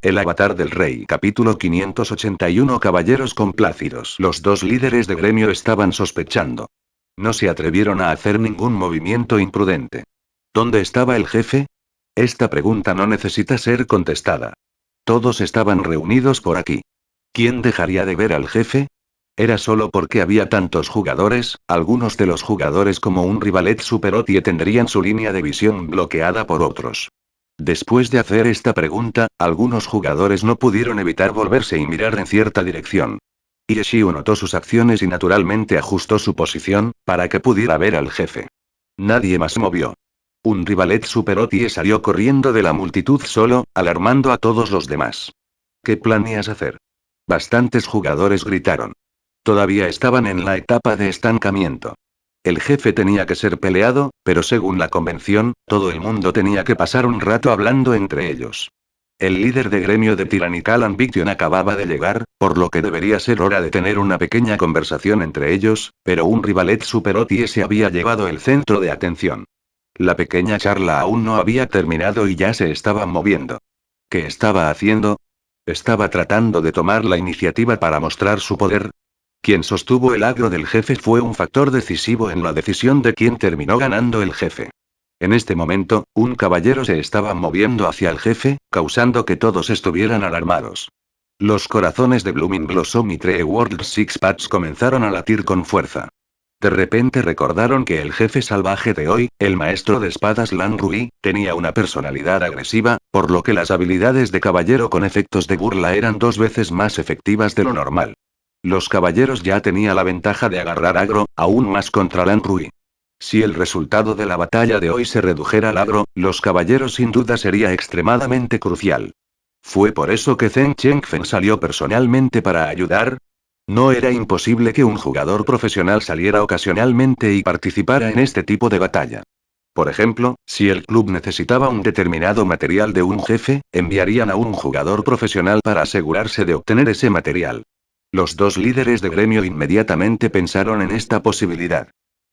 el avatar del rey. Capítulo 581. Caballeros complácidos. Los dos líderes de gremio estaban sospechando. No se atrevieron a hacer ningún movimiento imprudente. ¿Dónde estaba el jefe? Esta pregunta no necesita ser contestada. Todos estaban reunidos por aquí. ¿Quién dejaría de ver al jefe? Era solo porque había tantos jugadores, algunos de los jugadores como un rivalet Super OTI tendrían su línea de visión bloqueada por otros. Después de hacer esta pregunta, algunos jugadores no pudieron evitar volverse y mirar en cierta dirección. Yeshiu notó sus acciones y naturalmente ajustó su posición, para que pudiera ver al jefe. Nadie más se movió. Un rivalet Super OTI salió corriendo de la multitud solo, alarmando a todos los demás. ¿Qué planeas hacer? Bastantes jugadores gritaron. Todavía estaban en la etapa de estancamiento. El jefe tenía que ser peleado, pero según la convención, todo el mundo tenía que pasar un rato hablando entre ellos. El líder de gremio de Tyrannical Ambition acababa de llegar, por lo que debería ser hora de tener una pequeña conversación entre ellos, pero un rivalet Super OTI se había llevado el centro de atención. La pequeña charla aún no había terminado y ya se estaban moviendo. ¿Qué estaba haciendo? ¿Estaba tratando de tomar la iniciativa para mostrar su poder? Quien sostuvo el agro del jefe fue un factor decisivo en la decisión de quién terminó ganando el jefe. En este momento, un caballero se estaba moviendo hacia el jefe, causando que todos estuvieran alarmados. Los corazones de Blooming Blossom y Tree World Six Packs comenzaron a latir con fuerza. De repente recordaron que el jefe salvaje de hoy, el maestro de espadas Lan Rui, tenía una personalidad agresiva, por lo que las habilidades de caballero con efectos de burla eran 2 veces más efectivas de lo normal. Los caballeros ya tenían la ventaja de agarrar agro, aún más contra Lan Rui. Si el resultado de la batalla de hoy se redujera al agro, los caballeros sin duda sería extremadamente crucial. ¿Fue por eso que Zheng Chengfen salió personalmente para ayudar? No era imposible que un jugador profesional saliera ocasionalmente y participara en este tipo de batalla. Por ejemplo, si el club necesitaba un determinado material de un jefe, enviarían a un jugador profesional para asegurarse de obtener ese material. Los dos líderes de gremio inmediatamente pensaron en esta posibilidad.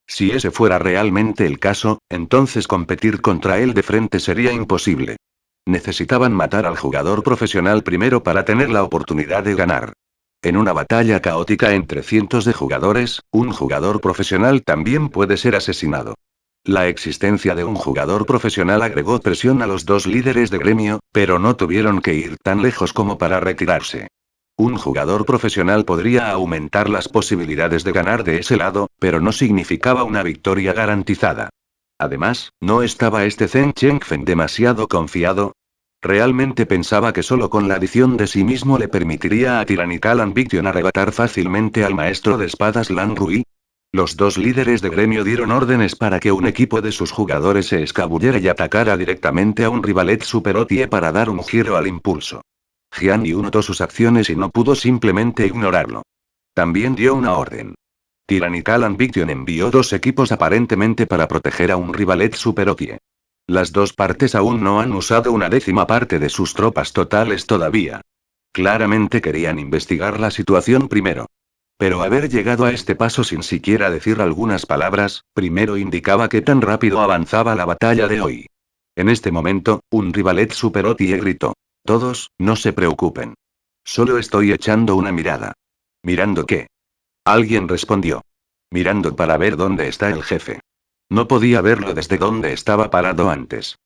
Si ese fuera realmente el caso, entonces competir contra él de frente sería imposible. Necesitaban matar al jugador profesional primero para tener la oportunidad de ganar. En una batalla caótica entre cientos de jugadores, un jugador profesional también puede ser asesinado. La existencia de un jugador profesional agregó presión a los dos líderes de gremio, pero no tuvieron que ir tan lejos como para retirarse. Un jugador profesional podría aumentar las posibilidades de ganar de ese lado, pero no significaba una victoria garantizada. Además, ¿no estaba este Zheng Chengfen demasiado confiado? ¿Realmente pensaba que solo con la adición de sí mismo le permitiría a Tyrannical Ambition arrebatar fácilmente al maestro de espadas Lan Rui? Los dos líderes de gremio dieron órdenes para que un equipo de sus jugadores se escabullera y atacara directamente a un rivalet Super OTI para dar un giro al impulso. Jian Yu notó sus acciones y no pudo simplemente ignorarlo. También dio una orden. Tyrannical Ambition envió 2 equipos aparentemente para proteger a un rivalet Super OTI. Las dos partes aún no han usado una 10ª parte de sus tropas totales todavía. Claramente querían investigar la situación primero. Pero haber llegado a este paso sin siquiera decir algunas palabras, primero indicaba que tan rápido avanzaba la batalla de hoy. En este momento, un rivalet Super OTI gritó. Todos, no se preocupen. Solo estoy echando una mirada. ¿Mirando qué? Alguien respondió. Mirando para ver dónde está el jefe. No podía verlo desde donde estaba parado antes.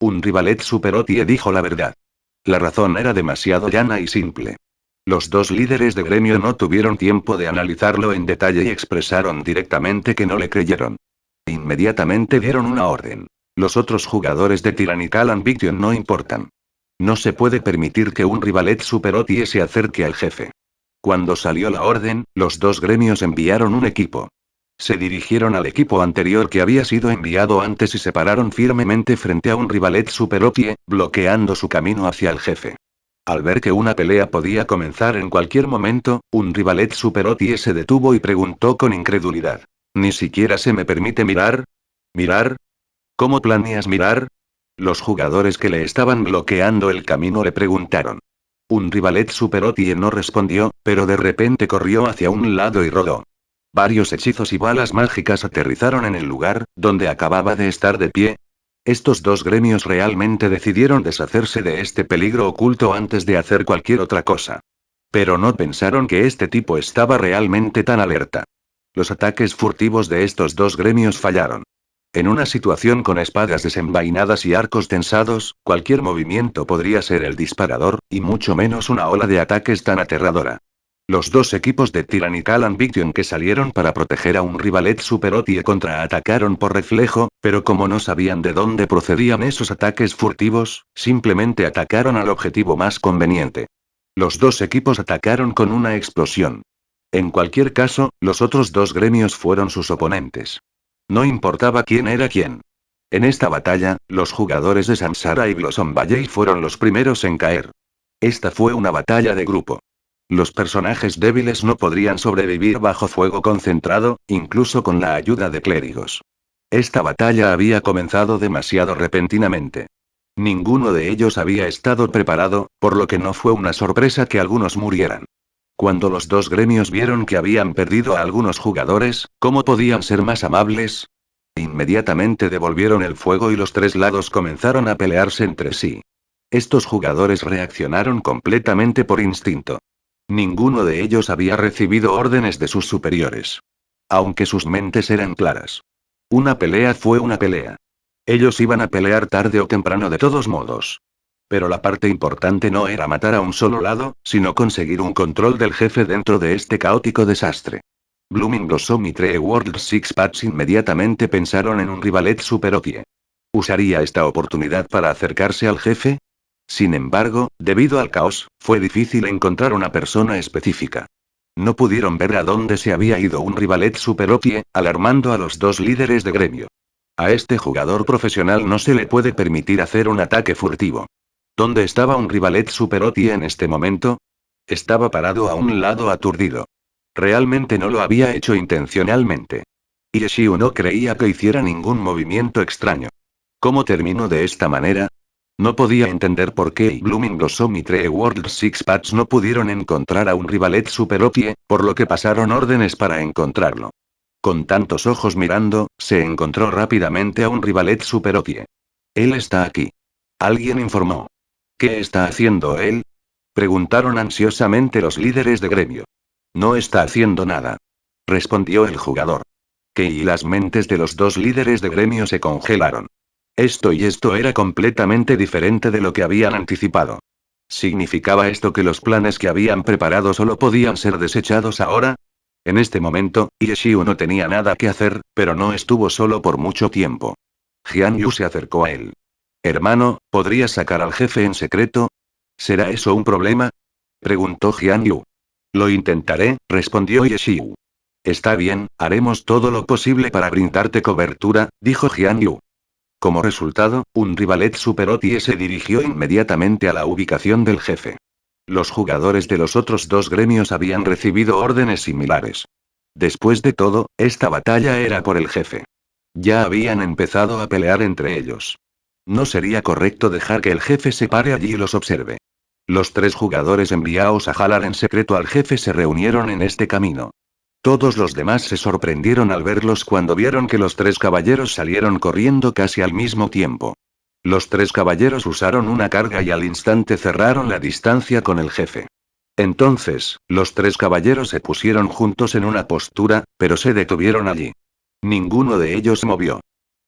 Un rivalet Super OTI dijo la verdad. La razón era demasiado llana y simple. Los dos líderes de gremio no tuvieron tiempo de analizarlo en detalle y expresaron directamente que no le creyeron. Inmediatamente dieron una orden. Los otros jugadores de Tyrannical Ambition no importan. No se puede permitir que un rivalet Super OTI se acerque al jefe. Cuando salió la orden, los dos gremios enviaron un equipo. Se dirigieron al equipo anterior que había sido enviado antes y se pararon firmemente frente a un rivalet Super OTI, bloqueando su camino hacia el jefe. Al ver que una pelea podía comenzar en cualquier momento, un rivalet Super OTI se detuvo y preguntó con incredulidad. ¿Ni siquiera se me permite mirar? ¿Mirar? ¿Cómo planeas mirar? Los jugadores que le estaban bloqueando el camino le preguntaron. Un rivalet Super OTI no respondió, pero de repente corrió hacia un lado y rodó. Varios hechizos y balas mágicas aterrizaron en el lugar, donde acababa de estar de pie. Estos dos gremios realmente decidieron deshacerse de este peligro oculto antes de hacer cualquier otra cosa. Pero no pensaron que este tipo estaba realmente tan alerta. Los ataques furtivos de estos dos gremios fallaron. En una situación con espadas desenvainadas y arcos tensados, cualquier movimiento podría ser el disparador, y mucho menos una ola de ataques tan aterradora. Los dos equipos de Tyrannical Ambition que salieron para proteger a un rivalet Superotie contraatacaron por reflejo, pero como no sabían de dónde procedían esos ataques furtivos, simplemente atacaron al objetivo más conveniente. Los dos equipos atacaron con una explosión. En cualquier caso, los otros dos gremios fueron sus oponentes. No importaba quién era quién. En esta batalla, los jugadores de Samsara y Blossom Valley fueron los primeros en caer. Esta fue una batalla de grupo. Los personajes débiles no podrían sobrevivir bajo fuego concentrado, incluso con la ayuda de clérigos. Esta batalla había comenzado demasiado repentinamente. Ninguno de ellos había estado preparado, por lo que no fue una sorpresa que algunos murieran. Cuando los dos gremios vieron que habían perdido a algunos jugadores, ¿cómo podían ser más amables? Inmediatamente devolvieron el fuego y los tres lados comenzaron a pelearse entre sí. Estos jugadores reaccionaron completamente por instinto. Ninguno de ellos había recibido órdenes de sus superiores. Aunque sus mentes eran claras. Una pelea fue una pelea. Ellos iban a pelear tarde o temprano de todos modos. Pero la parte importante no era matar a un solo lado, sino conseguir un control del jefe dentro de este caótico desastre. Blooming Blossom y Tree World Six Paths inmediatamente pensaron en un rivalet Superotie. ¿Usaría esta oportunidad para acercarse al jefe? Sin embargo, debido al caos, fue difícil encontrar una persona específica. No pudieron ver a dónde se había ido un rivalet Superotie, alarmando a los dos líderes de gremio. A este jugador profesional no se le puede permitir hacer un ataque furtivo. ¿Dónde estaba un rivalet Superotie en este momento? Estaba parado a un lado aturdido. Realmente no lo había hecho intencionalmente. Yeshiu no creía que hiciera ningún movimiento extraño. ¿Cómo terminó de esta manera? No podía entender por qué Blooming Blossom y Tree World Six Paths no pudieron encontrar a un rivalet Superotie, por lo que pasaron órdenes para encontrarlo. Con tantos ojos mirando, se encontró rápidamente a un rivalet Superotie. Él está aquí. Alguien informó. ¿Qué está haciendo él? Preguntaron ansiosamente los líderes de gremio. No está haciendo nada. Respondió el jugador. Y las mentes de los dos líderes de gremio se congelaron. Esto era completamente diferente de lo que habían anticipado. ¿Significaba esto que los planes que habían preparado solo podían ser desechados ahora? En este momento, Yeshiu no tenía nada que hacer, pero no estuvo solo por mucho tiempo. Jian Yu se acercó a él. Hermano, ¿podrías sacar al jefe en secreto? ¿Será eso un problema? Preguntó Jian Yu. Lo intentaré, respondió Yeshiu. Está bien, haremos todo lo posible para brindarte cobertura, dijo Jian Yu. Como resultado, un rivalet Superotie se dirigió inmediatamente a la ubicación del jefe. Los jugadores de los otros dos gremios habían recibido órdenes similares. Después de todo, esta batalla era por el jefe. Ya habían empezado a pelear entre ellos. No sería correcto dejar que el jefe se pare allí y los observe. Los tres jugadores enviados a jalar en secreto al jefe se reunieron en este camino. Todos los demás se sorprendieron al verlos cuando vieron que los tres caballeros salieron corriendo casi al mismo tiempo. Los tres caballeros usaron una carga y al instante cerraron la distancia con el jefe. Entonces, los tres caballeros se pusieron juntos en una postura, pero se detuvieron allí. Ninguno de ellos se movió.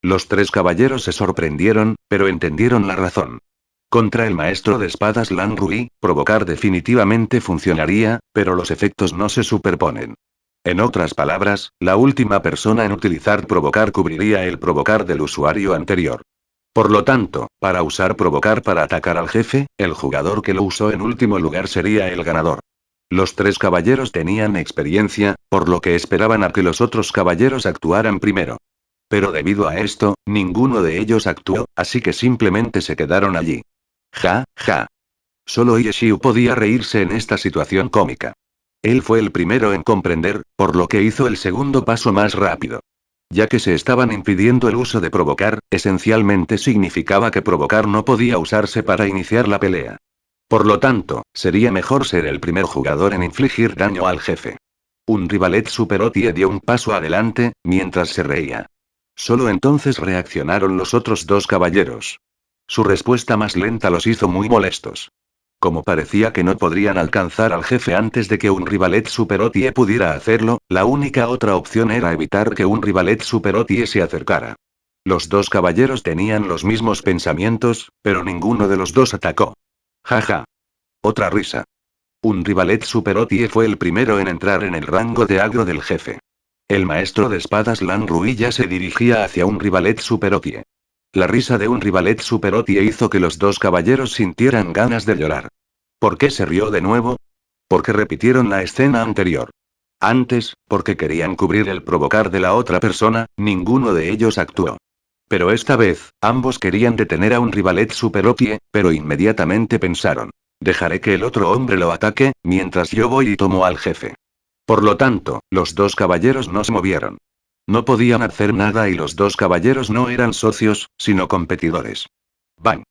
Los tres caballeros se sorprendieron, pero entendieron la razón. Contra el maestro de espadas Lan Rui, provocar definitivamente funcionaría, pero los efectos no se superponen. En otras palabras, la última persona en utilizar provocar cubriría el provocar del usuario anterior. Por lo tanto, para usar provocar para atacar al jefe, el jugador que lo usó en último lugar sería el ganador. Los tres caballeros tenían experiencia, por lo que esperaban a que los otros caballeros actuaran primero. Pero debido a esto, ninguno de ellos actuó, así que simplemente se quedaron allí. Ja, ja. Solo Yeshiu podía reírse en esta situación cómica. Él fue el primero en comprender, por lo que hizo el segundo paso más rápido. Ya que se estaban impidiendo el uso de provocar, esencialmente significaba que provocar no podía usarse para iniciar la pelea. Por lo tanto, sería mejor ser el primer jugador en infligir daño al jefe. Un rivalet Superotie dio un paso adelante, mientras se reía. Solo entonces reaccionaron los otros dos caballeros. Su respuesta más lenta los hizo muy molestos. Como parecía que no podrían alcanzar al jefe antes de que un rivalet superotie pudiera hacerlo, la única otra opción era evitar que un rivalet superotie se acercara. Los dos caballeros tenían los mismos pensamientos, pero ninguno de los dos atacó. Jaja. Otra risa. Un rivalet superotie fue el primero en entrar en el rango de agro del jefe. El maestro de espadas Lan Rui ya se dirigía hacia un rivalet superotie. La risa de un rivalet superotie hizo que los dos caballeros sintieran ganas de llorar. ¿Por qué se rió de nuevo? Porque repitieron la escena anterior. Antes, porque querían cubrir el provocar de la otra persona, ninguno de ellos actuó. Pero esta vez, ambos querían detener a un rivalet superotie, pero inmediatamente pensaron. Dejaré que el otro hombre lo ataque, mientras yo voy y tomo al jefe. Por lo tanto, los dos caballeros no se movieron. No podían hacer nada y los dos caballeros no eran socios, sino competidores. ¡Bang!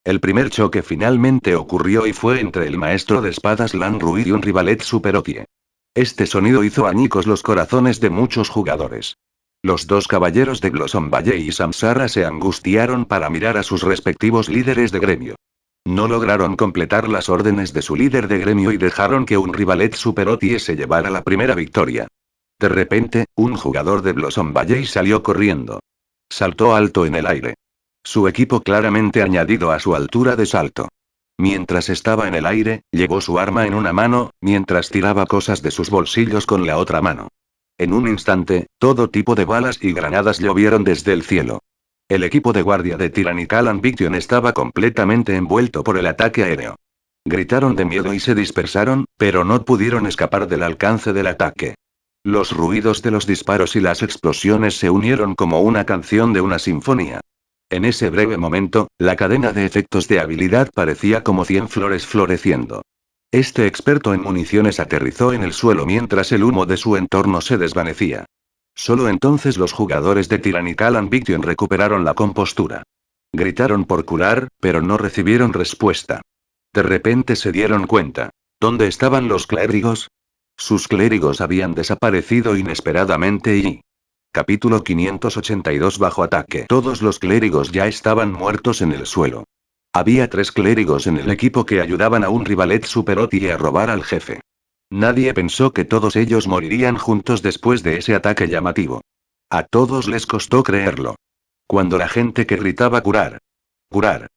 El primer choque finalmente ocurrió y fue entre el maestro de espadas Lan Rui y un rivalet superotie. Este sonido hizo añicos los corazones de muchos jugadores. Los dos caballeros de Blossom Valley y Samsara se angustiaron para mirar a sus respectivos líderes de gremio. No lograron completar las órdenes de su líder de gremio y dejaron que un rivalet superotie se llevara la primera victoria. De repente, un jugador de Blossom Valley salió corriendo. Saltó alto en el aire. Su equipo claramente añadido a su altura de salto. Mientras estaba en el aire, llevó su arma en una mano, mientras tiraba cosas de sus bolsillos con la otra mano. En un instante, todo tipo de balas y granadas llovieron desde el cielo. El equipo de guardia de Tyrannical Ambition estaba completamente envuelto por el ataque aéreo. Gritaron de miedo y se dispersaron, pero no pudieron escapar del alcance del ataque. Los ruidos de los disparos y las explosiones se unieron como una canción de una sinfonía. En ese breve momento, la cadena de efectos de habilidad parecía como 100 flores floreciendo. Este experto en municiones aterrizó en el suelo mientras el humo de su entorno se desvanecía. Solo entonces los jugadores de Tyrannical Ambition recuperaron la compostura. Gritaron por curar, pero no recibieron respuesta. De repente se dieron cuenta. ¿Dónde estaban los clérigos? Sus clérigos habían desaparecido inesperadamente y... Capítulo 582 bajo ataque. Todos los clérigos ya estaban muertos en el suelo. Había 3 clérigos en el equipo que ayudaban a un rivalet superotie a robar al jefe. Nadie pensó que todos ellos morirían juntos después de ese ataque llamativo. A todos les costó creerlo. Cuando la gente que gritaba curar, curar,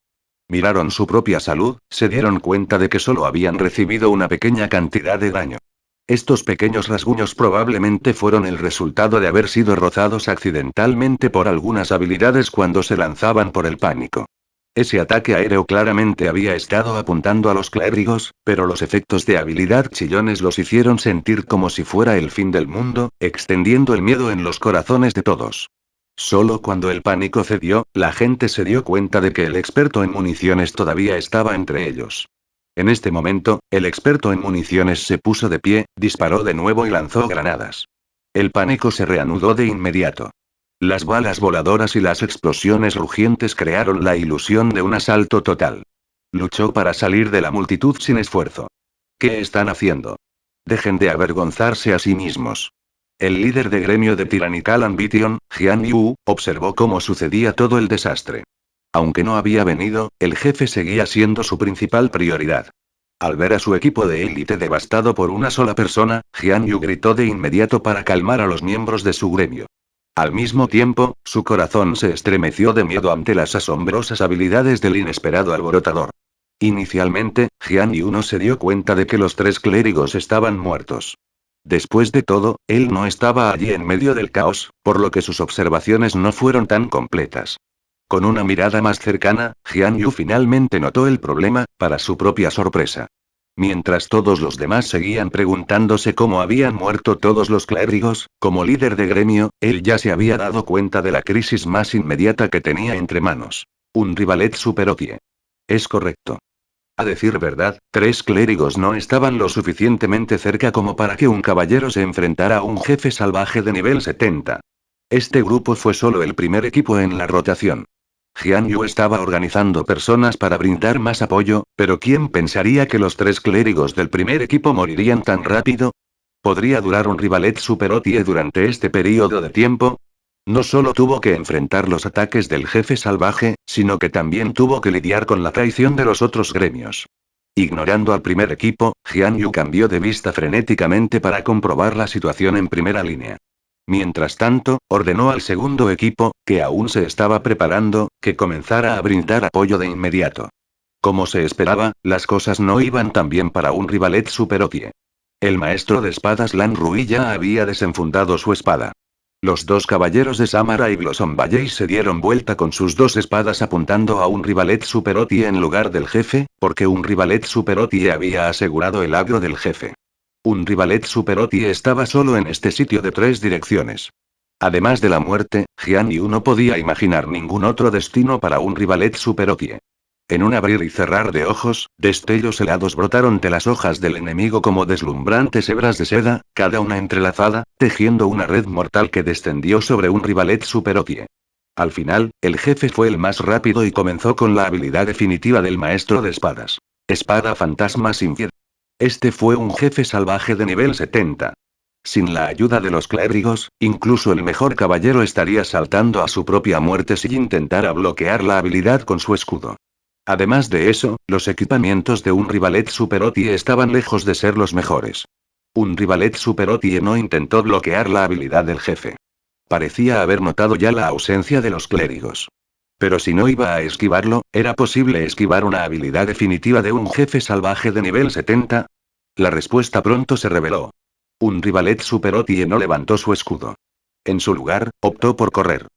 miraron su propia salud, se dieron cuenta de que solo habían recibido una pequeña cantidad de daño. Estos pequeños rasguños probablemente fueron el resultado de haber sido rozados accidentalmente por algunas habilidades cuando se lanzaban por el pánico. Ese ataque aéreo claramente había estado apuntando a los clérigos, pero los efectos de habilidad chillones los hicieron sentir como si fuera el fin del mundo, extendiendo el miedo en los corazones de todos. Solo cuando el pánico cedió, la gente se dio cuenta de que el experto en municiones todavía estaba entre ellos. En este momento, el experto en municiones se puso de pie, disparó de nuevo y lanzó granadas. El pánico se reanudó de inmediato. Las balas voladoras y las explosiones rugientes crearon la ilusión de un asalto total. Luchó para salir de la multitud sin esfuerzo. ¿Qué están haciendo? Dejen de avergonzarse a sí mismos. El líder de gremio de Tyrannical Ambition, Jian Yu, observó cómo sucedía todo el desastre. Aunque no había venido, el jefe seguía siendo su principal prioridad. Al ver a su equipo de élite devastado por una sola persona, Jian Yu gritó de inmediato para calmar a los miembros de su gremio. Al mismo tiempo, su corazón se estremeció de miedo ante las asombrosas habilidades del inesperado alborotador. Inicialmente, Jian Yu no se dio cuenta de que los 3 clérigos estaban muertos. Después de todo, él no estaba allí en medio del caos, por lo que sus observaciones no fueron tan completas. Con una mirada más cercana, Jian Yu finalmente notó el problema, para su propia sorpresa. Mientras todos los demás seguían preguntándose cómo habían muerto todos los clérigos, como líder de gremio, él ya se había dado cuenta de la crisis más inmediata que tenía entre manos. Un rivalet superotie. Es correcto. A decir verdad, 3 clérigos no estaban lo suficientemente cerca como para que un caballero se enfrentara a un jefe salvaje de nivel 70. Este grupo fue solo el primer equipo en la rotación. Jian Yu estaba organizando personas para brindar más apoyo, pero ¿quién pensaría que los 3 clérigos del primer equipo morirían tan rápido? ¿Podría durar un rivalet superotie durante este periodo de tiempo? No solo tuvo que enfrentar los ataques del jefe salvaje, sino que también tuvo que lidiar con la traición de los otros gremios. Ignorando al primer equipo, Jian Yu cambió de vista frenéticamente para comprobar la situación en primera línea. Mientras tanto, ordenó al segundo equipo, que aún se estaba preparando, que comenzara a brindar apoyo de inmediato. Como se esperaba, las cosas no iban tan bien para un rivalet superopie. El maestro de espadas Lan Rui ya había desenfundado su espada. Los dos caballeros de Samara y Blossom Valley se dieron vuelta con sus dos espadas apuntando a un rivalet superotie en lugar del jefe, porque un rivalet superotie había asegurado el agro del jefe. Un rivalet superotie estaba solo en este sitio de 3 direcciones. Además de la muerte, Jian Yu no podía imaginar ningún otro destino para un rivalet superotie. En un abrir y cerrar de ojos, destellos helados brotaron de las hojas del enemigo como deslumbrantes hebras de seda, cada una entrelazada, tejiendo una red mortal que descendió sobre un rivalet superotie. Al final, el jefe fue el más rápido y comenzó con la habilidad definitiva del maestro de espadas. Espada fantasma sin fiel. Este fue un jefe salvaje de nivel 70. Sin la ayuda de los clérigos, incluso el mejor caballero estaría saltando a su propia muerte si intentara bloquear la habilidad con su escudo. Además de eso, los equipamientos de un rivalet superotie estaban lejos de ser los mejores. Un rivalet superotie no intentó bloquear la habilidad del jefe. Parecía haber notado ya la ausencia de los clérigos. Pero si no iba a esquivarlo, ¿era posible esquivar una habilidad definitiva de un jefe salvaje de nivel 70? La respuesta pronto se reveló. Un rivalet superotie no levantó su escudo. En su lugar, optó por correr.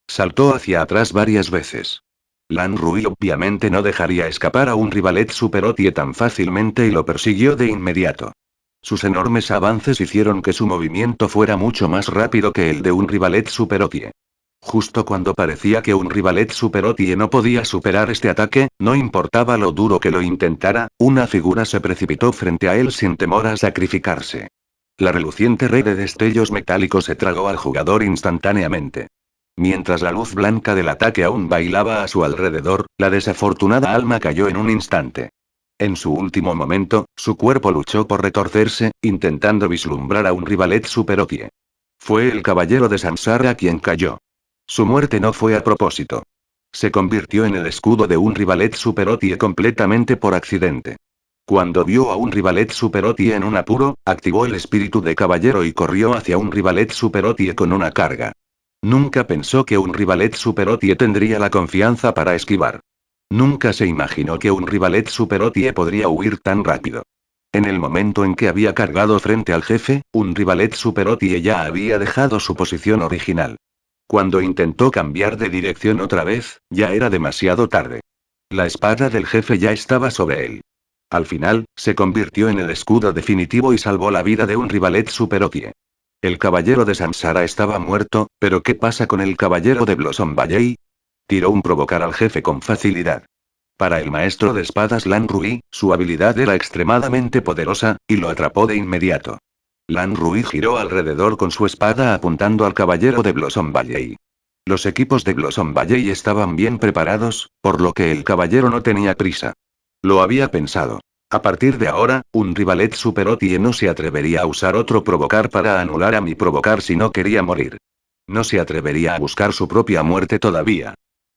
Saltó hacia atrás varias veces. Lan Rui obviamente no dejaría escapar a un rivalet superotie tan fácilmente y lo persiguió de inmediato. Sus enormes avances hicieron que su movimiento fuera mucho más rápido que el de un rivalet superotie. Justo cuando parecía que un rivalet superotie no podía superar este ataque, no importaba lo duro que lo intentara, una figura se precipitó frente a él sin temor a sacrificarse. La reluciente red de destellos metálicos se tragó al jugador instantáneamente. Mientras la luz blanca del ataque aún bailaba a su alrededor, la desafortunada alma cayó en un instante. En su último momento, su cuerpo luchó por retorcerse, intentando vislumbrar a un rivalet superotie. Fue el caballero de Samsara quien cayó. Su muerte no fue a propósito. Se convirtió en el escudo de un rivalet superotie completamente por accidente. Cuando vio a un rivalet superotie en un apuro, activó el espíritu de caballero y corrió hacia un rivalet superotie con una carga. Nunca pensó que un rivalet superotie tendría la confianza para esquivar. Nunca se imaginó que un rivalet superotie podría huir tan rápido. En el momento en que había cargado frente al jefe, un rivalet superotie ya había dejado su posición original. Cuando intentó cambiar de dirección otra vez, ya era demasiado tarde. La espada del jefe ya estaba sobre él. Al final, se convirtió en el escudo definitivo y salvó la vida de un rivalet superotie. El caballero de Samsara estaba muerto, pero ¿qué pasa con el caballero de Blossom Valley? Tiró un provocar al jefe con facilidad. Para el maestro de espadas Lan Rui, su habilidad era extremadamente poderosa, y lo atrapó de inmediato. Lan Rui giró alrededor con su espada apuntando al caballero de Blossom Valley. Los equipos de Blossom Valley estaban bien preparados, por lo que el caballero no tenía prisa. Lo había pensado. A partir de ahora, un rivalet superotie no se atrevería a usar otro provocar para anular a mi provocar si no quería morir. No se atrevería a buscar su propia muerte todavía.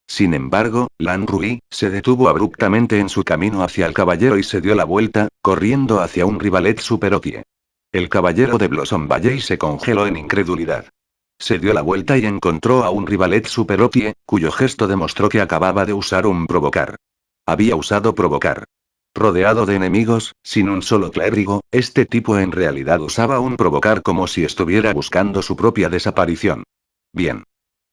Sin embargo, Lan Rui se detuvo abruptamente en su camino hacia el caballero y se dio la vuelta, corriendo hacia un rivalet superotie. El caballero de Blossom Valley se congeló en incredulidad. Se dio la vuelta y encontró a un rivalet superotie, cuyo gesto demostró que acababa de usar un provocar. Había usado provocar. Rodeado de enemigos, sin un solo clérigo, este tipo en realidad usaba un provocar como si estuviera buscando su propia desaparición. Bien.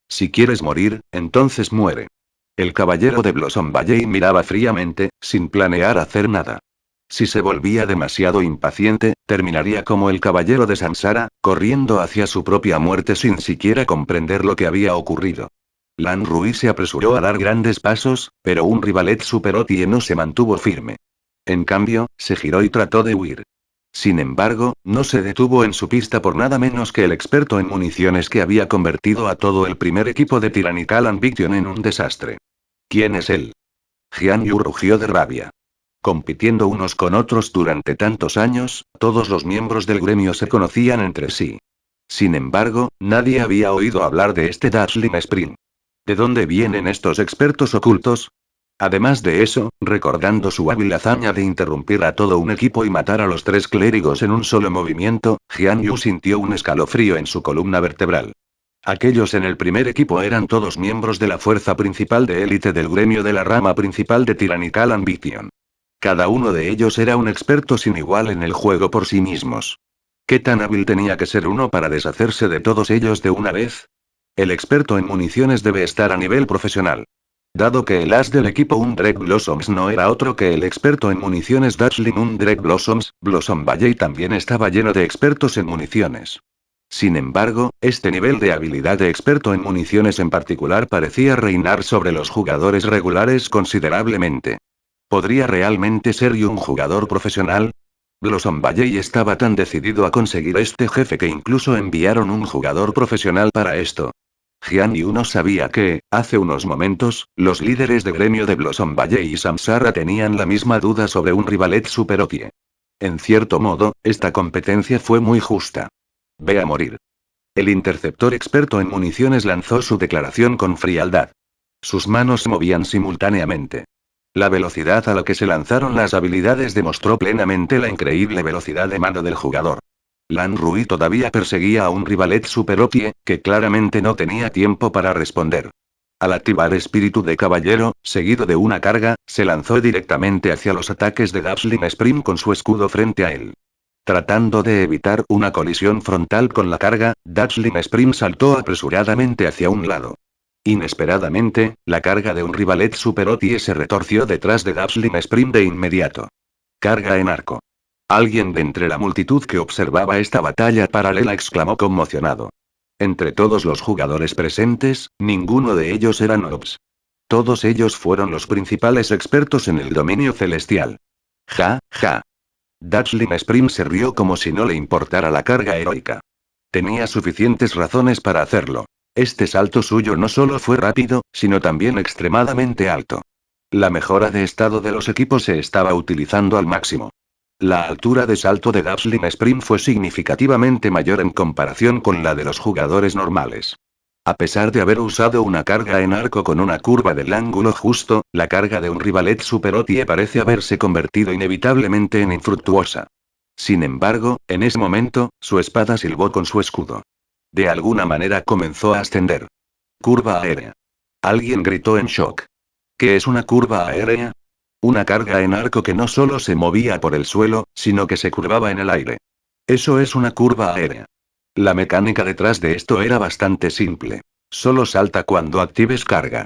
Si quieres morir, entonces muere. El caballero de Blossom Valley miraba fríamente, sin planear hacer nada. Si se volvía demasiado impaciente, terminaría como el caballero de Samsara, corriendo hacia su propia muerte sin siquiera comprender lo que había ocurrido. Lan Rui se apresuró a dar grandes pasos, pero un rivalet superotie no se mantuvo firme. En cambio, se giró y trató de huir. Sin embargo, no se detuvo en su pista por nada menos que el experto en municiones que había convertido a todo el primer equipo de Tyrannical Ambition en un desastre. ¿Quién es él? Jian Yu rugió de rabia. Compitiendo unos con otros durante tantos años, todos los miembros del gremio se conocían entre sí. Sin embargo, nadie había oído hablar de este Dazzling Spring. ¿De dónde vienen estos expertos ocultos? Además de eso, recordando su hábil hazaña de interrumpir a todo un equipo y matar a los 3 clérigos en un solo movimiento, Jian Yu sintió un escalofrío en su columna vertebral. Aquellos en el primer equipo eran todos miembros de la fuerza principal de élite del gremio de la rama principal de Tyrannical Ambition. Cada uno de ellos era un experto sin igual en el juego por sí mismos. ¿Qué tan hábil tenía que ser uno para deshacerse de todos ellos de una vez? El experto en municiones debe estar a nivel profesional. Dado que el as del equipo Undrek Blossoms no era otro que el experto en municiones Dazzling Undrek Blossoms, Blossom Valley también estaba lleno de expertos en municiones. Sin embargo, este nivel de habilidad de experto en municiones en particular parecía reinar sobre los jugadores regulares considerablemente. ¿Podría realmente ser yo un jugador profesional? Blossom Valley estaba tan decidido a conseguir este jefe que incluso enviaron un jugador profesional para esto. Jian Yu no sabía que, hace unos momentos, los líderes de gremio de Blossom Valley y Samsara tenían la misma duda sobre un rivalet Super Otie. En cierto modo, esta competencia fue muy justa. Ve a morir. El interceptor experto en municiones lanzó su declaración con frialdad. Sus manos se movían simultáneamente. La velocidad a la que se lanzaron las habilidades demostró plenamente la increíble velocidad de mano del jugador. Lan Rui todavía perseguía a un rivalet Super Otie, que claramente no tenía tiempo para responder. Al activar espíritu de caballero, seguido de una carga, se lanzó directamente hacia los ataques de Dazzling Spring con su escudo frente a él. Tratando de evitar una colisión frontal con la carga, Dazzling Spring saltó apresuradamente hacia un lado. Inesperadamente, la carga de un rivalet Super Otie se retorció detrás de Dazzling Spring de inmediato. Carga en arco. Alguien de entre la multitud que observaba esta batalla paralela exclamó conmocionado. Entre todos los jugadores presentes, ninguno de ellos era noobs. Todos ellos fueron los principales expertos en el dominio celestial. Ja, ja. Dazzling Spring se rió como si no le importara la carga heroica. Tenía suficientes razones para hacerlo. Este salto suyo no solo fue rápido, sino también extremadamente alto. La mejora de estado de los equipos se estaba utilizando al máximo. La altura de salto de Dazzling Spring fue significativamente mayor en comparación con la de los jugadores normales. A pesar de haber usado una carga en arco con una curva del ángulo justo, la carga de un rivalet Super Otie parece haberse convertido inevitablemente en infructuosa. Sin embargo, en ese momento, su espada silbó con su escudo. De alguna manera comenzó a ascender. Curva aérea. Alguien gritó en shock. ¿Qué es una curva aérea? Una carga en arco que no solo se movía por el suelo, sino que se curvaba en el aire. Eso es una curva aérea. La mecánica detrás de esto era bastante simple. Solo salta cuando actives carga.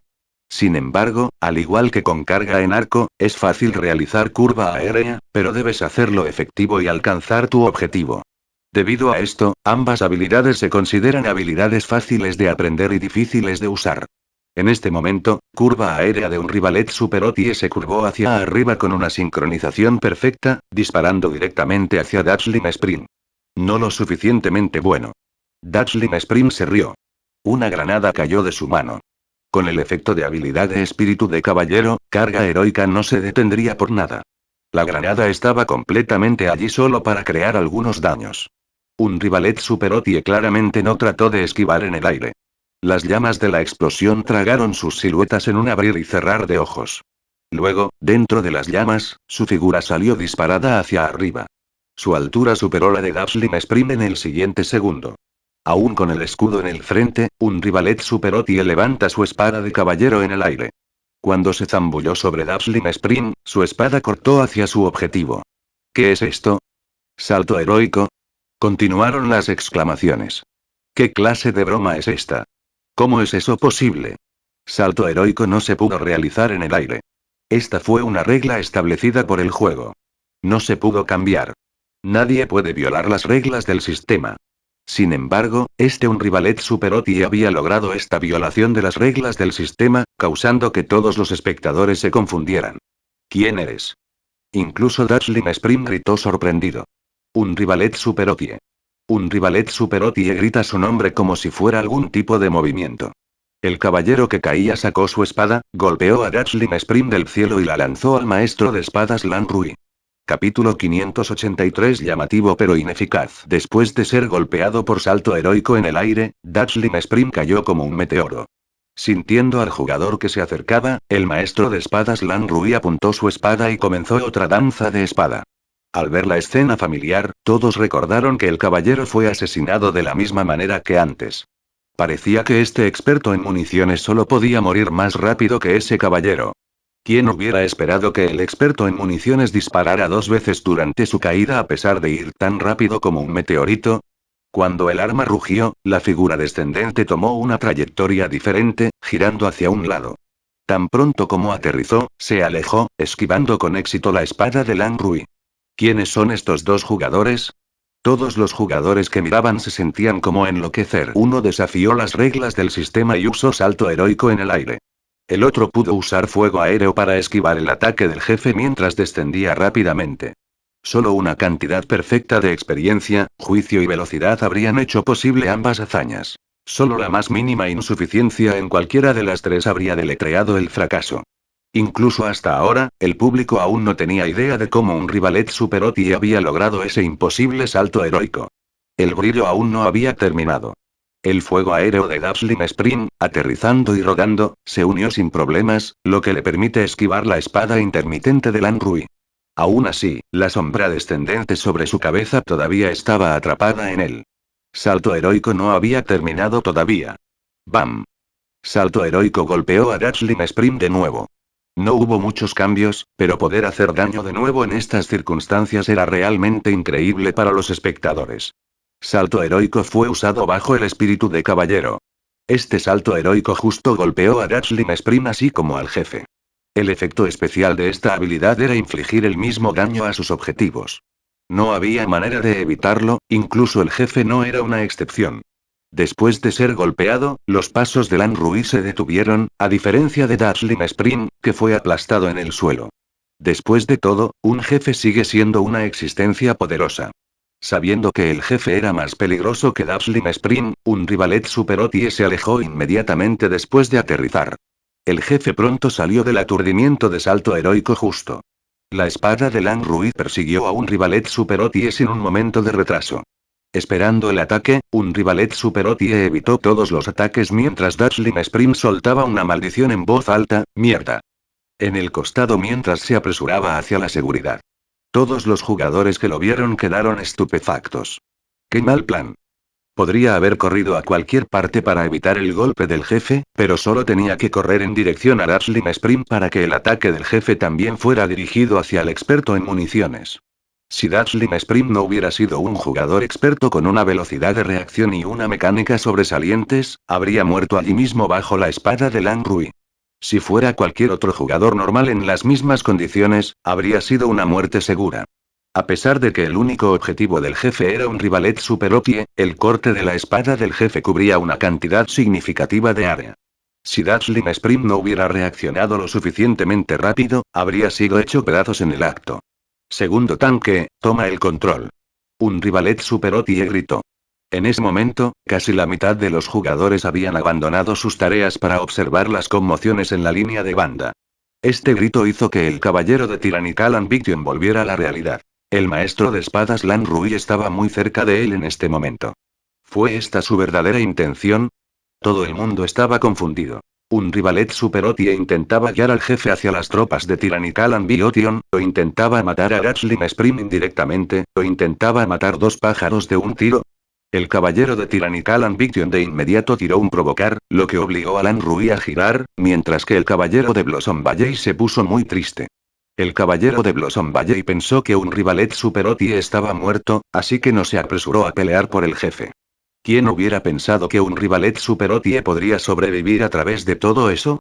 Sin embargo, al igual que con carga en arco, es fácil realizar curva aérea, pero debes hacerlo efectivo y alcanzar tu objetivo. Debido a esto, ambas habilidades se consideran habilidades fáciles de aprender y difíciles de usar. En este momento, curva aérea de un rivalet Super Otie se curvó hacia arriba con una sincronización perfecta, disparando directamente hacia Dazzling Spring. No lo suficientemente bueno. Dazzling Spring se rió. Una granada cayó de su mano. Con el efecto de habilidad de espíritu de caballero, carga heroica no se detendría por nada. La granada estaba completamente allí solo para crear algunos daños. Un rivalet Super Otie claramente no trató de esquivar en el aire. Las llamas de la explosión tragaron sus siluetas en un abrir y cerrar de ojos. Luego, dentro de las llamas, su figura salió disparada hacia arriba. Su altura superó la de Dazzling Spring en el siguiente segundo. Aún con el escudo en el frente, un rivalet Super Otie levanta su espada de caballero en el aire. Cuando se zambulló sobre Dazzling Spring, su espada cortó hacia su objetivo. ¿Qué es esto? ¿Salto heroico? Continuaron las exclamaciones. ¿Qué clase de broma es esta? ¿Cómo es eso posible? Salto heroico no se pudo realizar en el aire. Esta fue una regla establecida por el juego. No se pudo cambiar. Nadie puede violar las reglas del sistema. Sin embargo, un rivalet Super Otie había logrado esta violación de las reglas del sistema, causando que todos los espectadores se confundieran. ¿Quién eres? Incluso Dazzling Spring gritó sorprendido. Un rivalet Super Otie. Un rivalet Super Otie grita su nombre como si fuera algún tipo de movimiento. El caballero que caía sacó su espada, golpeó a Dazzling Spring del cielo y la lanzó al maestro de espadas Lan Rui. Capítulo 583 llamativo pero ineficaz. Después de ser golpeado por salto heroico en el aire, Dazzling Sprint cayó como un meteoro. Sintiendo al jugador que se acercaba, el maestro de espadas Lan Rui apuntó su espada y comenzó otra danza de espada. Al ver la escena familiar, todos recordaron que el caballero fue asesinado de la misma manera que antes. Parecía que este experto en municiones solo podía morir más rápido que ese caballero. ¿Quién hubiera esperado que el experto en municiones disparara 2 veces durante su caída a pesar de ir tan rápido como un meteorito? Cuando el arma rugió, la figura descendente tomó una trayectoria diferente, girando hacia un lado. Tan pronto como aterrizó, se alejó, esquivando con éxito la espada de Lan Rui. ¿Quiénes son estos dos jugadores? Todos los jugadores que miraban se sentían como enloquecer. Uno desafió las reglas del sistema y usó salto heroico en el aire. El otro pudo usar fuego aéreo para esquivar el ataque del jefe mientras descendía rápidamente. Solo una cantidad perfecta de experiencia, juicio y velocidad habrían hecho posible ambas hazañas. Solo la más mínima insuficiencia en cualquiera de las tres habría deletreado el fracaso. Incluso hasta ahora, el público aún no tenía idea de cómo un rivalet superoti había logrado ese imposible salto heroico. El brillo aún no había terminado. El fuego aéreo de Dazzling Sprint, aterrizando y rodando, se unió sin problemas, lo que le permite esquivar la espada intermitente de Lan Rui. Aún así, la sombra descendente sobre su cabeza todavía estaba atrapada en él. Salto heroico no había terminado todavía. ¡Bam! Salto heroico golpeó a Dazzling Sprint de nuevo. No hubo muchos cambios, pero poder hacer daño de nuevo en estas circunstancias era realmente increíble para los espectadores. Salto heroico fue usado bajo el espíritu de caballero. Este salto heroico justo golpeó a Dazzling Sprint así como al jefe. El efecto especial de esta habilidad era infligir el mismo daño a sus objetivos. No había manera de evitarlo, incluso el jefe no era una excepción. Después de ser golpeado, los pasos de Lan Rui se detuvieron, a diferencia de Dazzling Sprint, que fue aplastado en el suelo. Después de todo, un jefe sigue siendo una existencia poderosa. Sabiendo que el jefe era más peligroso que Dazzling Sprint, un rivalet superoti se alejó inmediatamente después de aterrizar. El jefe pronto salió del aturdimiento de salto heroico justo. La espada de Lan Rui persiguió a un rivalet superoti sin un momento de retraso. Esperando el ataque, un rivalet superoti evitó todos los ataques mientras Dazzling Sprint soltaba una maldición en voz alta, mierda. En el costado mientras se apresuraba hacia la seguridad. Todos los jugadores que lo vieron quedaron estupefactos. ¡Qué mal plan! Podría haber corrido a cualquier parte para evitar el golpe del jefe, pero solo tenía que correr en dirección a Dazzling Sprint para que el ataque del jefe también fuera dirigido hacia el experto en municiones. Si Dazzling Sprint no hubiera sido un jugador experto con una velocidad de reacción y una mecánica sobresalientes, habría muerto allí mismo bajo la espada de Lan Rui. Si fuera cualquier otro jugador normal en las mismas condiciones, habría sido una muerte segura. A pesar de que el único objetivo del jefe era un rivalet superoti, el corte de la espada del jefe cubría una cantidad significativa de área. Si Dazzling Sprint no hubiera reaccionado lo suficientemente rápido, habría sido hecho pedazos en el acto. Segundo tanque, toma el control. Un rivalet superoti gritó. En ese momento, casi la mitad de los jugadores habían abandonado sus tareas para observar las conmociones en la línea de banda. Este grito hizo que el caballero de Tyrannical Ambition volviera a la realidad. El maestro de espadas Lan Rui estaba muy cerca de él en este momento. ¿Fue esta su verdadera intención? Todo el mundo estaba confundido. Un rivalet superoti intentaba guiar al jefe hacia las tropas de Tyrannical Ambition, o intentaba matar a Dazzling Sprint indirectamente, o intentaba matar dos pájaros de un tiro. El caballero de Tyrannical Ambition de inmediato tiró un provocar, lo que obligó a Lan Rui a girar, mientras que el caballero de Blossom Valley se puso muy triste. El caballero de Blossom Valley pensó que un rivalet superoti estaba muerto, así que no se apresuró a pelear por el jefe. ¿Quién hubiera pensado que un rivalet superoti podría sobrevivir a través de todo eso?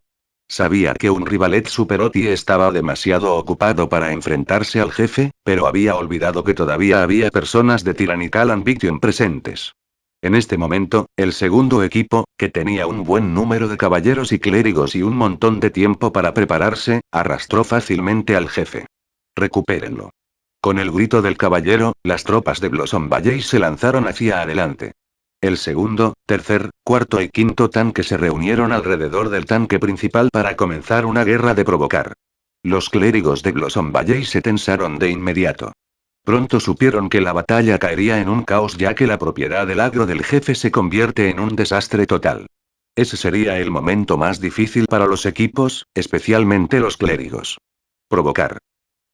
Sabía que un rivalet superoti estaba demasiado ocupado para enfrentarse al jefe, pero había olvidado que todavía había personas de Tyrannical Ambition presentes. En este momento, el segundo equipo, que tenía un buen número de caballeros y clérigos y un montón de tiempo para prepararse, arrastró fácilmente al jefe. Recupérenlo. Con el grito del caballero, las tropas de Blossom Valley se lanzaron hacia adelante. El segundo, tercer, cuarto y quinto tanque se reunieron alrededor del tanque principal para comenzar una guerra de provocar. Los clérigos de Blossom Valley se tensaron de inmediato. Pronto supieron que la batalla caería en un caos ya que la propiedad del agro del jefe se convierte en un desastre total. Ese sería el momento más difícil para los equipos, especialmente los clérigos. Provocar.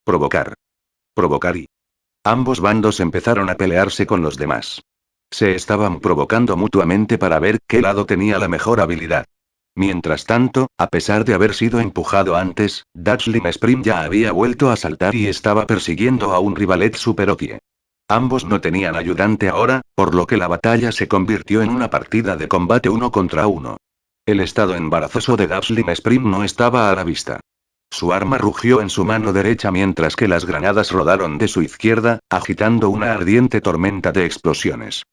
Provocar. Provocar y... Ambos bandos empezaron a pelearse con los demás. Se estaban provocando mutuamente para ver qué lado tenía la mejor habilidad. Mientras tanto, a pesar de haber sido empujado antes, Dachling Spring ya había vuelto a saltar y estaba persiguiendo a un rivalet superokie. Ambos no tenían ayudante ahora, por lo que la batalla se convirtió en una partida de combate 1 contra 1. El estado embarazoso de Dachling Spring no estaba a la vista. Su arma rugió en su mano derecha mientras que las granadas rodaron de su izquierda, agitando una ardiente tormenta de explosiones.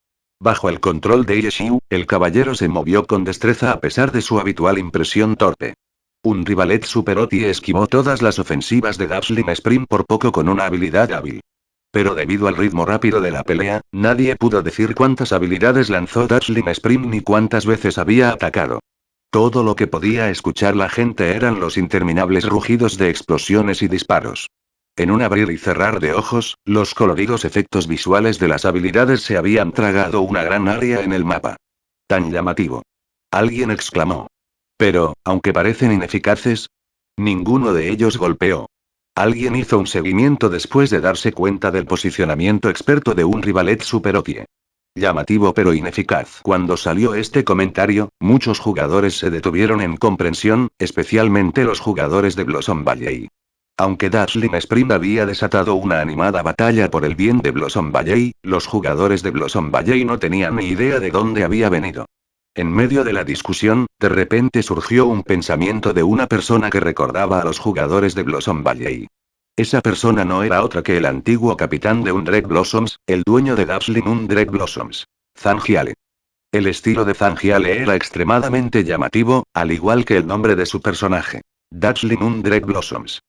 Bajo el control de Yeshiu, el caballero se movió con destreza a pesar de su habitual impresión torpe. Un rivalet superotie esquivó todas las ofensivas de Dachling Spring por poco con una habilidad hábil. Pero debido al ritmo rápido de la pelea, nadie pudo decir cuántas habilidades lanzó Dachling Spring ni cuántas veces había atacado. Todo lo que podía escuchar la gente eran los interminables rugidos de explosiones y disparos. En un abrir y cerrar de ojos, los coloridos efectos visuales de las habilidades se habían tragado una gran área en el mapa. Tan llamativo. Alguien exclamó. Pero, aunque parecen ineficaces, ninguno de ellos golpeó. Alguien hizo un seguimiento después de darse cuenta del posicionamiento experto de un rivalet superokie. Llamativo pero ineficaz. Cuando salió este comentario, muchos jugadores se detuvieron en comprensión, especialmente los jugadores de Blossom Valley. Aunque Dachling Spring había desatado una animada batalla por el bien de Blossom Valley, los jugadores de Blossom Valley no tenían ni idea de dónde había venido. En medio de la discusión, de repente surgió un pensamiento de una persona que recordaba a los jugadores de Blossom Valley. Esa persona no era otra que el antiguo capitán de Undrek Blossoms, el dueño de Dachling Undrek Blossoms. Zangiale. El estilo de Zangiale era extremadamente llamativo, al igual que el nombre de su personaje. Dachling Undrek Blossoms.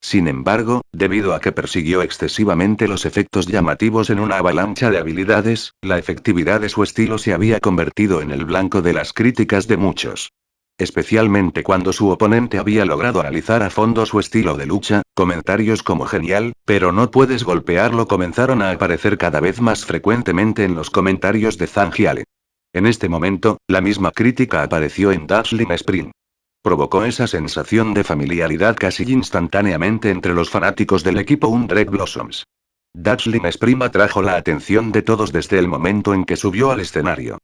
Sin embargo, debido a que persiguió excesivamente los efectos llamativos en una avalancha de habilidades, la efectividad de su estilo se había convertido en el blanco de las críticas de muchos. Especialmente cuando su oponente había logrado analizar a fondo su estilo de lucha, comentarios como genial, pero no puedes golpearlo comenzaron a aparecer cada vez más frecuentemente en los comentarios de Zangiale. En este momento, la misma crítica apareció en Dachling Spring. Provocó esa sensación de familiaridad casi instantáneamente entre los fanáticos del equipo Undrek Blossoms. Dachling Spring atrajo la atención de todos desde el momento en que subió al escenario.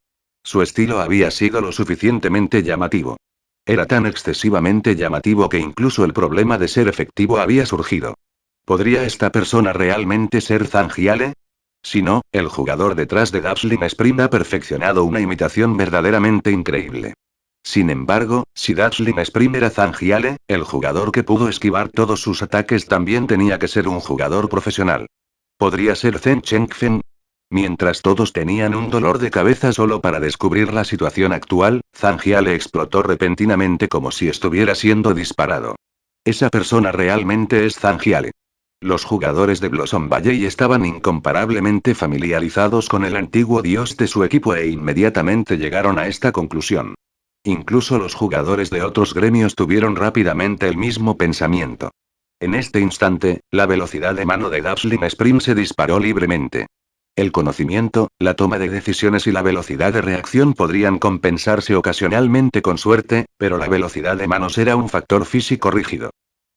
Su estilo había sido lo suficientemente llamativo. Era tan excesivamente llamativo que incluso el problema de ser efectivo había surgido. ¿Podría esta persona realmente ser Zangiale? Si no, el jugador detrás de Dachling Spring ha perfeccionado una imitación verdaderamente increíble. Sin embargo, si Dachling Spring era Zangiale, el jugador que pudo esquivar todos sus ataques también tenía que ser un jugador profesional. ¿Podría ser Zen Chengfen? Mientras todos tenían un dolor de cabeza solo para descubrir la situación actual, Zangiale explotó repentinamente como si estuviera siendo disparado. Esa persona realmente es Zangiale. Los jugadores de Blossom Valley estaban incomparablemente familiarizados con el antiguo dios de su equipo e inmediatamente llegaron a esta conclusión. Incluso los jugadores de otros gremios tuvieron rápidamente el mismo pensamiento. En este instante, la velocidad de mano de Dachling Spring se disparó libremente. El conocimiento, la toma de decisiones y la velocidad de reacción podrían compensarse ocasionalmente con suerte, pero la velocidad de manos era un factor físico rígido.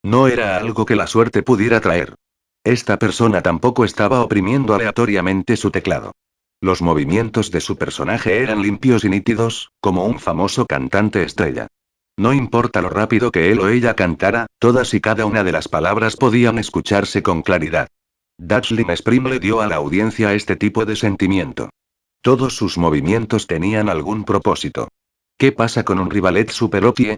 No era algo que la suerte pudiera traer. Esta persona tampoco estaba oprimiendo aleatoriamente su teclado. Los movimientos de su personaje eran limpios y nítidos, como un famoso cantante estrella. No importa lo rápido que él o ella cantara, todas y cada una de las palabras podían escucharse con claridad. Dachling Spring le dio a la audiencia este tipo de sentimiento. Todos sus movimientos tenían algún propósito. ¿Qué pasa con un rivalet superokie?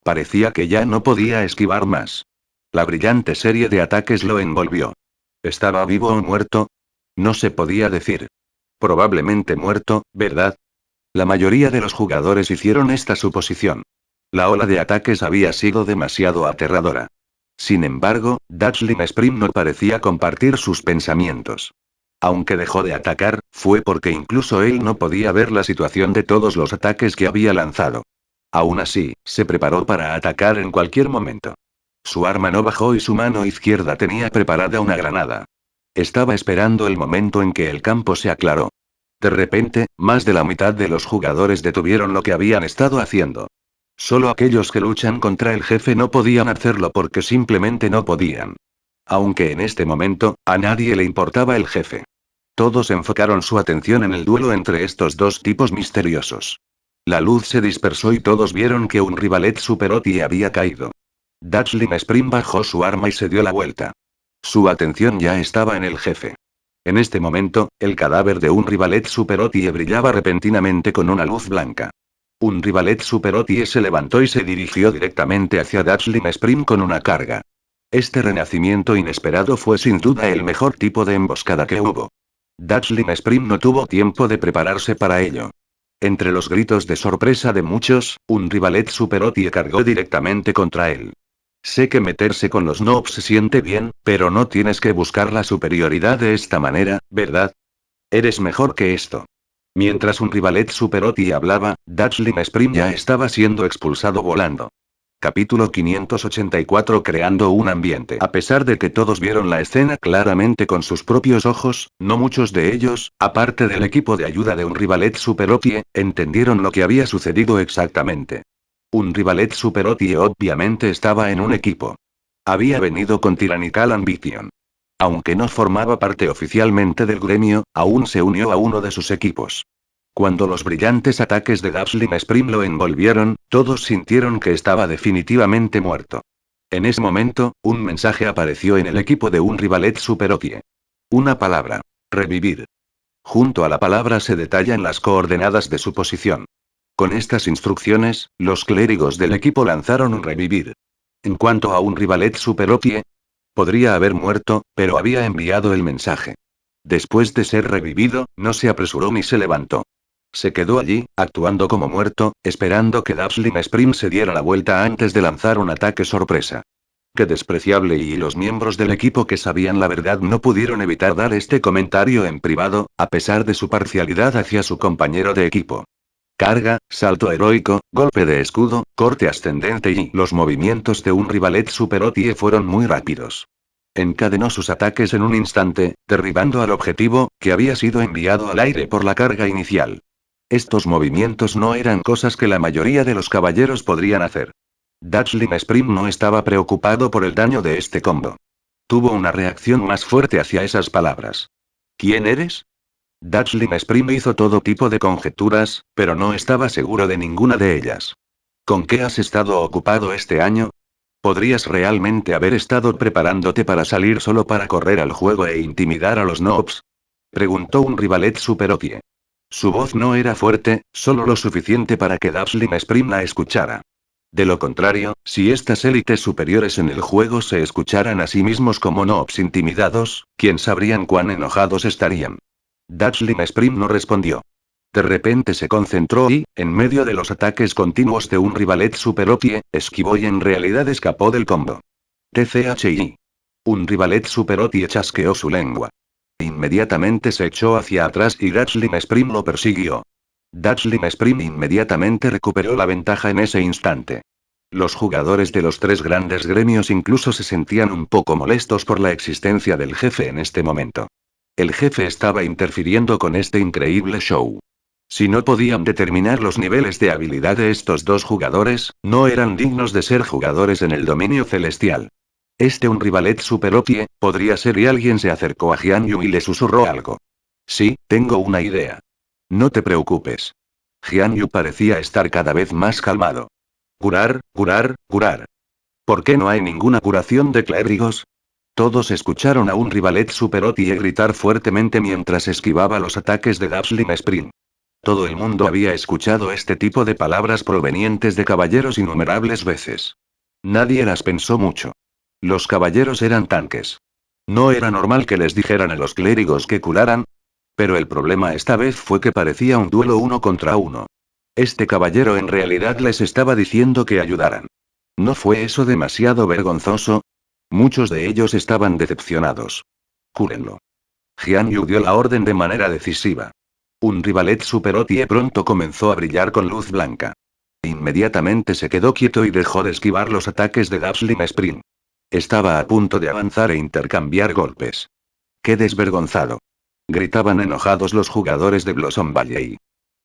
Parecía que ya no podía esquivar más. La brillante serie de ataques lo envolvió. ¿Estaba vivo o muerto? No se podía decir. Probablemente muerto, ¿verdad? La mayoría de los jugadores hicieron esta suposición. La ola de ataques había sido demasiado aterradora. Sin embargo, Dachling Spring no parecía compartir sus pensamientos. Aunque dejó de atacar, fue porque incluso él no podía ver la situación de todos los ataques que había lanzado. Aún así, se preparó para atacar en cualquier momento. Su arma no bajó y su mano izquierda tenía preparada una granada. Estaba esperando el momento en que el campo se aclaró. De repente, más de la mitad de los jugadores detuvieron lo que habían estado haciendo. Solo aquellos que luchan contra el jefe no podían hacerlo porque simplemente no podían. Aunque en este momento, a nadie le importaba el jefe. Todos enfocaron su atención en el duelo entre estos dos tipos misteriosos. La luz se dispersó y todos vieron que un rivalet Super-Oti había caído. Dachling Spring bajó su arma y se dio la vuelta. Su atención ya estaba en el jefe. En este momento, el cadáver de un rivalet Super-Oti brillaba repentinamente con una luz blanca. Un rivalet Super-Oti se levantó y se dirigió directamente hacia Dachling Spring con una carga. Este renacimiento inesperado fue sin duda el mejor tipo de emboscada que hubo. Dachling Spring no tuvo tiempo de prepararse para ello. Entre los gritos de sorpresa de muchos, un rivalet Super-Oti cargó directamente contra él. Sé que meterse con los noobs se siente bien, pero no tienes que buscar la superioridad de esta manera, ¿verdad? Eres mejor que esto. Mientras un rivalet Super-Oti hablaba, Dachling Spring ya estaba siendo expulsado volando. Capítulo 584 Creando un ambiente. A pesar de que todos vieron la escena claramente con sus propios ojos, no muchos de ellos, aparte del equipo de ayuda de un rivalet Super-Oti, entendieron lo que había sucedido exactamente. Un rivalet Super-Oti obviamente estaba en un equipo. Había venido con Tyrannical Ambition. Aunque no formaba parte oficialmente del gremio, aún se unió a uno de sus equipos. Cuando los brillantes ataques de Dachling Spring lo envolvieron, todos sintieron que estaba definitivamente muerto. En ese momento, un mensaje apareció en el equipo de un rivalet Super-Oti. Una palabra. Revivir. Junto a la palabra se detallan las coordenadas de su posición. Con estas instrucciones, los clérigos del equipo lanzaron un revivir. En cuanto a un rivalet Super-Oti, podría haber muerto, pero había enviado el mensaje. Después de ser revivido, no se apresuró ni se levantó. Se quedó allí, actuando como muerto, esperando que Dachling Spring se diera la vuelta antes de lanzar un ataque sorpresa. Qué despreciable, y los miembros del equipo que sabían la verdad no pudieron evitar dar este comentario en privado, a pesar de su parcialidad hacia su compañero de equipo. Carga, salto heroico, golpe de escudo, corte ascendente y los movimientos de un rivalet Super-Oti fueron muy rápidos. Encadenó sus ataques en un instante, derribando al objetivo, que había sido enviado al aire por la carga inicial. Estos movimientos no eran cosas que la mayoría de los caballeros podrían hacer. Dachling Spring no estaba preocupado por el daño de este combo. Tuvo una reacción más fuerte hacia esas palabras. ¿Quién eres? Dachling Spring hizo todo tipo de conjeturas, pero no estaba seguro de ninguna de ellas. ¿Con qué has estado ocupado este año? ¿Podrías realmente haber estado preparándote para salir solo para correr al juego e intimidar a los noobs? Preguntó un rivalet Super-Oti. Su voz no era fuerte, solo lo suficiente para que Dachling Spring la escuchara. De lo contrario, si estas élites superiores en el juego se escucharan a sí mismos como noobs intimidados, ¿quién sabrían cuán enojados estarían? Dachling Spring no respondió. De repente se concentró y, en medio de los ataques continuos de un rivalet Super-Oti, esquivó y en realidad escapó del combo. TCHI. Un rivalet Super-Oti chasqueó su lengua. Inmediatamente se echó hacia atrás y Dachling Spring lo persiguió. Dachling Spring inmediatamente recuperó la ventaja en ese instante. Los jugadores de los tres grandes gremios incluso se sentían un poco molestos por la existencia del jefe en este momento. El jefe estaba interfiriendo con este increíble show. Si no podían determinar los niveles de habilidad de estos dos jugadores, no eran dignos de ser jugadores en el dominio celestial. Un rivalet Super-Oti podría ser, y alguien se acercó a Jian Yu y le susurró algo. Sí, tengo una idea. No te preocupes. Jian Yu parecía estar cada vez más calmado. Curar, curar, curar. ¿Por qué no hay ninguna curación de clérigos? Todos escucharon a un rivalet Super-Oti gritar fuertemente mientras esquivaba los ataques de Dachling Spring. Todo el mundo había escuchado este tipo de palabras provenientes de caballeros innumerables veces. Nadie las pensó mucho. Los caballeros eran tanques. ¿No era normal que les dijeran a los clérigos que curaran? Pero el problema esta vez fue que parecía un duelo uno contra uno. Este caballero en realidad les estaba diciendo que ayudaran. ¿No fue eso demasiado vergonzoso? Muchos de ellos estaban decepcionados. Cúrenlo. Jian Yu dio la orden de manera decisiva. Un rivalet Super-Oti pronto comenzó a brillar con luz blanca. Inmediatamente se quedó quieto y dejó de esquivar los ataques de Dachling Spring. Estaba a punto de avanzar e intercambiar golpes. ¡Qué desvergonzado! Gritaban enojados los jugadores de Blossom Valley.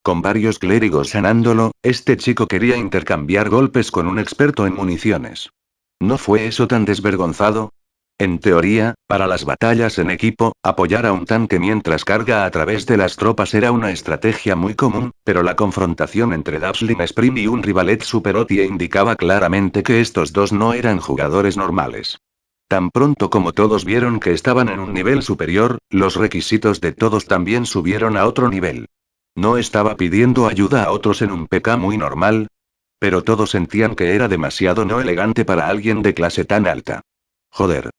Con varios clérigos sanándolo, este chico quería intercambiar golpes con un experto en municiones. ¿No fue eso tan desvergonzado? En teoría, para las batallas en equipo, apoyar a un tanque mientras carga a través de las tropas era una estrategia muy común, pero la confrontación entre Dazzling Spring y un rivalet Super OTE indicaba claramente que estos dos no eran jugadores normales. Tan pronto como todos vieron que estaban en un nivel superior, los requisitos de todos también subieron a otro nivel. No estaba pidiendo ayuda a otros en un PK muy normal, pero todos sentían que era demasiado no elegante para alguien de clase tan alta. Joder.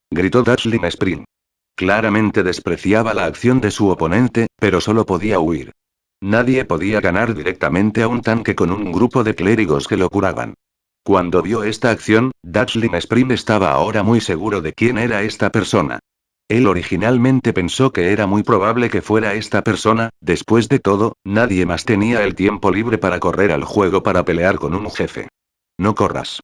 Gritó Dazzling Spring. Claramente despreciaba la acción de su oponente, pero solo podía huir. Nadie podía ganar directamente a un tanque con un grupo de clérigos que lo curaban. Cuando vio esta acción, Dazzling Spring estaba ahora muy seguro de quién era esta persona. Él originalmente pensó que era muy probable que fuera esta persona, después de todo, nadie más tenía el tiempo libre para correr al juego para pelear con un jefe. No corras.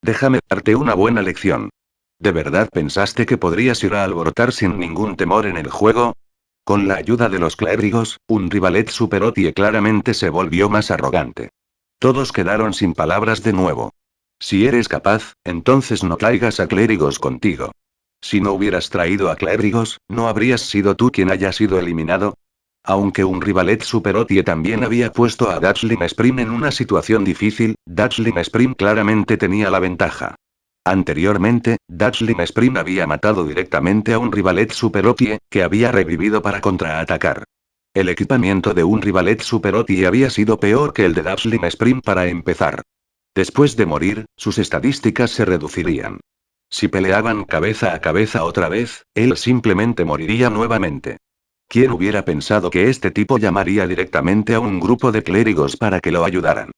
Déjame darte una buena lección. ¿De verdad pensaste que podrías ir a alborotar sin ningún temor en el juego? Con la ayuda de los clérigos, un rivalet Super OTE claramente se volvió más arrogante. Todos quedaron sin palabras de nuevo. Si eres capaz, entonces no traigas a clérigos contigo. Si no hubieras traído a clérigos, ¿no habrías sido tú quien haya sido eliminado? Aunque un rivalet Super OTE también había puesto a Dazzling Spring en una situación difícil, Dazzling Spring claramente tenía la ventaja. Anteriormente, Dazzling Spring había matado directamente a un rivalet Super OTE, que había revivido para contraatacar. El equipamiento de un rivalet Super OTE había sido peor que el de Dazzling Spring para empezar. Después de morir, sus estadísticas se reducirían. Si peleaban cabeza a cabeza otra vez, él simplemente moriría nuevamente. ¿Quién hubiera pensado que este tipo llamaría directamente a un grupo de clérigos para que lo ayudaran?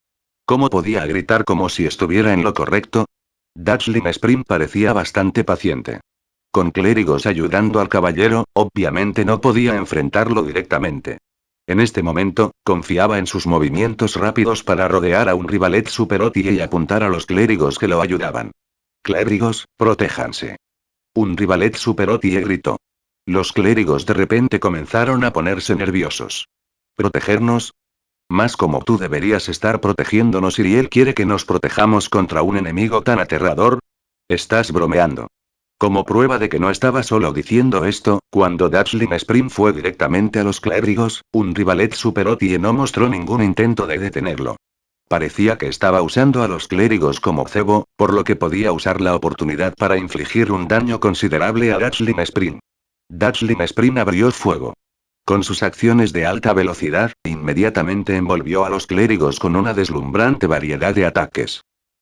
¿Cómo podía gritar como si estuviera en lo correcto? Dazzling Spring parecía bastante paciente. Con clérigos ayudando al caballero, obviamente no podía enfrentarlo directamente. En este momento, confiaba en sus movimientos rápidos para rodear a un rivalet Super OTE y apuntar a los clérigos que lo ayudaban. Clérigos, protéjanse. Un rivalet Super OTE gritó. Los clérigos de repente comenzaron a ponerse nerviosos. ¿Protegernos? Más como tú deberías estar protegiéndonos y él quiere que nos protejamos contra un enemigo tan aterrador. Estás bromeando. Como prueba de que no estaba solo diciendo esto, cuando Dazzling Spring fue directamente a los clérigos, un rivalet Super OTE no mostró ningún intento de detenerlo. Parecía que estaba usando a los clérigos como cebo, por lo que podía usar la oportunidad para infligir un daño considerable a Dazzling Spring. Dazzling Spring abrió fuego. Con sus acciones de alta velocidad, inmediatamente envolvió a los clérigos con una deslumbrante variedad de ataques.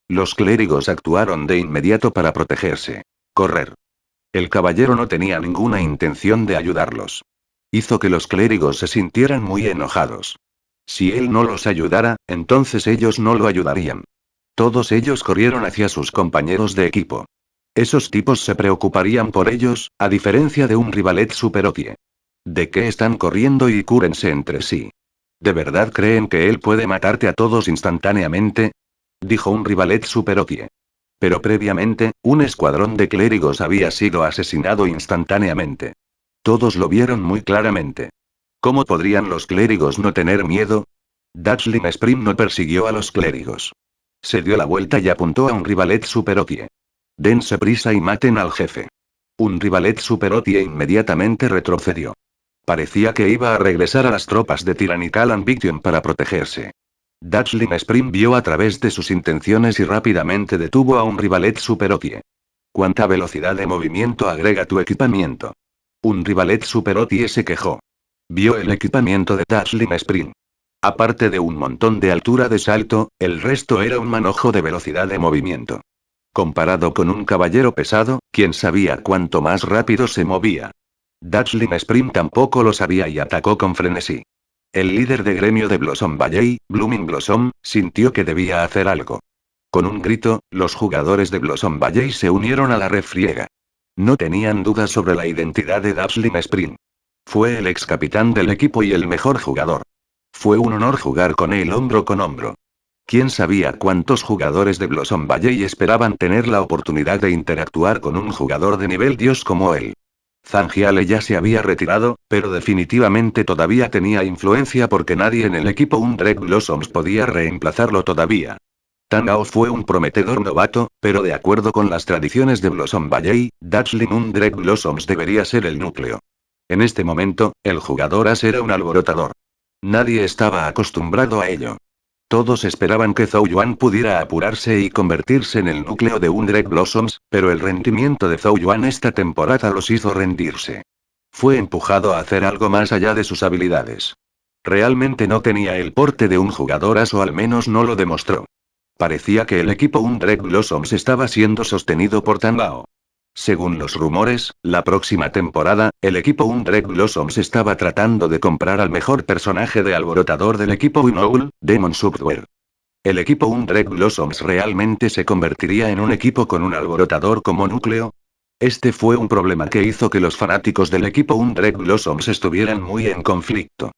Los clérigos actuaron de inmediato para protegerse. Correr. El caballero no tenía ninguna intención de ayudarlos. Hizo que los clérigos se sintieran muy enojados. Si él no los ayudara, entonces ellos no lo ayudarían. Todos ellos corrieron hacia sus compañeros de equipo. Esos tipos se preocuparían por ellos, a diferencia de un rivalet Super OTE. ¿De qué están corriendo y cúrense entre sí? ¿De verdad creen que él puede matarte a todos instantáneamente? Dijo un rivalet Super OTE. Pero previamente, un escuadrón de clérigos había sido asesinado instantáneamente. Todos lo vieron muy claramente. ¿Cómo podrían los clérigos no tener miedo? Dazzling Spring no persiguió a los clérigos. Se dio la vuelta y apuntó a un rivalet Super OTE. Dense prisa y maten al jefe. Un rivalet Super OTE inmediatamente retrocedió. Parecía que iba a regresar a las tropas de Tyrannical Ambition para protegerse. Dazzling Spring vio a través de sus intenciones y rápidamente detuvo a un rivalet Super OTE. ¿Cuánta velocidad de movimiento agrega tu equipamiento? Un rivalet Super OTE se quejó. Vio el equipamiento de Dazzling Spring. Aparte de un montón de altura de salto, el resto era un manojo de velocidad de movimiento. Comparado con un caballero pesado, ¿quién sabía cuánto más rápido se movía? Dazzling Spring tampoco lo sabía y atacó con frenesí. El líder de gremio de Blossom Valley, Blooming Blossom, sintió que debía hacer algo. Con un grito, los jugadores de Blossom Valley se unieron a la refriega. No tenían dudas sobre la identidad de Dazzling Spring. Fue el ex capitán del equipo y el mejor jugador. Fue un honor jugar con él hombro con hombro. ¿Quién sabía cuántos jugadores de Blossom Valley esperaban tener la oportunidad de interactuar con un jugador de nivel Dios como él? Zangiale ya se había retirado, pero definitivamente todavía tenía influencia porque nadie en el equipo Undrek Blossoms podía reemplazarlo todavía. Tangao fue un prometedor novato, pero de acuerdo con las tradiciones de Blossom Valley, Dachling Undrek Blossoms debería ser el núcleo. En este momento, el jugador As era un alborotador. Nadie estaba acostumbrado a ello. Todos esperaban que Zhou Yuan pudiera apurarse y convertirse en el núcleo de Undrek Blossoms, pero el rendimiento de Zhou Yuan esta temporada los hizo rendirse. Fue empujado a hacer algo más allá de sus habilidades. Realmente no tenía el porte de un jugador As o al menos no lo demostró. Parecía que el equipo Undrek Blossoms estaba siendo sostenido por Tangao. Según los rumores, la próxima temporada, el equipo Undrek Blossoms estaba tratando de comprar al mejor personaje de alborotador del equipo Unoul, Demon Software. ¿El equipo Undrek Blossoms realmente se convertiría en un equipo con un alborotador como núcleo? Este fue un problema que hizo que los fanáticos del equipo Undrek Blossoms estuvieran muy en conflicto.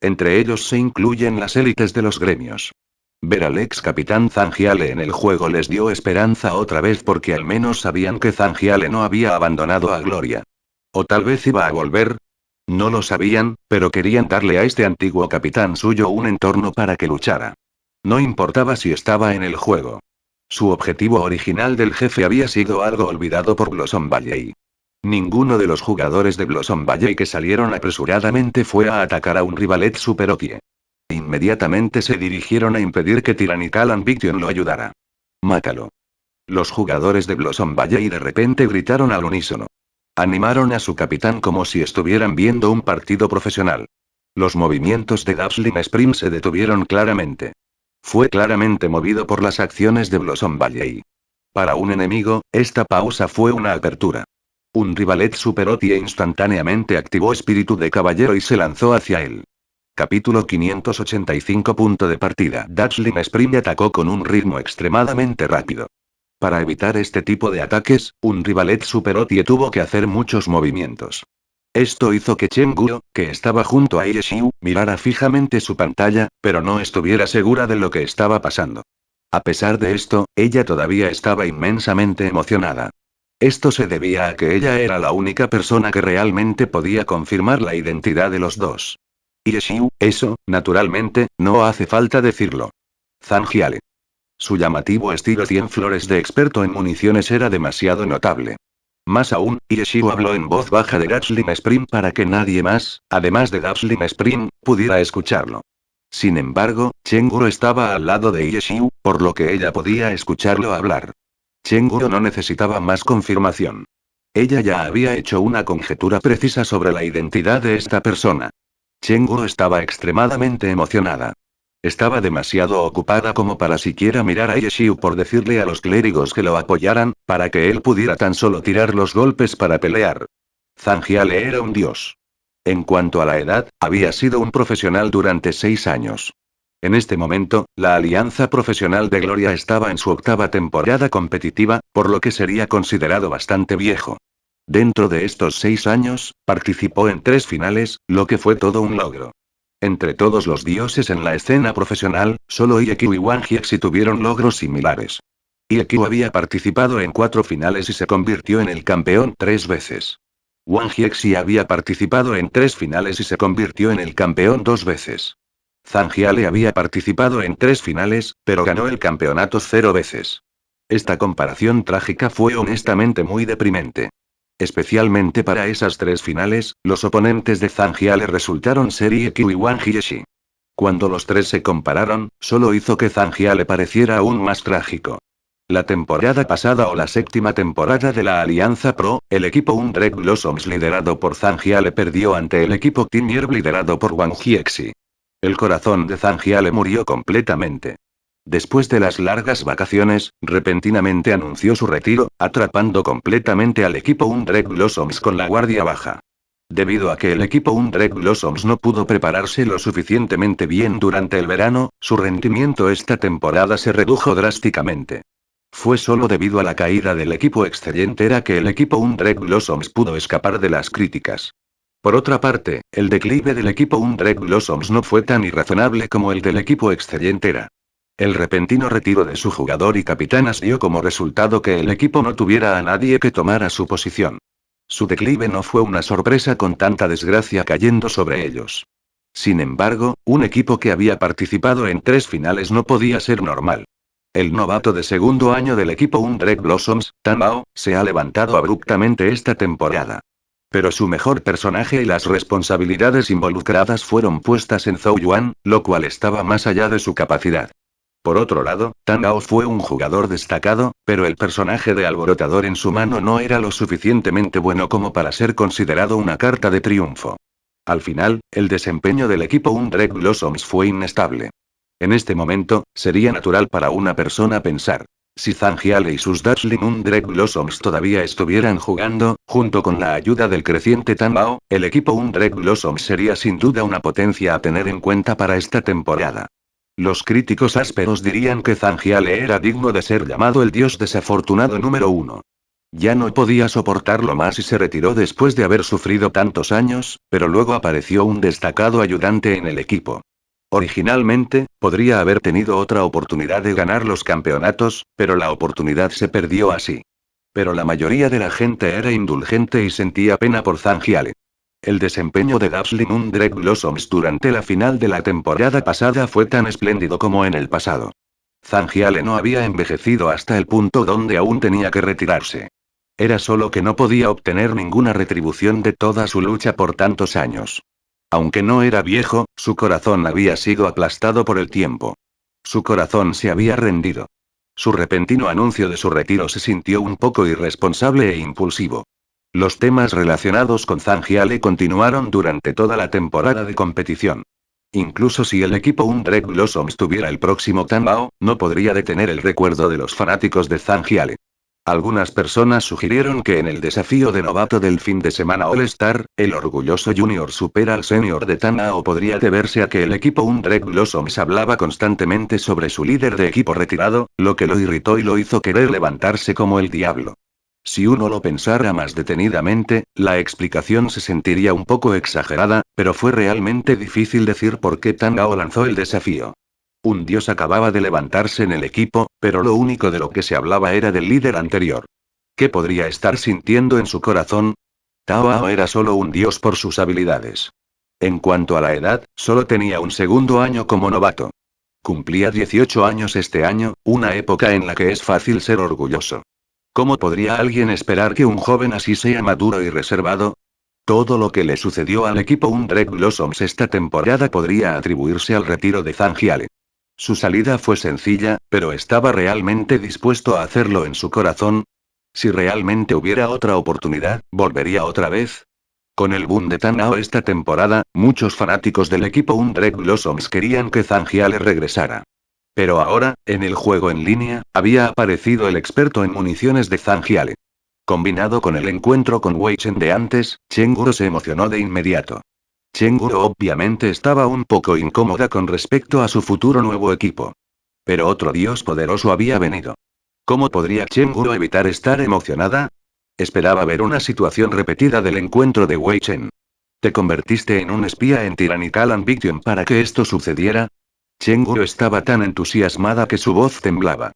Entre ellos se incluyen las élites de los gremios. Ver al ex capitán Zangiale en el juego les dio esperanza otra vez porque al menos sabían que Zangiale no había abandonado a Gloria. ¿O tal vez iba a volver? No lo sabían, pero querían darle a este antiguo capitán suyo un entorno para que luchara. No importaba si estaba en el juego. Su objetivo original del jefe había sido algo olvidado por Blossom Valley. Ninguno de los jugadores de Blossom Valley que salieron apresuradamente fue a atacar a un rivalet Super Okie. Inmediatamente se dirigieron a impedir que Tyrannical Ambition lo ayudara. Mátalo. Los jugadores de Blossom Valley de repente gritaron al unísono. Animaron a su capitán como si estuvieran viendo un partido profesional. Los movimientos de Dazzling Spring se detuvieron claramente. Fue claramente movido por las acciones de Blossom Valley. Para un enemigo, esta pausa fue una apertura. Un rivalet Super Otie instantáneamente activó espíritu de caballero y se lanzó hacia él. Capítulo 585. Punto de partida. Dazzling Spring atacó con un ritmo extremadamente rápido. Para evitar este tipo de ataques, un rivalet Super Otie tuvo que hacer muchos movimientos. Esto hizo que Chen Guo, que estaba junto a Yeshiu, mirara fijamente su pantalla, pero no estuviera segura de lo que estaba pasando. A pesar de esto, ella todavía estaba inmensamente emocionada. Esto se debía a que ella era la única persona que realmente podía confirmar la identidad de los dos. Yeshiu, eso, naturalmente, no hace falta decirlo. Zangiale. Su llamativo estilo 100 flores de experto en municiones era demasiado notable. Más aún, Yeshiu habló en voz baja de Dazzling Spring para que nadie más, además de Dazzling Spring, pudiera escucharlo. Sin embargo, Chenguro estaba al lado de Yeshiu, por lo que ella podía escucharlo hablar. Chenguro no necesitaba más confirmación. Ella ya había hecho una conjetura precisa sobre la identidad de esta persona. Chenguro estaba extremadamente emocionada. Estaba demasiado ocupada como para siquiera mirar a Yeshiu por decirle a los clérigos que lo apoyaran, para que él pudiera tan solo tirar los golpes para pelear. Zangiale era un dios. En cuanto a la edad, había sido un profesional durante 6 años. En este momento, la Alianza Profesional de Gloria estaba en su 8ª temporada competitiva, por lo que sería considerado bastante viejo. Dentro de estos 6 años, participó en 3 finales, lo que fue todo un logro. Entre todos los dioses en la escena profesional, solo Iekyu y Wang Jiexi tuvieron logros similares. Iekyu había participado en 4 finales y se convirtió en el campeón 3 veces. Wang Jiexi había participado en 3 finales y se convirtió en el campeón 2 veces. Zangiale había participado en 3 finales, pero ganó el campeonato 0 veces. Esta comparación trágica fue honestamente muy deprimente. Especialmente para esas 3 finales, los oponentes de Zangiale resultaron ser Iekyu y Wang Jiexi. Cuando los 3 se compararon, solo hizo que Zangiale pareciera aún más trágico. La temporada pasada o la 7ª temporada de la Alianza Pro, el equipo Undrek Blossoms liderado por Zangiale perdió ante el equipo Team Yerb liderado por Wang Jiexi. El corazón de Zangiale murió completamente. Después de las largas vacaciones, repentinamente anunció su retiro, atrapando completamente al equipo Undrek Blossoms con la guardia baja. Debido a que el equipo Undrek Blossoms no pudo prepararse lo suficientemente bien durante el verano, su rendimiento esta temporada se redujo drásticamente. Fue solo debido a la caída del equipo Excellentera que el equipo Undrek Blossoms pudo escapar de las críticas. Por otra parte, el declive del equipo Undrek Blossoms no fue tan irrazonable como el del equipo Excellentera. El repentino retiro de su jugador y capitanas dio como resultado que el equipo no tuviera a nadie que tomara su posición. Su declive no fue una sorpresa con tanta desgracia cayendo sobre ellos. Sin embargo, un equipo que había participado en 3 finales no podía ser normal. El novato de segundo año del equipo Undrek Blossoms, Tan Bao, se ha levantado abruptamente esta temporada. Pero su mejor personaje y las responsabilidades involucradas fueron puestas en Zhou Yuan, lo cual estaba más allá de su capacidad. Por otro lado, Tan Bao fue un jugador destacado, pero el personaje de alborotador en su mano no era lo suficientemente bueno como para ser considerado una carta de triunfo. Al final, el desempeño del equipo Undrek Blossoms fue inestable. En este momento, sería natural para una persona pensar. Si Zangiale y sus Dazzling Undrek Blossoms todavía estuvieran jugando, junto con la ayuda del creciente Tan Bao, el equipo Undrek Blossoms sería sin duda una potencia a tener en cuenta para esta temporada. Los críticos ásperos dirían que Zangiale era digno de ser llamado el dios desafortunado número 1. Ya no podía soportarlo más y se retiró después de haber sufrido tantos años, pero luego apareció un destacado ayudante en el equipo. Originalmente, podría haber tenido otra oportunidad de ganar los campeonatos, pero la oportunidad se perdió así. Pero la mayoría de la gente era indulgente y sentía pena por Zangiale. El desempeño de Dazzling Undrek Blossoms durante la final de la temporada pasada fue tan espléndido como en el pasado. Zangiale no había envejecido hasta el punto donde aún tenía que retirarse. Era solo que no podía obtener ninguna retribución de toda su lucha por tantos años. Aunque no era viejo, su corazón había sido aplastado por el tiempo. Su corazón se había rendido. Su repentino anuncio de su retiro se sintió un poco irresponsable e impulsivo. Los temas relacionados con Zangiale continuaron durante toda la temporada de competición. Incluso si el equipo Undrek Blossoms tuviera el próximo Tan Bao, no podría detener el recuerdo de los fanáticos de Zangiale. Algunas personas sugirieron que en el desafío de novato del fin de semana All-Star, el orgulloso Junior supera al senior de Tan Bao podría deberse a que el equipo Undrek Blossoms hablaba constantemente sobre su líder de equipo retirado, lo que lo irritó y lo hizo querer levantarse como el diablo. Si uno lo pensara más detenidamente, la explicación se sentiría un poco exagerada, pero fue realmente difícil decir por qué Tan Bao lanzó el desafío. Un dios acababa de levantarse en el equipo, pero lo único de lo que se hablaba era del líder anterior. ¿Qué podría estar sintiendo en su corazón? Tao Bao era solo un dios por sus habilidades. En cuanto a la edad, solo tenía un segundo año como novato. Cumplía 18 años este año, una época en la que es fácil ser orgulloso. ¿Cómo podría alguien esperar que un joven así sea maduro y reservado? Todo lo que le sucedió al equipo Undrek Blossoms esta temporada podría atribuirse al retiro de Zangiale. Su salida fue sencilla, pero ¿estaba realmente dispuesto a hacerlo en su corazón? Si realmente hubiera otra oportunidad, ¿volvería otra vez? Con el boom de Tan Bao esta temporada, muchos fanáticos del equipo Undrek Blossoms querían que Zangiale regresara. Pero ahora, en el juego en línea, había aparecido el experto en municiones de Zangiale. Combinado con el encuentro con Wei Chen de antes, Chenguru se emocionó de inmediato. Chenguru obviamente estaba un poco incómoda con respecto a su futuro nuevo equipo. Pero otro dios poderoso había venido. ¿Cómo podría Chenguru evitar estar emocionada? Esperaba ver una situación repetida del encuentro de Wei Chen. ¿Te convertiste en un espía en Tyrannical Ambition para que esto sucediera? Chenguru estaba tan entusiasmada que su voz temblaba.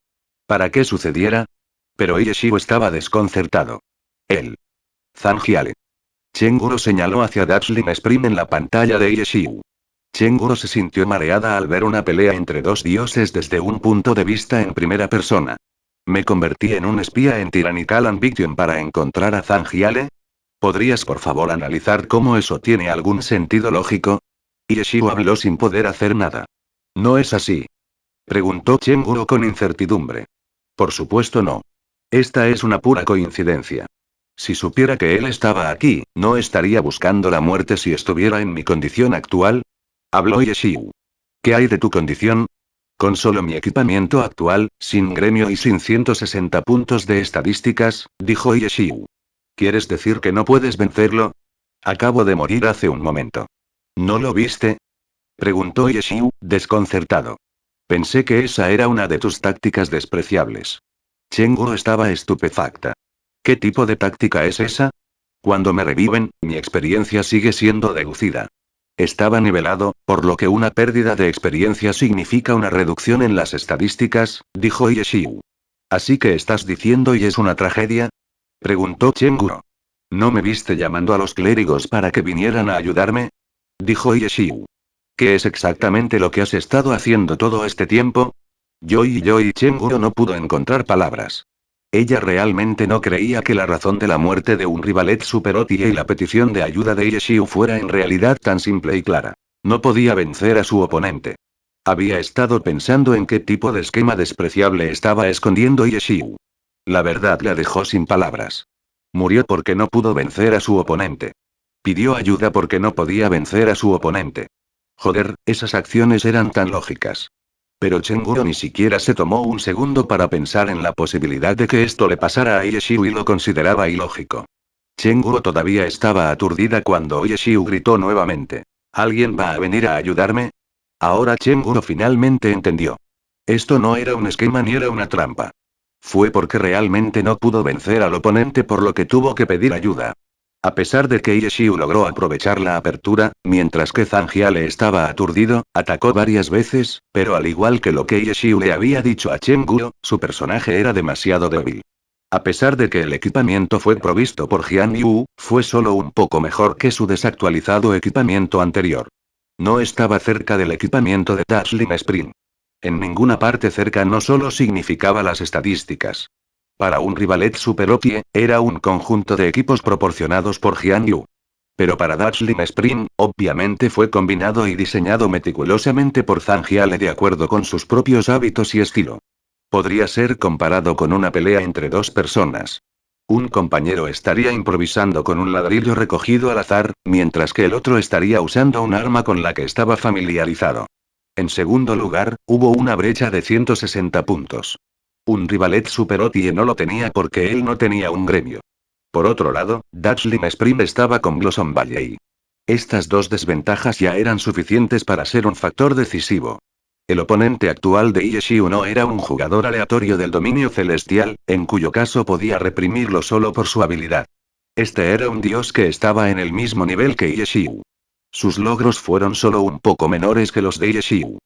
¿Para qué sucediera? Pero Yeshiu estaba desconcertado. Él. Zangiale. Chenguru señaló hacia Dazzling Sprint en la pantalla de Yeshiu. Chenguru se sintió mareada al ver una pelea entre dos dioses desde un punto de vista en primera persona. ¿Me convertí en un espía en Tyrannical Ambition para encontrar a Zangiale? ¿Podrías por favor analizar cómo eso tiene algún sentido lógico? Yeshiu habló sin poder hacer nada. ¿No es así?, preguntó Chenguru con incertidumbre. Por supuesto no. Esta es una pura coincidencia. Si supiera que él estaba aquí, ¿no estaría buscando la muerte si estuviera en mi condición actual? Habló Yeshiu. ¿Qué hay de tu condición? Con solo mi equipamiento actual, sin gremio y sin 160 puntos de estadísticas, dijo Yeshiu. ¿Quieres decir que no puedes vencerlo? Acabo de morir hace un momento. ¿No lo viste?, preguntó Yeshiu, desconcertado. Pensé que esa era una de tus tácticas despreciables. Chenguru estaba estupefacta. ¿Qué tipo de táctica es esa? Cuando me reviven, mi experiencia sigue siendo deducida. Estaba nivelado, por lo que una pérdida de experiencia significa una reducción en las estadísticas, dijo Yeshiu. ¿Así que estás diciendo y es una tragedia? Preguntó Chenguro. ¿No me viste llamando a los clérigos para que vinieran a ayudarme? Dijo Yeshiu. ¿Qué es exactamente lo que has estado haciendo todo este tiempo? Yoi Chenguro no pudo encontrar palabras. Ella realmente no creía que la razón de la muerte de un rivalet superotie y la petición de ayuda de Yeshiu fuera en realidad tan simple y clara. No podía vencer a su oponente. Había estado pensando en qué tipo de esquema despreciable estaba escondiendo Yeshiu. La verdad la dejó sin palabras. Murió porque no pudo vencer a su oponente. Pidió ayuda porque no podía vencer a su oponente. Joder, esas acciones eran tan lógicas. Pero Chenguro ni siquiera se tomó un segundo para pensar en la posibilidad de que esto le pasara a Yeshiu y lo consideraba ilógico. Chenguro todavía estaba aturdida cuando Yeshiu gritó nuevamente. ¿Alguien va a venir a ayudarme? Ahora Chenguro finalmente entendió. Esto no era un esquema ni era una trampa. Fue porque realmente no pudo vencer al oponente por lo que tuvo que pedir ayuda. A pesar de que Yeshiu logró aprovechar la apertura, mientras que Zangiale estaba aturdido, atacó varias veces, pero al igual que lo que Yeshiu le había dicho a Chenguro, su personaje era demasiado débil. A pesar de que el equipamiento fue provisto por Jian Yu, fue solo un poco mejor que su desactualizado equipamiento anterior. No estaba cerca del equipamiento de Dazzling Spring. En ninguna parte cerca no solo significaba las estadísticas. Para un rivalet superopie, era un conjunto de equipos proporcionados por Jian Yu. Pero para Dazzling Spring, obviamente fue combinado y diseñado meticulosamente por Zangiale de acuerdo con sus propios hábitos y estilo. Podría ser comparado con una pelea entre dos personas. Un compañero estaría improvisando con un ladrillo recogido al azar, mientras que el otro estaría usando un arma con la que estaba familiarizado. En segundo lugar, hubo una brecha de 160 puntos. Un rivalet superotie no lo tenía porque él no tenía un gremio. Por otro lado, Dazzling Spring estaba con Blossom Valley. Estas dos desventajas ya eran suficientes para ser un factor decisivo. El oponente actual de Yeshiu no era un jugador aleatorio del dominio celestial, en cuyo caso podía reprimirlo solo por su habilidad. Este era un dios que estaba en el mismo nivel que Yeshiu. Sus logros fueron solo un poco menores que los de Yeshiu.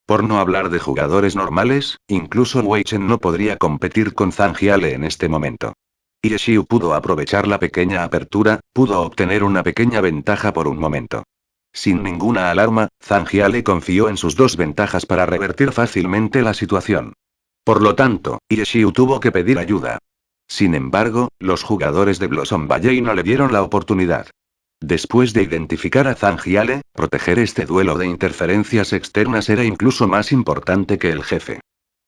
Por no hablar de jugadores normales, incluso Wei Chen no podría competir con Zangiale en este momento. Yeshiu pudo aprovechar la pequeña apertura, pudo obtener una pequeña ventaja por un momento. Sin ninguna alarma, Zangiale confió en sus dos ventajas para revertir fácilmente la situación. Por lo tanto, Yeshiu tuvo que pedir ayuda. Sin embargo, los jugadores de Blossom Valley no le dieron la oportunidad. Después de identificar a Zangiale, proteger este duelo de interferencias externas era incluso más importante que el jefe.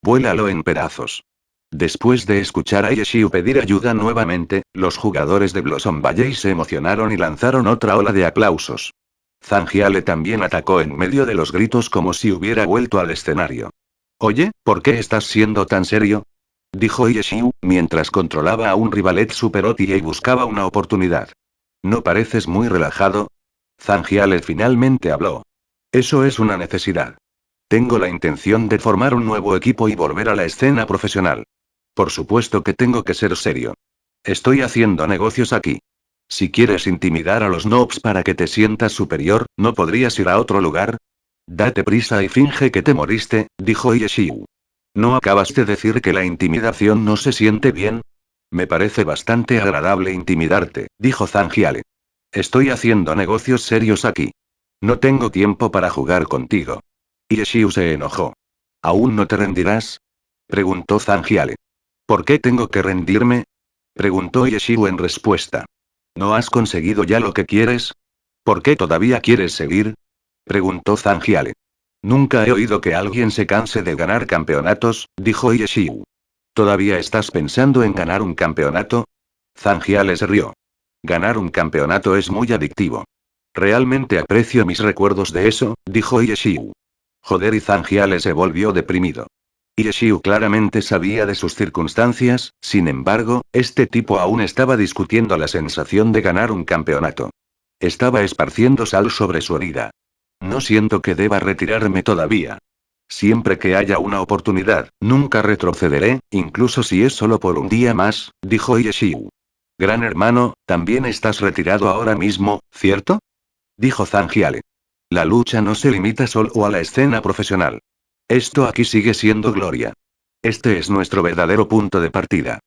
Vuélalo en pedazos. Después de escuchar a Yeshiu pedir ayuda nuevamente, los jugadores de Blossom Valley se emocionaron y lanzaron otra ola de aplausos. Zangiale también atacó en medio de los gritos como si hubiera vuelto al escenario. Oye, ¿por qué estás siendo tan serio? Dijo Yeshiu, mientras controlaba a un rivalet superotie y buscaba una oportunidad. ¿No pareces muy relajado? Zangiale finalmente habló. Eso es una necesidad. Tengo la intención de formar un nuevo equipo y volver a la escena profesional. Por supuesto que tengo que ser serio. Estoy haciendo negocios aquí. Si quieres intimidar a los noobs para que te sientas superior, ¿no podrías ir a otro lugar? Date prisa y finge que te moriste, dijo Yeshiu. ¿No acabas de decir que la intimidación no se siente bien? Me parece bastante agradable intimidarte, dijo Zangiale. Estoy haciendo negocios serios aquí. No tengo tiempo para jugar contigo. Yeshiu se enojó. ¿Aún no te rendirás? Preguntó Zangiale. ¿Por qué tengo que rendirme? Preguntó Yeshiu en respuesta. ¿No has conseguido ya lo que quieres? ¿Por qué todavía quieres seguir? Preguntó Zangiale. Nunca he oído que alguien se canse de ganar campeonatos, dijo Yeshiu. ¿Todavía estás pensando en ganar un campeonato? Zangiale se rió. Ganar un campeonato es muy adictivo. Realmente aprecio mis recuerdos de eso, dijo Yeshiu. Joder, y Zangiale se volvió deprimido. Yeshiu claramente sabía de sus circunstancias, sin embargo, este tipo aún estaba discutiendo la sensación de ganar un campeonato. Estaba esparciendo sal sobre su herida. No siento que deba retirarme todavía. Siempre que haya una oportunidad, nunca retrocederé, incluso si es solo por un día más, dijo Yeshiu. Gran hermano, también estás retirado ahora mismo, ¿cierto? Dijo Zangiale. La lucha no se limita solo a la escena profesional. Esto aquí sigue siendo gloria. Este es nuestro verdadero punto de partida.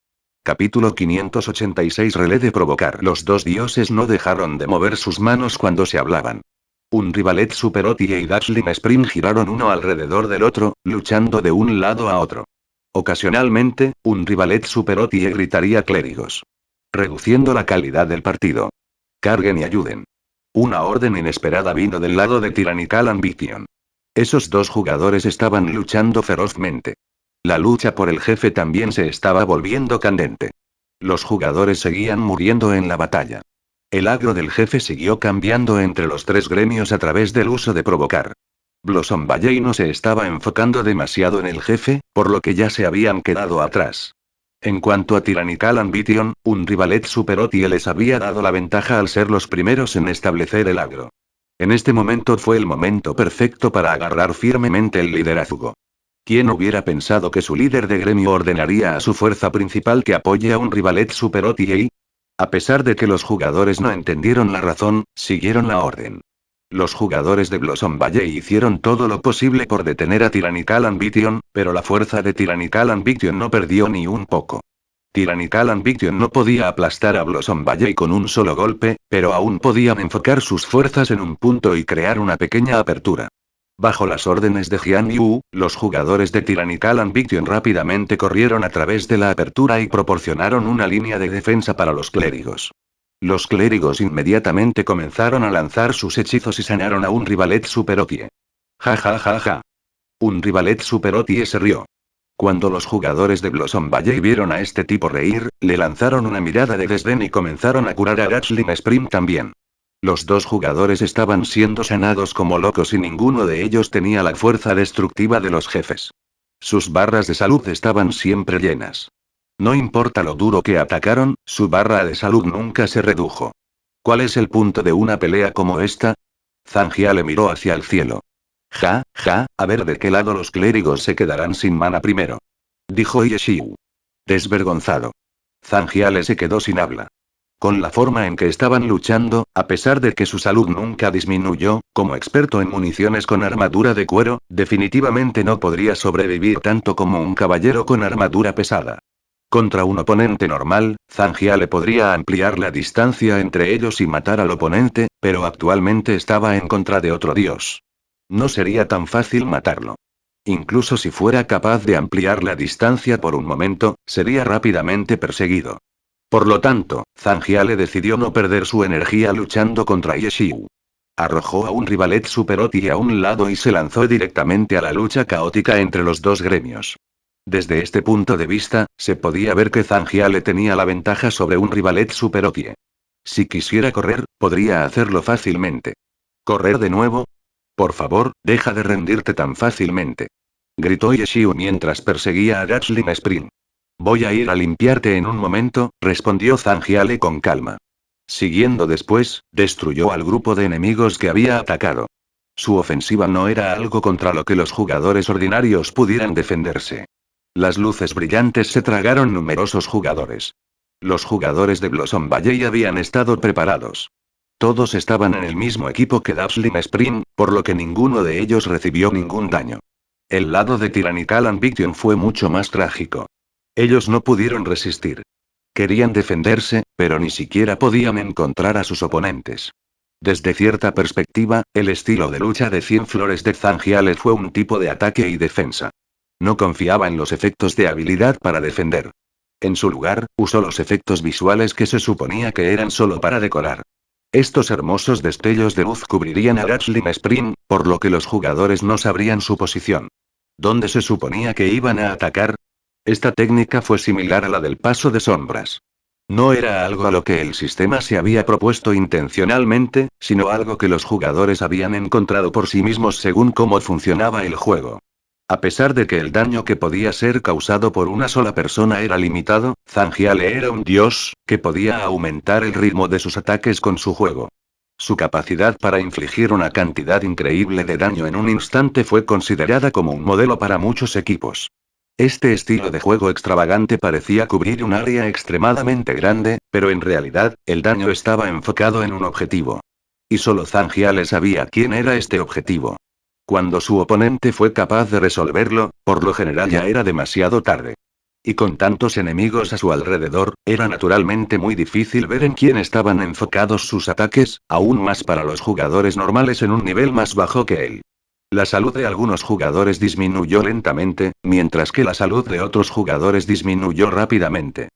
Capítulo 586 Relé de provocar. Los dos dioses no dejaron de mover sus manos cuando se hablaban. Un Rivalet Super Otie y Dazzling Spring giraron uno alrededor del otro, luchando de un lado a otro. Ocasionalmente, un Rivalet Super Otie gritaría clérigos, reduciendo la calidad del partido. Carguen y ayuden. Una orden inesperada vino del lado de Tyrannical Ambition. Esos dos jugadores estaban luchando ferozmente. La lucha por el jefe también se estaba volviendo candente. Los jugadores seguían muriendo en la batalla. El agro del jefe siguió cambiando entre los tres gremios a través del uso de provocar. Blossom Valley no se estaba enfocando demasiado en el jefe, por lo que ya se habían quedado atrás. En cuanto a Tyrannical Ambition, un Rivalet Super Otie les había dado la ventaja al ser los primeros en establecer el agro. En este momento fue el momento perfecto para agarrar firmemente el liderazgo. ¿Quién hubiera pensado que su líder de gremio ordenaría a su fuerza principal que apoye a un Rivalet Super Otie? A pesar de que los jugadores no entendieron la razón, siguieron la orden. Los jugadores de Blossom Valley hicieron todo lo posible por detener a Tyrannical Ambition, pero la fuerza de Tyrannical Ambition no perdió ni un poco. Tyrannical Ambition no podía aplastar a Blossom Valley con un solo golpe, pero aún podían enfocar sus fuerzas en un punto y crear una pequeña apertura. Bajo las órdenes de Jian Yu, los jugadores de Tyrannical Ambition rápidamente corrieron a través de la apertura y proporcionaron una línea de defensa para los clérigos. Los clérigos inmediatamente comenzaron a lanzar sus hechizos y sanaron a un Rivalet Super Otie. Ja ja ja ja. Un Rivalet Super Otie se rió. Cuando los jugadores de Blossom Valley vieron a este tipo reír, le lanzaron una mirada de desdén y comenzaron a curar a Dazzling Spring también. Los dos jugadores estaban siendo sanados como locos y ninguno de ellos tenía la fuerza destructiva de los jefes. Sus barras de salud estaban siempre llenas. No importa lo duro que atacaron, su barra de salud nunca se redujo. ¿Cuál es el punto de una pelea como esta? Zangia le miró hacia el cielo. Ja, ja, a ver de qué lado los clérigos se quedarán sin mana primero. Dijo Yeshiu. Desvergonzado. Zangia le se quedó sin habla. Con la forma en que estaban luchando, a pesar de que su salud nunca disminuyó, como experto en municiones con armadura de cuero, definitivamente no podría sobrevivir tanto como un caballero con armadura pesada. Contra un oponente normal, Zangia le podría ampliar la distancia entre ellos y matar al oponente, pero actualmente estaba en contra de otro dios. No sería tan fácil matarlo. Incluso si fuera capaz de ampliar la distancia por un momento, sería rápidamente perseguido. Por lo tanto, Zangia le decidió no perder su energía luchando contra Yeshiu. Arrojó a un Rivalet Super Otie a un lado y se lanzó directamente a la lucha caótica entre los dos gremios. Desde este punto de vista, se podía ver que Zangia le tenía la ventaja sobre un Rivalet Super Otie. Si quisiera correr, podría hacerlo fácilmente. ¿Correr de nuevo? Por favor, deja de rendirte tan fácilmente. Gritó Yeshiu mientras perseguía a Dazzling Spring. Voy a ir a limpiarte en un momento, respondió Zangiale con calma. Siguiendo después, destruyó al grupo de enemigos que había atacado. Su ofensiva no era algo contra lo que los jugadores ordinarios pudieran defenderse. Las luces brillantes se tragaron numerosos jugadores. Los jugadores de Blossom Valley habían estado preparados. Todos estaban en el mismo equipo que Dazzling Spring, por lo que ninguno de ellos recibió ningún daño. El lado de Tyrannical Ambition fue mucho más trágico. Ellos no pudieron resistir. Querían defenderse, pero ni siquiera podían encontrar a sus oponentes. Desde cierta perspectiva, el estilo de lucha de 100 flores de Zangiale fue un tipo de ataque y defensa. No confiaba en los efectos de habilidad para defender. En su lugar, usó los efectos visuales que se suponía que eran solo para decorar. Estos hermosos destellos de luz cubrirían a Dazzling Spring, por lo que los jugadores no sabrían su posición. ¿Dónde se suponía que iban a atacar? Esta técnica fue similar a la del paso de sombras. No era algo a lo que el sistema se había propuesto intencionalmente, sino algo que los jugadores habían encontrado por sí mismos según cómo funcionaba el juego. A pesar de que el daño que podía ser causado por una sola persona era limitado, Zangiale era un dios, que podía aumentar el ritmo de sus ataques con su juego. Su capacidad para infligir una cantidad increíble de daño en un instante fue considerada como un modelo para muchos equipos. Este estilo de juego extravagante parecía cubrir un área extremadamente grande, pero en realidad, el daño estaba enfocado en un objetivo. Y solo Zangiale sabía quién era este objetivo. Cuando su oponente fue capaz de resolverlo, por lo general ya era demasiado tarde. Y con tantos enemigos a su alrededor, era naturalmente muy difícil ver en quién estaban enfocados sus ataques, aún más para los jugadores normales en un nivel más bajo que él. La salud de algunos jugadores disminuyó lentamente, mientras que la salud de otros jugadores disminuyó rápidamente.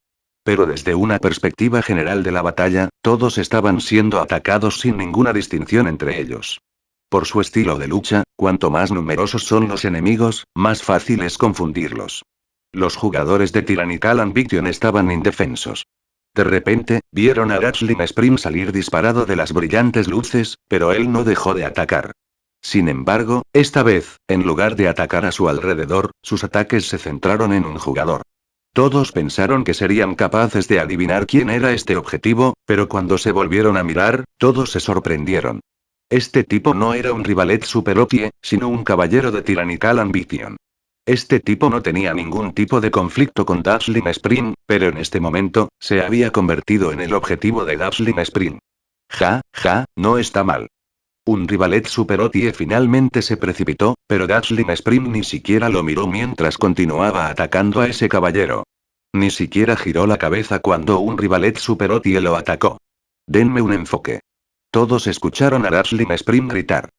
Pero desde una perspectiva general de la batalla, todos estaban siendo atacados sin ninguna distinción entre ellos. Por su estilo de lucha, cuanto más numerosos son los enemigos, más fácil es confundirlos. Los jugadores de Tyrannical Ambition estaban indefensos. De repente, vieron a Gatling Spring salir disparado de las brillantes luces, pero él no dejó de atacar. Sin embargo, esta vez, en lugar de atacar a su alrededor, sus ataques se centraron en un jugador. Todos pensaron que serían capaces de adivinar quién era este objetivo, pero cuando se volvieron a mirar, todos se sorprendieron. Este tipo no era un rivalet super OP, sino un caballero de Tyrannical Ambition. Este tipo no tenía ningún tipo de conflicto con Gatling Spring, pero en este momento, se había convertido en el objetivo de Gatling Spring. No está mal. Un rivalet super OP finalmente se precipitó, pero Gatling Spring ni siquiera lo miró mientras continuaba atacando a ese caballero. Ni siquiera giró la cabeza cuando un rivalet super OP lo atacó. Denme un enfoque. Todos escucharon a Gatling Spring gritar.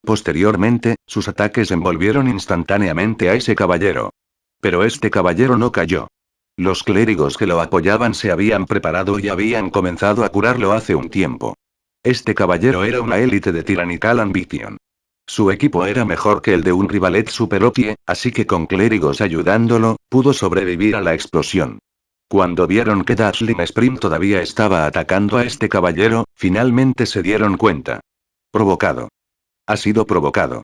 Posteriormente, sus ataques envolvieron instantáneamente a ese caballero. Pero este caballero no cayó. Los clérigos que lo apoyaban se habían preparado y habían comenzado a curarlo hace un tiempo. Este caballero era una élite de Tyrannical Ambition. Su equipo era mejor que el de un rivalet super OP, así que con clérigos ayudándolo, pudo sobrevivir a la explosión. Cuando vieron que Gatling Spring todavía estaba atacando a este caballero, finalmente se dieron cuenta. Provocado. Ha sido provocado.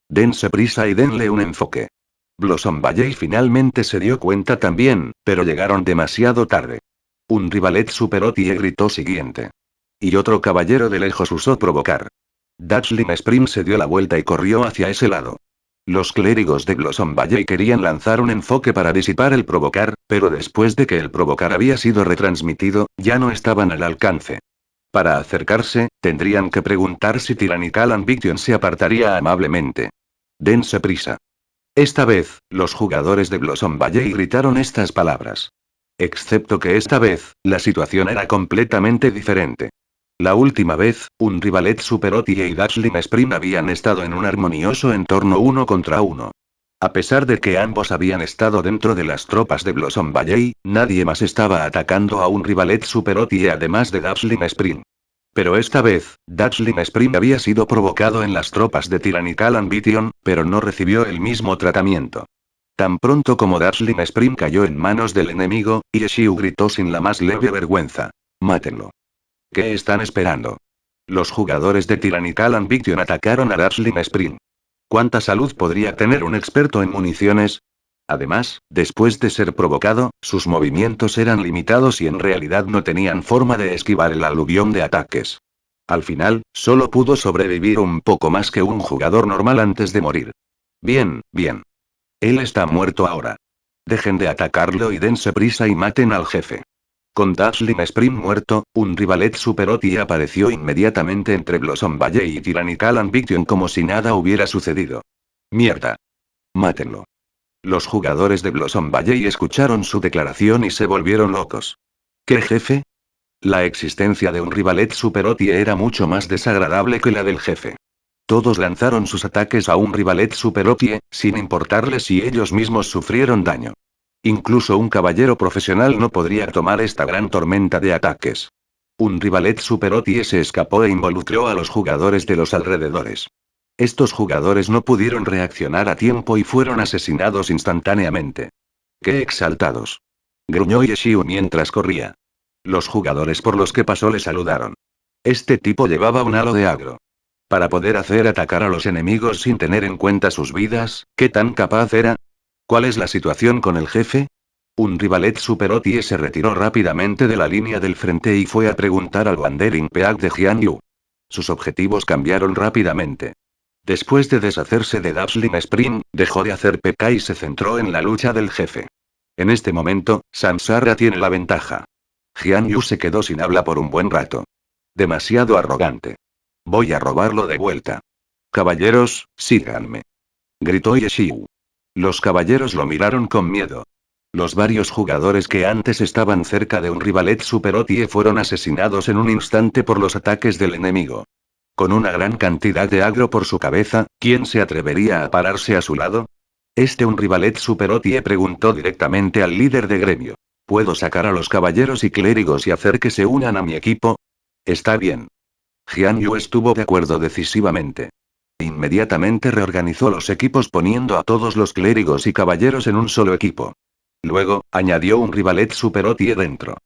Dense prisa y denle un enfoque. Blossom Valley finalmente se dio cuenta también, pero llegaron demasiado tarde. Un rivalet super OP gritó siguiente. Y otro caballero de lejos usó provocar. Gatling Spring se dio la vuelta y corrió hacia ese lado. Los clérigos de Blossom Valley querían lanzar un enfoque para disipar el provocar, pero después de que el provocar había sido retransmitido, ya no estaban al alcance. Para acercarse, tendrían que preguntar si Tyrannical Ambition se apartaría amablemente. Dense prisa. Esta vez, los jugadores de Blossom Valley gritaron estas palabras. Excepto que esta vez, la situación era completamente diferente. La última vez, un rivalet super OP y Gatling Spring habían estado en un armonioso entorno 1 contra 1. A pesar de que ambos habían estado dentro de las tropas de Blossom Valley, nadie más estaba atacando a un rivalet super OP además de Gatling Spring. Pero esta vez, Gatling Spring había sido provocado en las tropas de Tyrannical Ambition, pero no recibió el mismo tratamiento. Tan pronto como Gatling Spring cayó en manos del enemigo, Yeshiu gritó sin la más leve vergüenza. Mátenlo. ¿Qué están esperando? Los jugadores de Tyrannical Ambition atacaron a Gatling Spring. ¿Cuánta salud podría tener un experto en municiones? Además, después de ser provocado, sus movimientos eran limitados y en realidad no tenían forma de esquivar el aluvión de ataques. Al final, solo pudo sobrevivir un poco más que un jugador normal antes de morir. Bien. Él está muerto ahora. Dejen de atacarlo y dense prisa y maten al jefe. Con Gatling Spring muerto, un rivalet super OP apareció inmediatamente entre Blossom Valley y Tyrannical Ambition como si nada hubiera sucedido. Mierda. Mátenlo. Los jugadores de Blossom Valley escucharon su declaración y se volvieron locos. ¿Qué jefe? La existencia de un rivalet super OP era mucho más desagradable que la del jefe. Todos lanzaron sus ataques a un rivalet super OP, sin importarles si ellos mismos sufrieron daño. Incluso un caballero profesional no podría tomar esta gran tormenta de ataques. Un rivalet super OP se escapó e involucró a los jugadores de los alrededores. Estos jugadores no pudieron reaccionar a tiempo y fueron asesinados instantáneamente. ¡Qué exaltados! Gruñó Yeshiu mientras corría. Los jugadores por los que pasó le saludaron. Este tipo llevaba un halo de agro. Para poder hacer atacar a los enemigos sin tener en cuenta sus vidas, ¿qué tan capaz era? ¿Cuál es la situación con el jefe? Un rivalet super OP se retiró rápidamente de la línea del frente y fue a preguntar al Wandering Peak de Jian Yu. Sus objetivos cambiaron rápidamente. Después de deshacerse de Gatling Spring, dejó de hacer PK y se centró en la lucha del jefe. En este momento, Samsara tiene la ventaja. Jian Yu se quedó sin habla por un buen rato. Demasiado arrogante. Voy a robarlo de vuelta. Caballeros, síganme. Gritó Yeshiu. Los caballeros lo miraron con miedo. Los varios jugadores que antes estaban cerca de un rivalet Super Otie fueron asesinados en un instante por los ataques del enemigo. Con una gran cantidad de agro por su cabeza, ¿quién se atrevería a pararse a su lado? Un rivalet Super Otie preguntó directamente al líder de gremio. ¿Puedo sacar a los caballeros y clérigos y hacer que se unan a mi equipo? Está bien. Jian Yu estuvo de acuerdo decisivamente. Inmediatamente reorganizó los equipos poniendo a todos los clérigos y caballeros en un solo equipo. Luego, añadió un rivalet Super Otie dentro.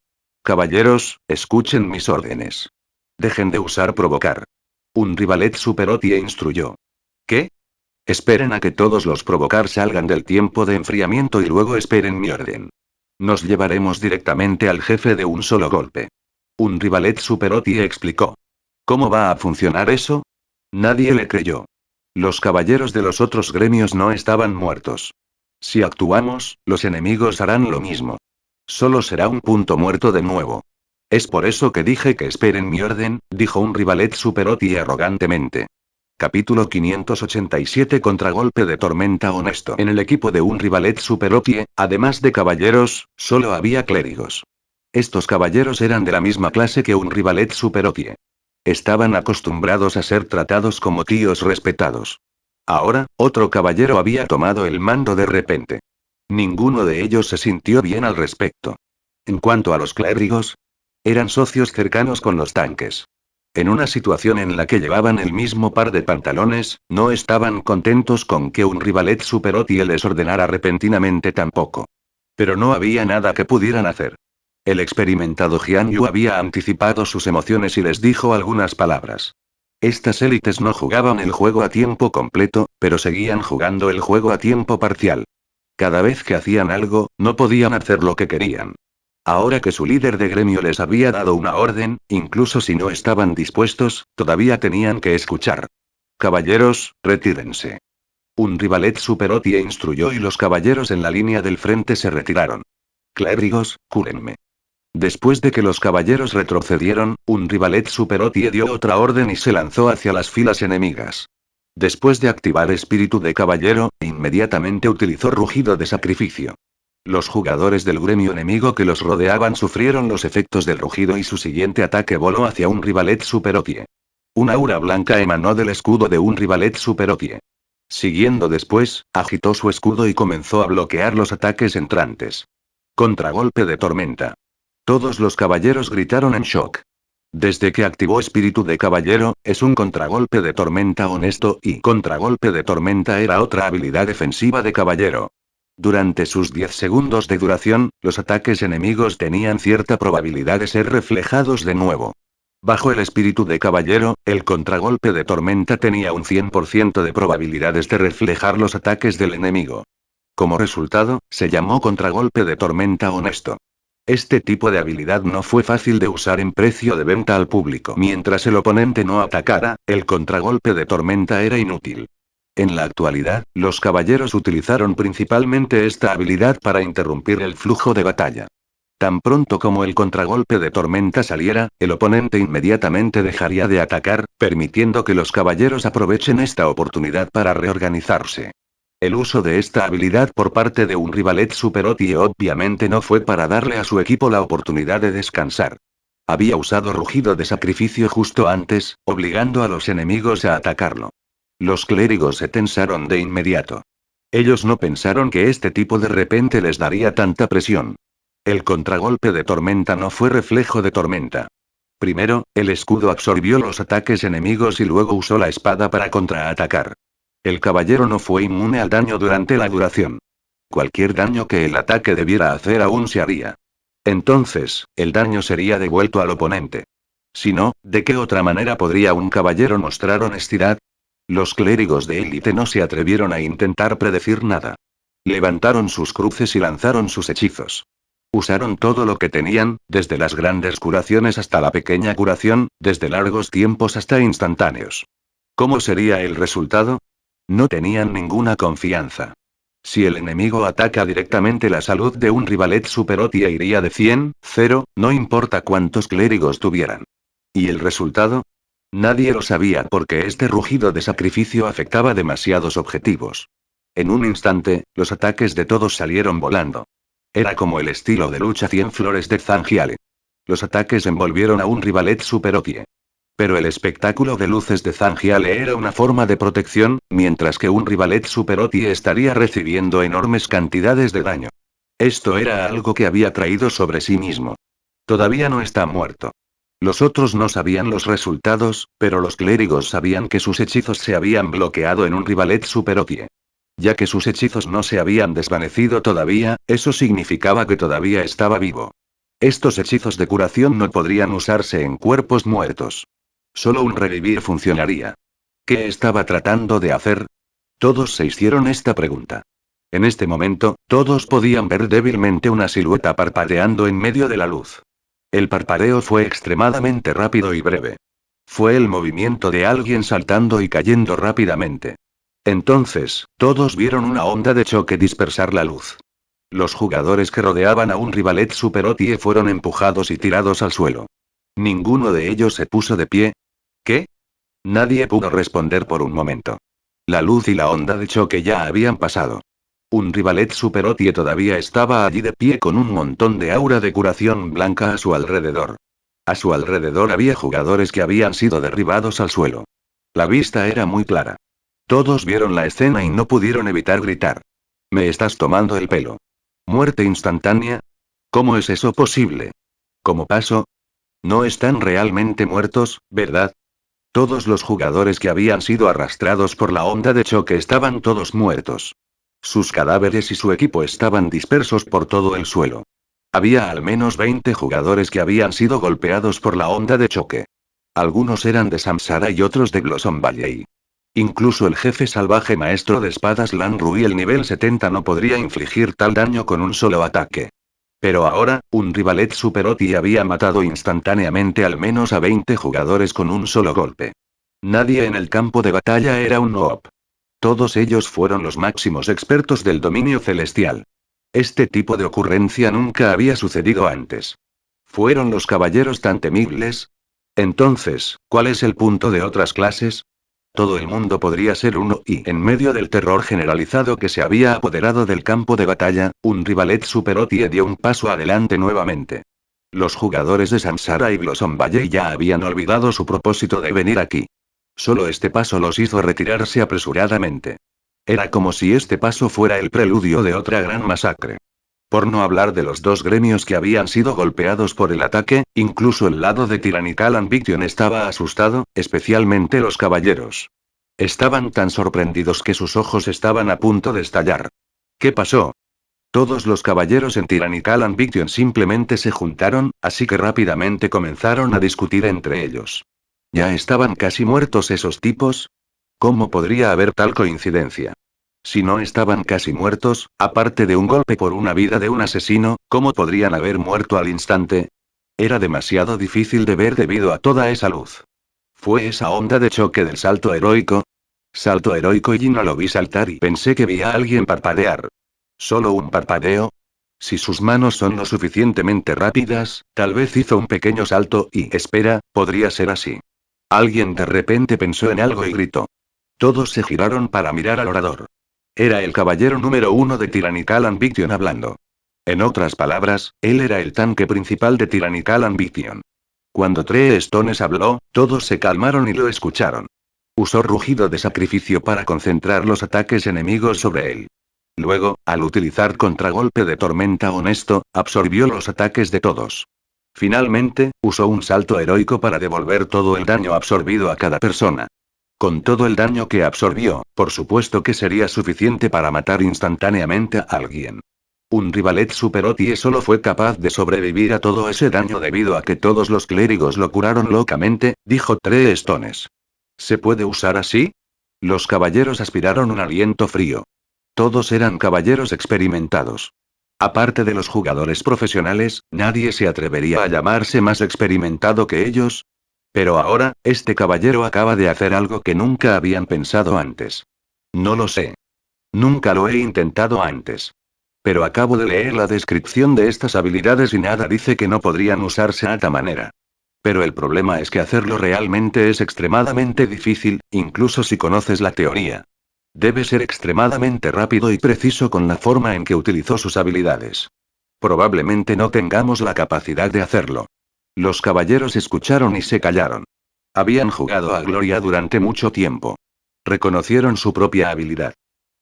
Caballeros, escuchen mis órdenes. Dejen de usar provocar. Un rivalet Super Otie instruyó. ¿Qué? Esperen a que todos los provocar salgan del tiempo de enfriamiento y luego esperen mi orden. Nos llevaremos directamente al jefe de un solo golpe. Un rivalet Super Otie explicó. ¿Cómo va a funcionar eso? Nadie le creyó. Los caballeros de los otros gremios no estaban muertos. Si actuamos, los enemigos harán lo mismo. Solo será un punto muerto de nuevo. Es por eso que dije que esperen mi orden, dijo un rivalet Super Otie arrogantemente. Capítulo 587 Contragolpe de tormenta honesto. En el equipo de un rivalet Super Otie, además de caballeros, solo había clérigos. Estos caballeros eran de la misma clase que un rivalet Super Otie. Estaban acostumbrados a ser tratados como tíos respetados. Ahora, otro caballero había tomado el mando de repente. Ninguno de ellos se sintió bien al respecto. En cuanto a los clérigos, eran socios cercanos con los tanques. En una situación en la que llevaban el mismo par de pantalones, no estaban contentos con que un rivalet Super Otie les ordenara repentinamente tampoco. Pero no había nada que pudieran hacer. El experimentado Jian Yu había anticipado sus emociones y les dijo algunas palabras. Estas élites no jugaban el juego a tiempo completo, pero seguían jugando el juego a tiempo parcial. Cada vez que hacían algo, no podían hacer lo que querían. Ahora que su líder de gremio les había dado una orden, incluso si no estaban dispuestos, todavía tenían que escuchar. Caballeros, retírense. Un rivalet Super Otie instruyó y los caballeros en la línea del frente se retiraron. Clérigos, cúrenme. Después de que los caballeros retrocedieron, un rivalet Super Otie dio otra orden y se lanzó hacia las filas enemigas. Después de activar espíritu de caballero, inmediatamente utilizó rugido de sacrificio. Los jugadores del gremio enemigo que los rodeaban sufrieron los efectos del rugido y su siguiente ataque voló hacia un rivalet Super Otie. Un aura blanca emanó del escudo de un rivalet Super Otie. Siguiendo después, agitó su escudo y comenzó a bloquear los ataques entrantes. Contragolpe de tormenta. Todos los caballeros gritaron en shock. Desde que activó espíritu de caballero, es un contragolpe de tormenta honesto y contragolpe de tormenta era otra habilidad defensiva de caballero. Durante sus 10 segundos de duración, los ataques enemigos tenían cierta probabilidad de ser reflejados de nuevo. Bajo el espíritu de caballero, el contragolpe de tormenta tenía un 100% de probabilidades de reflejar los ataques del enemigo. Como resultado, se llamó contragolpe de tormenta honesto. Este tipo de habilidad no fue fácil de usar en precio de venta al público. Mientras el oponente no atacara, el contragolpe de tormenta era inútil. En la actualidad, los caballeros utilizaron principalmente esta habilidad para interrumpir el flujo de batalla. Tan pronto como el contragolpe de tormenta saliera, el oponente inmediatamente dejaría de atacar, permitiendo que los caballeros aprovechen esta oportunidad para reorganizarse. El uso de esta habilidad por parte de un rivalet Super Otie obviamente no fue para darle a su equipo la oportunidad de descansar. Había usado rugido de sacrificio justo antes, obligando a los enemigos a atacarlo. Los clérigos se tensaron de inmediato. Ellos no pensaron que este tipo de repente les daría tanta presión. El contragolpe de tormenta no fue reflejo de tormenta. Primero, el escudo absorbió los ataques enemigos y luego usó la espada para contraatacar. El caballero no fue inmune al daño durante la duración. Cualquier daño que el ataque debiera hacer aún se haría. Entonces, el daño sería devuelto al oponente. Si no, ¿de qué otra manera podría un caballero mostrar honestidad? Los clérigos de élite no se atrevieron a intentar predecir nada. Levantaron sus cruces y lanzaron sus hechizos. Usaron todo lo que tenían, desde las grandes curaciones hasta la pequeña curación, desde largos tiempos hasta instantáneos. ¿Cómo sería el resultado? No tenían ninguna confianza. Si el enemigo ataca directamente, la salud de un rivalet Super Otie iría de 100, 0, no importa cuántos clérigos tuvieran. ¿Y el resultado? Nadie lo sabía porque este rugido de sacrificio afectaba demasiados objetivos. En un instante, los ataques de todos salieron volando. Era como el estilo de lucha 100 flores de Zangiale. Los ataques envolvieron a un rivalet superotie. Pero el espectáculo de luces de Zangiale era una forma de protección, mientras que un rivalet superotie estaría recibiendo enormes cantidades de daño. Esto era algo que había traído sobre sí mismo. Todavía no está muerto. Los otros no sabían los resultados, pero los clérigos sabían que sus hechizos se habían bloqueado en un rivalet superotie. Ya que sus hechizos no se habían desvanecido todavía, eso significaba que todavía estaba vivo. Estos hechizos de curación no podrían usarse en cuerpos muertos. Solo un revivir funcionaría. ¿Qué estaba tratando de hacer? Todos se hicieron esta pregunta. En este momento, todos podían ver débilmente una silueta parpadeando en medio de la luz. El parpadeo fue extremadamente rápido y breve. Fue el movimiento de alguien saltando y cayendo rápidamente. Entonces, todos vieron una onda de choque dispersar la luz. Los jugadores que rodeaban a un rivalet superotie fueron empujados y tirados al suelo. Ninguno de ellos se puso de pie. ¿Qué? Nadie pudo responder por un momento. La luz y la onda de choque ya habían pasado. Un rivalet superotie todavía estaba allí de pie con un montón de aura de curación blanca a su alrededor. A su alrededor había jugadores que habían sido derribados al suelo. La vista era muy clara. Todos vieron la escena y no pudieron evitar gritar. «Me estás tomando el pelo». ¿Muerte instantánea? ¿Cómo es eso posible? ¿Cómo pasó? No están realmente muertos, ¿verdad? Todos los jugadores que habían sido arrastrados por la onda de choque estaban todos muertos. Sus cadáveres y su equipo estaban dispersos por todo el suelo. Había al menos 20 jugadores que habían sido golpeados por la onda de choque. Algunos eran de Samsara y otros de Blossom Valley. Incluso el jefe salvaje maestro de espadas Lan Rui el nivel 70 no podría infligir tal daño con un solo ataque. Pero ahora, un rivalet superoti había matado instantáneamente al menos a 20 jugadores con un solo golpe. Nadie en el campo de batalla era un noob. Todos ellos fueron los máximos expertos del dominio celestial. Este tipo de ocurrencia nunca había sucedido antes. ¿Fueron los caballeros tan temibles? Entonces, ¿cuál es el punto de otras clases? Todo el mundo podría ser uno y, en medio del terror generalizado que se había apoderado del campo de batalla, un rivalet superotie dio un paso adelante nuevamente. Los jugadores de Samsara y Blossom Valley ya habían olvidado su propósito de venir aquí. Solo este paso los hizo retirarse apresuradamente. Era como si este paso fuera el preludio de otra gran masacre. Por no hablar de los dos gremios que habían sido golpeados por el ataque, incluso el lado de Tyrannical Ambition estaba asustado, especialmente los caballeros. Estaban tan sorprendidos que sus ojos estaban a punto de estallar. ¿Qué pasó? Todos los caballeros en Tyrannical Ambition simplemente se juntaron, así que rápidamente comenzaron a discutir entre ellos. ¿Ya estaban casi muertos esos tipos? ¿Cómo podría haber tal coincidencia? Si no estaban casi muertos, aparte de un golpe por una vida de un asesino, ¿cómo podrían haber muerto al instante? Era demasiado difícil de ver debido a toda esa luz. ¿Fue esa onda de choque del salto heroico? Salto heroico y no lo vi saltar y pensé que vi a alguien parpadear. ¿Solo un parpadeo? Si sus manos son lo suficientemente rápidas, tal vez hizo un pequeño salto y, espera, podría ser así. Alguien de repente pensó en algo y gritó. Todos se giraron para mirar al orador. Era el caballero número 1 de Tyrannical Ambition hablando. En otras palabras, él era el tanque principal de Tyrannical Ambition. Cuando Tree Stones habló, todos se calmaron y lo escucharon. Usó rugido de sacrificio para concentrar los ataques enemigos sobre él. Luego, al utilizar contragolpe de tormenta honesto, absorbió los ataques de todos. Finalmente, usó un salto heroico para devolver todo el daño absorbido a cada persona. Con todo el daño que absorbió, por supuesto que sería suficiente para matar instantáneamente a alguien. Un rivalet superotie solo fue capaz de sobrevivir a todo ese daño debido a que todos los clérigos lo curaron locamente, dijo Tree Stones. ¿Se puede usar así? Los caballeros aspiraron un aliento frío. Todos eran caballeros experimentados. Aparte de los jugadores profesionales, nadie se atrevería a llamarse más experimentado que ellos. Pero ahora, este caballero acaba de hacer algo que nunca habían pensado antes. No lo sé. Nunca lo he intentado antes. Pero acabo de leer la descripción de estas habilidades y nada dice que no podrían usarse a esta manera. Pero el problema es que hacerlo realmente es extremadamente difícil, incluso si conoces la teoría. Debe ser extremadamente rápido y preciso con la forma en que utilizó sus habilidades. Probablemente no tengamos la capacidad de hacerlo. Los caballeros escucharon y se callaron. Habían jugado a Gloria durante mucho tiempo. Reconocieron su propia habilidad.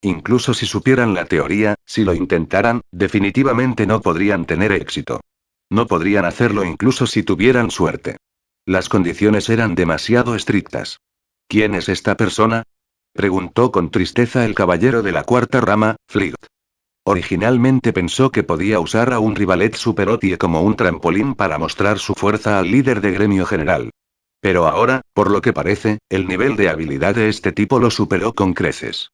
Incluso si supieran la teoría, si lo intentaran, definitivamente no podrían tener éxito. No podrían hacerlo incluso si tuvieran suerte. Las condiciones eran demasiado estrictas. ¿Quién es esta persona? Preguntó con tristeza el caballero de la cuarta rama, Flirt. Originalmente pensó que podía usar a un rivalet superotie como un trampolín para mostrar su fuerza al líder de gremio general. Pero ahora, por lo que parece, el nivel de habilidad de este tipo lo superó con creces.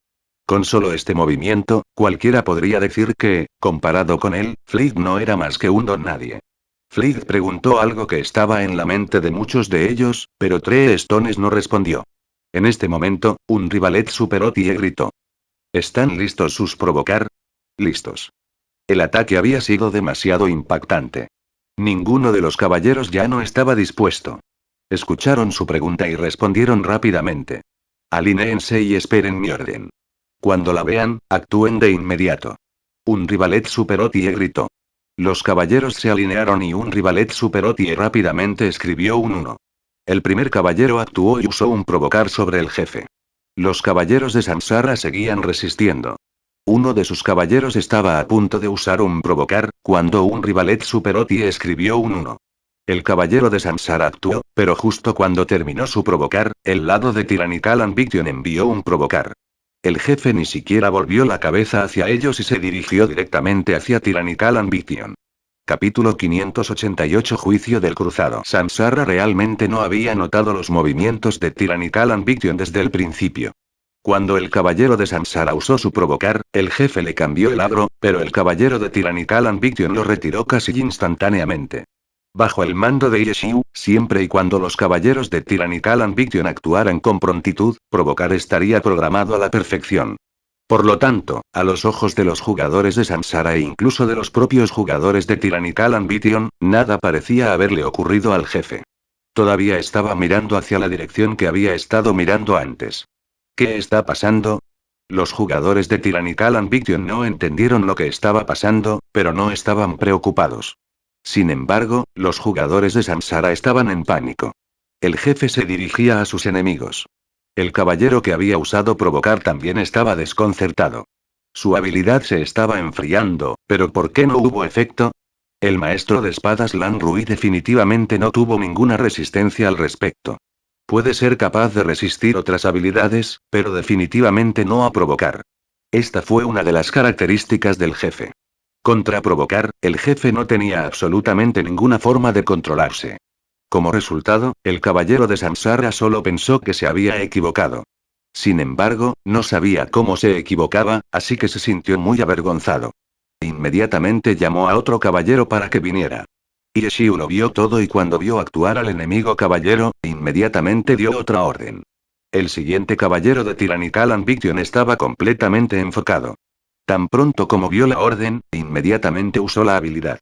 Con solo este movimiento, cualquiera podría decir que, comparado con él, Flirt no era más que un don nadie. Flirt preguntó algo que estaba en la mente de muchos de ellos, pero Tree Stones no respondió. En este momento, un rivalet superotie gritó. ¿Están listos sus provocar? Listos. El ataque había sido demasiado impactante. Ninguno de los caballeros ya no estaba dispuesto. Escucharon su pregunta y respondieron rápidamente. Alínéense y esperen mi orden. Cuando la vean, actúen de inmediato. Un rivalet superotie gritó. Los caballeros se alinearon y un rivalet superotie rápidamente escribió un 1. El primer caballero actuó y usó un provocar sobre el jefe. Los caballeros de Sansara seguían resistiendo. Uno de sus caballeros estaba a punto de usar un provocar, cuando un rivalet superotie escribió un 1. El caballero de Sansara actuó, pero justo cuando terminó su provocar, el lado de Tyrannical Ambition envió un provocar. El jefe ni siquiera volvió la cabeza hacia ellos y se dirigió directamente hacia Tyrannical Ambition. Capítulo 588 Juicio del Cruzado. Sansara realmente no había notado los movimientos de Tyrannical Ambition desde el principio. Cuando el caballero de Sansara usó su provocar, el jefe le cambió el agro, pero el caballero de Tyrannical Ambition lo retiró casi instantáneamente. Bajo el mando de Yeshiu, siempre y cuando los caballeros de Tyrannical Ambition actuaran con prontitud, provocar estaría programado a la perfección. Por lo tanto, a los ojos de los jugadores de Sansara e incluso de los propios jugadores de Tyrannical Ambition, nada parecía haberle ocurrido al jefe. Todavía estaba mirando hacia la dirección que había estado mirando antes. ¿Qué está pasando? Los jugadores de Tyrannical Ambition no entendieron lo que estaba pasando, pero no estaban preocupados. Sin embargo, los jugadores de Sansara estaban en pánico. El jefe se dirigía a sus enemigos. El caballero que había usado provocar también estaba desconcertado. Su habilidad se estaba enfriando, pero ¿por qué no hubo efecto? El maestro de espadas Lan Rui definitivamente no tuvo ninguna resistencia al respecto. Puede ser capaz de resistir otras habilidades, pero definitivamente no a provocar. Esta fue una de las características del jefe. Contra provocar, el jefe no tenía absolutamente ninguna forma de controlarse. Como resultado, el caballero de Sansara solo pensó que se había equivocado. Sin embargo, no sabía cómo se equivocaba, así que se sintió muy avergonzado. Inmediatamente llamó a otro caballero para que viniera. Yeshiu lo vio todo y cuando vio actuar al enemigo caballero, inmediatamente dio otra orden. El siguiente caballero de Tyrannical Ambition estaba completamente enfocado. Tan pronto como vio la orden, inmediatamente usó la habilidad.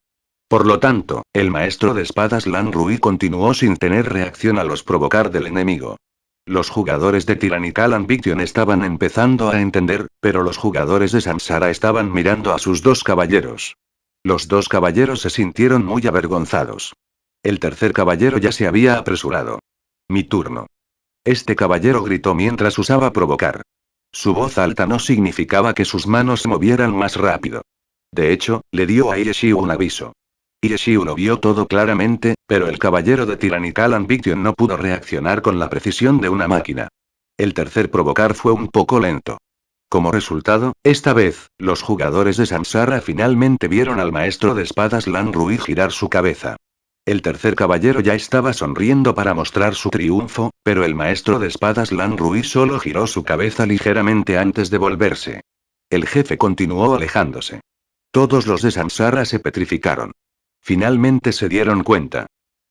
Por lo tanto, el maestro de espadas Lan Rui continuó sin tener reacción a los provocar del enemigo. Los jugadores de Tyrannical Ambition estaban empezando a entender, pero los jugadores de Sansara estaban mirando a sus dos caballeros. Los dos caballeros se sintieron muy avergonzados. El tercer caballero ya se había apresurado. Mi turno. Este caballero gritó mientras usaba provocar. Su voz alta no significaba que sus manos se movieran más rápido. De hecho, le dio a Yeshiu un aviso. Yeshiu lo vio todo claramente, pero el caballero de Tyrannical Ambition no pudo reaccionar con la precisión de una máquina. El tercer provocar fue un poco lento. Como resultado, esta vez, los jugadores de Sansara finalmente vieron al maestro de espadas Lan Rui girar su cabeza. El tercer caballero ya estaba sonriendo para mostrar su triunfo, pero el maestro de espadas Lan Rui solo giró su cabeza ligeramente antes de volverse. El jefe continuó alejándose. Todos los de Sansara se petrificaron. Finalmente se dieron cuenta.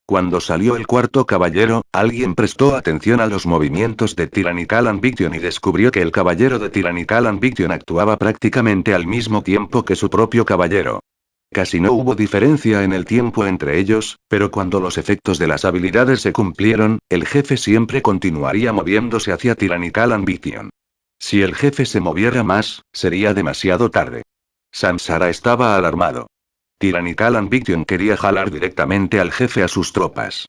Cuando salió el cuarto caballero, alguien prestó atención a los movimientos de Tyrannical Ambition y descubrió que el caballero de Tyrannical Ambition actuaba prácticamente al mismo tiempo que su propio caballero. Casi no hubo diferencia en el tiempo entre ellos, pero cuando los efectos de las habilidades se cumplieron, el jefe siempre continuaría moviéndose hacia Tyrannical Ambition. Si el jefe se moviera más, sería demasiado tarde. Samsara estaba alarmado. Tyrannical Ambition quería jalar directamente al jefe a sus tropas.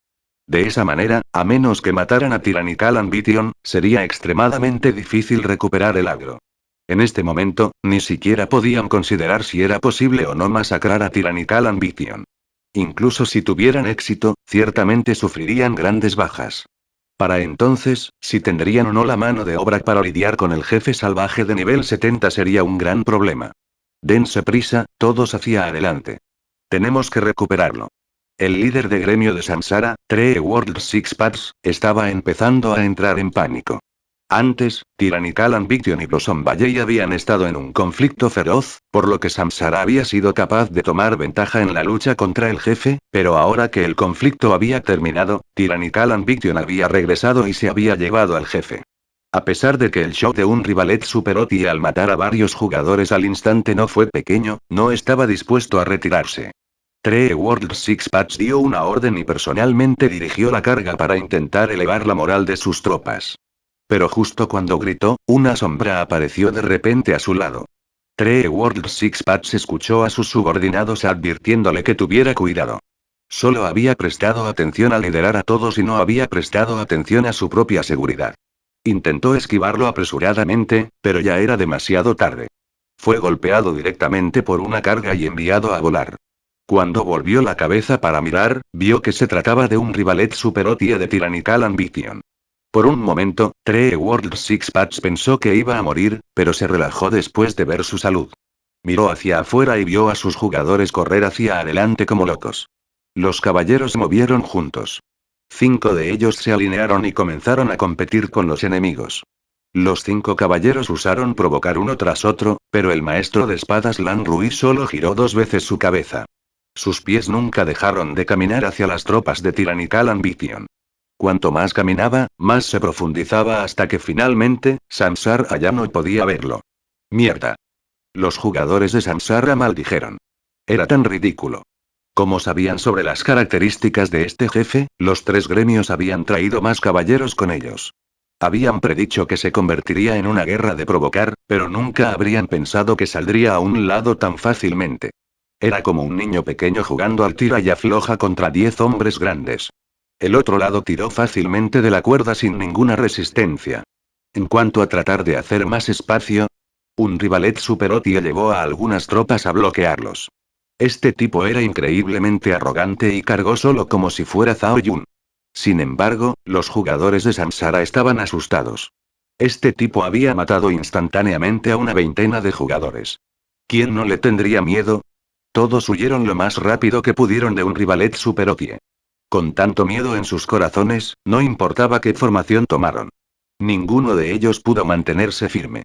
De esa manera, a menos que mataran a Tyrannical Ambition, sería extremadamente difícil recuperar el agro. En este momento, ni siquiera podían considerar si era posible o no masacrar a Tyrannical Ambition. Incluso si tuvieran éxito, ciertamente sufrirían grandes bajas. Para entonces, si tendrían o no la mano de obra para lidiar con el jefe salvaje de nivel 70 sería un gran problema. Dense prisa, todos hacia adelante. Tenemos que recuperarlo. El líder de gremio de Samsara, Tree World Six Paths, estaba empezando a entrar en pánico. Antes, Tyrannical Ambition y Blossom Valley habían estado en un conflicto feroz, por lo que Samsara había sido capaz de tomar ventaja en la lucha contra el jefe, pero ahora que el conflicto había terminado, Tyrannical Ambition había regresado y se había llevado al jefe. A pesar de que el shock de un rivalet Super OTI al matar a varios jugadores al instante no fue pequeño, no estaba dispuesto a retirarse. Tree World Six Paths dio una orden y personalmente dirigió la carga para intentar elevar la moral de sus tropas. Pero justo cuando gritó, una sombra apareció de repente a su lado. Tree World Six Paths escuchó a sus subordinados advirtiéndole que tuviera cuidado. Solo había prestado atención a liderar a todos y no había prestado atención a su propia seguridad. Intentó esquivarlo apresuradamente, pero ya era demasiado tarde. Fue golpeado directamente por una carga y enviado a volar. Cuando volvió la cabeza para mirar, vio que se trataba de un rivalet Super OTI de Tyrannical Ambition. Por un momento, Tree World Six Paths pensó que iba a morir, pero se relajó después de ver su salud. Miró hacia afuera y vio a sus jugadores correr hacia adelante como locos. Los caballeros movieron juntos. 5 de ellos se alinearon y comenzaron a competir con los enemigos. Los 5 caballeros usaron provocar uno tras otro, pero el maestro de espadas Lan Rui solo giró 2 veces su cabeza. Sus pies nunca dejaron de caminar hacia las tropas de Tyrannical Ambition. Cuanto más caminaba, más se profundizaba hasta que finalmente, Samsara ya no podía verlo. ¡Mierda! Los jugadores de Samsara maldijeron. Era tan ridículo. Como sabían sobre las características de este jefe, los 3 gremios habían traído más caballeros con ellos. Habían predicho que se convertiría en una guerra de provocar, pero nunca habrían pensado que saldría a un lado tan fácilmente. Era como un niño pequeño jugando al tira y afloja contra 10 hombres grandes. El otro lado tiró fácilmente de la cuerda sin ninguna resistencia. En cuanto a tratar de hacer más espacio, un rivalet Super OTI llevó a algunas tropas a bloquearlos. Este tipo era increíblemente arrogante y cargó solo como si fuera Zhao Yun. Sin embargo, los jugadores de Samsara estaban asustados. Este tipo había matado instantáneamente a una veintena de jugadores. ¿Quién no le tendría miedo? Todos huyeron lo más rápido que pudieron de un rivalet Super OTI. Con tanto miedo en sus corazones, no importaba qué formación tomaron. Ninguno de ellos pudo mantenerse firme.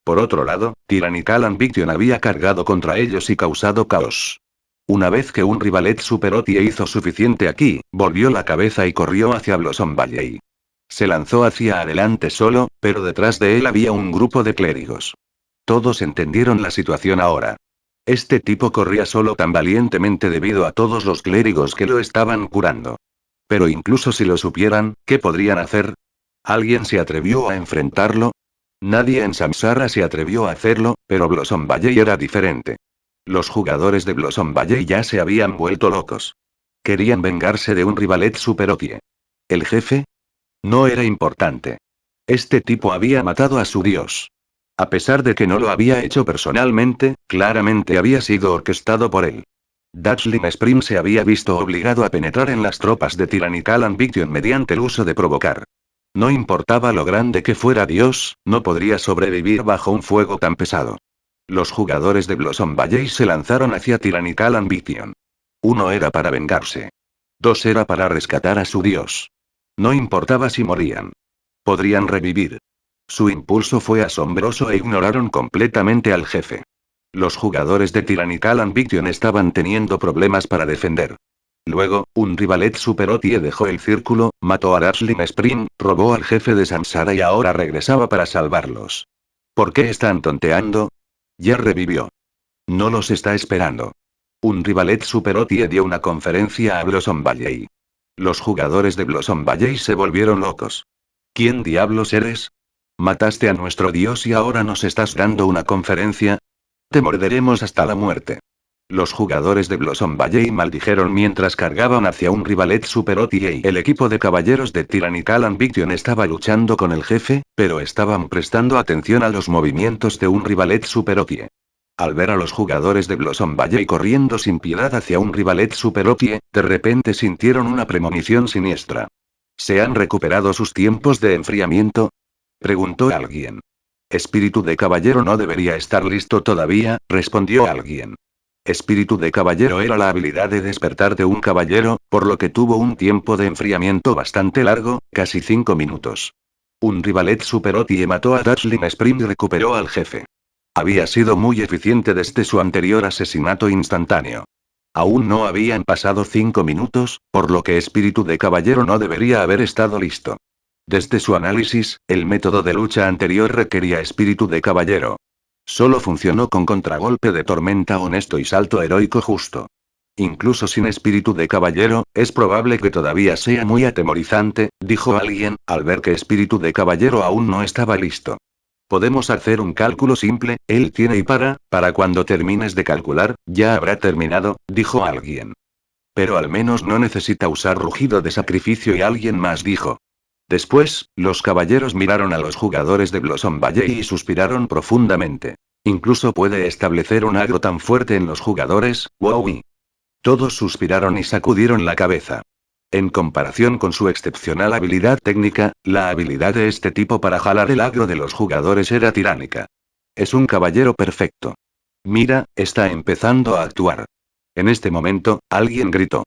Por otro lado, Tyrannical Ambition había cargado contra ellos y causado caos. Una vez que un rivalet Super OTI hizo suficiente aquí, volvió la cabeza y corrió hacia Blossom Valley. Se lanzó hacia adelante solo, pero detrás de él había un grupo de clérigos. Todos entendieron la situación ahora. Este tipo corría solo tan valientemente debido a todos los clérigos que lo estaban curando. Pero incluso si lo supieran, ¿qué podrían hacer? ¿Alguien se atrevió a enfrentarlo? Nadie en Samsara se atrevió a hacerlo, pero Blossom Valley era diferente. Los jugadores de Blossom Valley ya se habían vuelto locos. Querían vengarse de un rivalet Super OTI. ¿El jefe? No era importante. Este tipo había matado a su dios. A pesar de que no lo había hecho personalmente, claramente había sido orquestado por él. Dachling Spring se había visto obligado a penetrar en las tropas de Tyrannical Ambition mediante el uso de provocar. No importaba lo grande que fuera Dios, no podría sobrevivir bajo un fuego tan pesado. Los jugadores de Blossom Valley se lanzaron hacia Tyrannical Ambition. 1 era para vengarse. 2 era para rescatar a su dios. No importaba si morían. Podrían revivir. Su impulso fue asombroso e ignoraron completamente al jefe. Los jugadores de Tyrannical Ambition estaban teniendo problemas para defender. Luego, un rivalet Super OTI dejó el círculo, mató a Dachling Spring, robó al jefe de Samsara y ahora regresaba para salvarlos. ¿Por qué están tonteando? Ya revivió. No los está esperando. Un rivalet Super OTI dio una conferencia a Blossom Valley. Los jugadores de Blossom Valley se volvieron locos. ¿Quién diablos eres? ¿Mataste a nuestro dios y ahora nos estás dando una conferencia? Te morderemos hasta la muerte. Los jugadores de Blossom Valley maldijeron mientras cargaban hacia un rivalet Super OTA. El equipo de caballeros de Tyrannical Ambition estaba luchando con el jefe, pero estaban prestando atención a los movimientos de un rivalet Super OTA. Al ver a los jugadores de Blossom Valley corriendo sin piedad hacia un rivalet Super OTA, de repente sintieron una premonición siniestra. ¿Se han recuperado sus tiempos de enfriamiento? Preguntó alguien. Espíritu de caballero no debería estar listo todavía, respondió alguien. Espíritu de caballero era la habilidad de despertar de un caballero, por lo que tuvo un tiempo de enfriamiento bastante largo, casi 5 minutos. Un rivalet Super OTI mató a Dashlin Spring y recuperó al jefe. Había sido muy eficiente desde su anterior asesinato instantáneo. Aún no habían pasado 5 minutos, por lo que Espíritu de caballero no debería haber estado listo. Desde su análisis, el método de lucha anterior requería espíritu de caballero. Solo funcionó con contragolpe de tormenta honesto y salto heroico justo. Incluso sin espíritu de caballero, es probable que todavía sea muy atemorizante, dijo alguien, al ver que espíritu de caballero aún no estaba listo. Podemos hacer un cálculo simple, él tiene y para cuando termines de calcular, ya habrá terminado, dijo alguien. Pero al menos no necesita usar rugido de sacrificio y alguien más dijo. Después, los caballeros miraron a los jugadores de Blossom Valley y suspiraron profundamente. Incluso puede establecer un agro tan fuerte en los jugadores, wow. Todos suspiraron y sacudieron la cabeza. En comparación con su excepcional habilidad técnica, la habilidad de este tipo para jalar el agro de los jugadores era tiránica. Es un caballero perfecto. Mira, está empezando a actuar. En este momento, alguien gritó.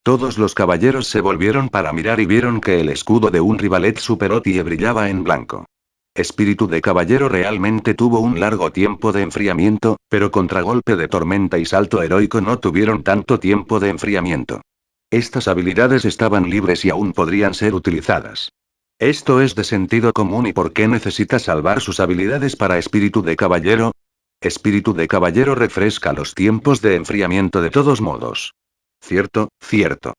Todos los caballeros se volvieron para mirar y vieron que el escudo de un rivalet Super OTI brillaba en blanco. Espíritu de caballero realmente tuvo un largo tiempo de enfriamiento, pero contragolpe de tormenta y salto heroico no tuvieron tanto tiempo de enfriamiento. Estas habilidades estaban libres y aún podrían ser utilizadas. Esto es de sentido común. ¿Y por qué necesita salvar sus habilidades para espíritu de caballero? Espíritu de caballero refresca los tiempos de enfriamiento de todos modos. Cierto, cierto.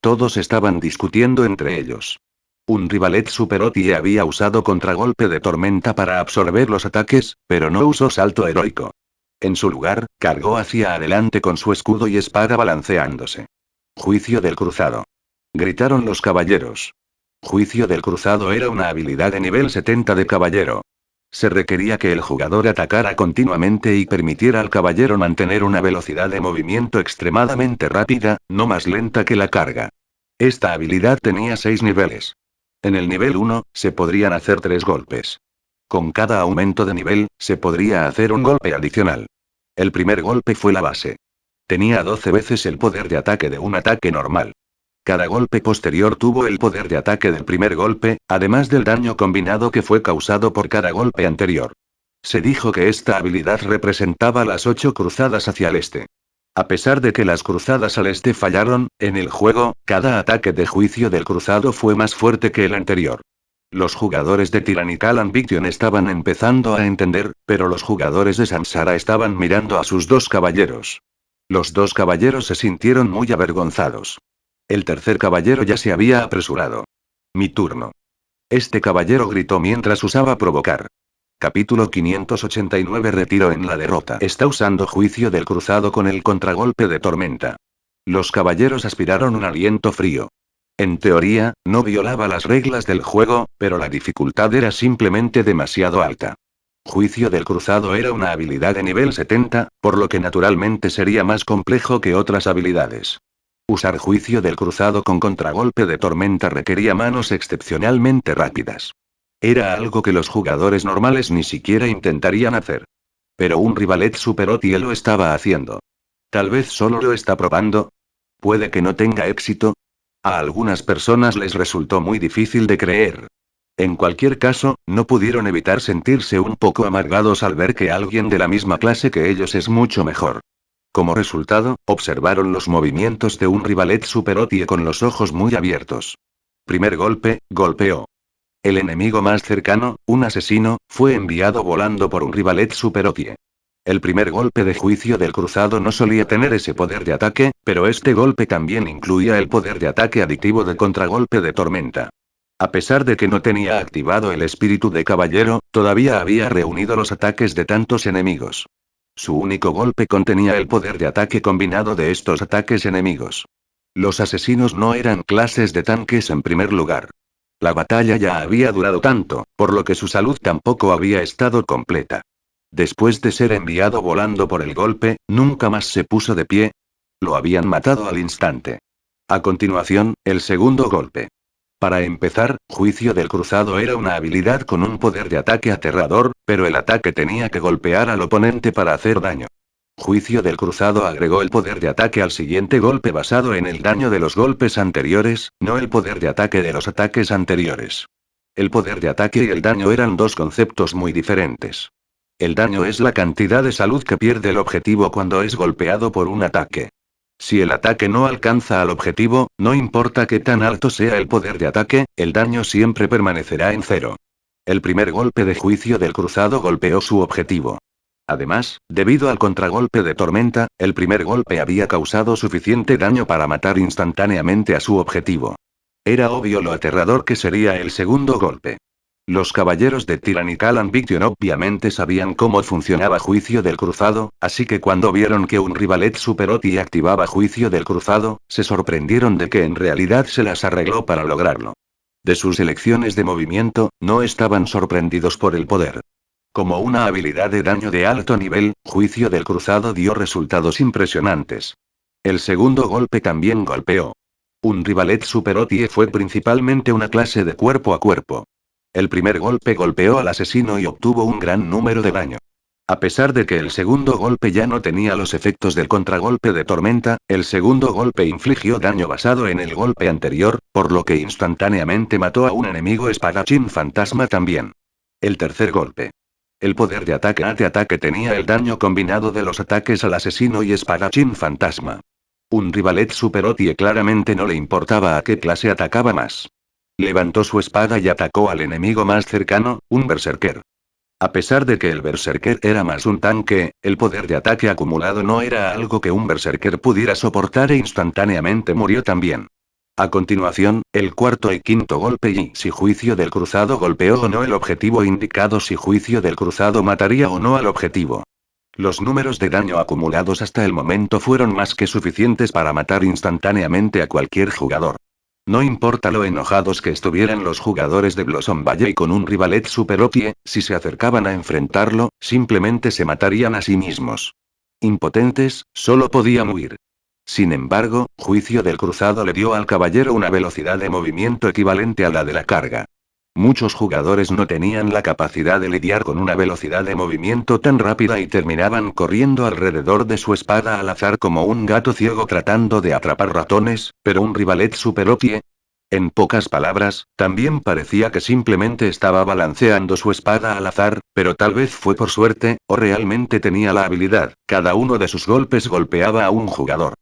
Todos estaban discutiendo entre ellos. Un rivalet Super OTI había usado contragolpe de tormenta para absorber los ataques, pero no usó salto heroico. En su lugar, cargó hacia adelante con su escudo y espada balanceándose. Juicio del cruzado. Gritaron los caballeros. Juicio del cruzado era una habilidad de nivel 70 de caballero. Se requería que el jugador atacara continuamente y permitiera al caballero mantener una velocidad de movimiento extremadamente rápida, no más lenta que la carga. Esta habilidad tenía 6 niveles. En el nivel 1, se podrían hacer 3 golpes. Con cada aumento de nivel, se podría hacer un golpe adicional. El primer golpe fue la base. Tenía 12 veces el poder de ataque de un ataque normal. Cada golpe posterior tuvo el poder de ataque del primer golpe, además del daño combinado que fue causado por cada golpe anterior. Se dijo que esta habilidad representaba las 8 cruzadas hacia el este. A pesar de que las cruzadas al este fallaron, en el juego, cada ataque de juicio del cruzado fue más fuerte que el anterior. Los jugadores de Tyrannical Ambition estaban empezando a entender, pero los jugadores de Samsara estaban mirando a sus dos caballeros. Los dos caballeros se sintieron muy avergonzados. El tercer caballero ya se había apresurado. Mi turno. Este caballero gritó mientras usaba provocar. Capítulo 589. Retiro en la derrota. Está usando juicio del cruzado con el contragolpe de tormenta. Los caballeros aspiraron un aliento frío. En teoría, no violaba las reglas del juego, pero la dificultad era simplemente demasiado alta. Juicio del cruzado era una habilidad de nivel 70, por lo que naturalmente sería más complejo que otras habilidades. Usar juicio del cruzado con contragolpe de tormenta requería manos excepcionalmente rápidas. Era algo que los jugadores normales ni siquiera intentarían hacer. Pero un rivalet Super OTI lo estaba haciendo. Tal vez solo lo está probando. Puede que no tenga éxito. A algunas personas les resultó muy difícil de creer. En cualquier caso, no pudieron evitar sentirse un poco amargados al ver que alguien de la misma clase que ellos es mucho mejor. Como resultado, observaron los movimientos de un rivalet Super OTI con los ojos muy abiertos. Primer golpe, golpeó. El enemigo más cercano, un asesino, fue enviado volando por un rivalet Super OTI. El primer golpe de juicio del cruzado no solía tener ese poder de ataque, pero este golpe también incluía el poder de ataque aditivo de contragolpe de tormenta. A pesar de que no tenía activado el espíritu de caballero, todavía había reunido los ataques de tantos enemigos. Su único golpe contenía el poder de ataque combinado de estos ataques enemigos. Los asesinos no eran clases de tanques en primer lugar. La batalla ya había durado tanto, por lo que su salud tampoco había estado completa. Después de ser enviado volando por el golpe, nunca más se puso de pie. Lo habían matado al instante. A continuación, el segundo golpe. Para empezar, Juicio del Cruzado era una habilidad con un poder de ataque aterrador, pero el ataque tenía que golpear al oponente para hacer daño. Juicio del Cruzado agregó el poder de ataque al siguiente golpe basado en el daño de los golpes anteriores, no el poder de ataque de los ataques anteriores. El poder de ataque y el daño eran dos conceptos muy diferentes. El daño es la cantidad de salud que pierde el objetivo cuando es golpeado por un ataque. Si el ataque no alcanza al objetivo, no importa qué tan alto sea el poder de ataque, el daño siempre permanecerá en cero. El primer golpe de Juicio del Cruzado golpeó su objetivo. Además, debido al contragolpe de tormenta, el primer golpe había causado suficiente daño para matar instantáneamente a su objetivo. Era obvio lo aterrador que sería el segundo golpe. Los caballeros de Tyrannical Ambition obviamente sabían cómo funcionaba Juicio del Cruzado, así que cuando vieron que un rivalet Superoti activaba Juicio del Cruzado, se sorprendieron de que en realidad se las arregló para lograrlo. De sus elecciones de movimiento, no estaban sorprendidos por el poder. Como una habilidad de daño de alto nivel, Juicio del Cruzado dio resultados impresionantes. El segundo golpe también golpeó. Un rivalet Superoti fue principalmente una clase de cuerpo a cuerpo. El primer golpe golpeó al asesino y obtuvo un gran número de daño. A pesar de que el segundo golpe ya no tenía los efectos del contragolpe de tormenta, el segundo golpe infligió daño basado en el golpe anterior, por lo que instantáneamente mató a un enemigo espadachín fantasma también. El tercer golpe. El poder de ataque tenía el daño combinado de los ataques al asesino y espadachín fantasma. Un rivalet Superoti claramente no le importaba a qué clase atacaba más. Levantó su espada y atacó al enemigo más cercano, un berserker. A pesar de que el berserker era más un tanque, el poder de ataque acumulado no era algo que un berserker pudiera soportar e instantáneamente murió también. A continuación, el cuarto y quinto golpe y si Juicio del Cruzado golpeó o no el objetivo indicado si Juicio del Cruzado mataría o no al objetivo. Los números de daño acumulados hasta el momento fueron más que suficientes para matar instantáneamente a cualquier jugador. No importa lo enojados que estuvieran los jugadores de Blossom Valley con un rivalet Superoti, si se acercaban a enfrentarlo, simplemente se matarían a sí mismos. Impotentes, solo podían huir. Sin embargo, Juicio del Cruzado le dio al caballero una velocidad de movimiento equivalente a la de la carga. Muchos jugadores no tenían la capacidad de lidiar con una velocidad de movimiento tan rápida y terminaban corriendo alrededor de su espada al azar como un gato ciego tratando de atrapar ratones, pero un rivalet Superoti. En pocas palabras, también parecía que simplemente estaba balanceando su espada al azar, pero tal vez fue por suerte, o realmente tenía la habilidad, cada uno de sus golpes golpeaba a un jugador.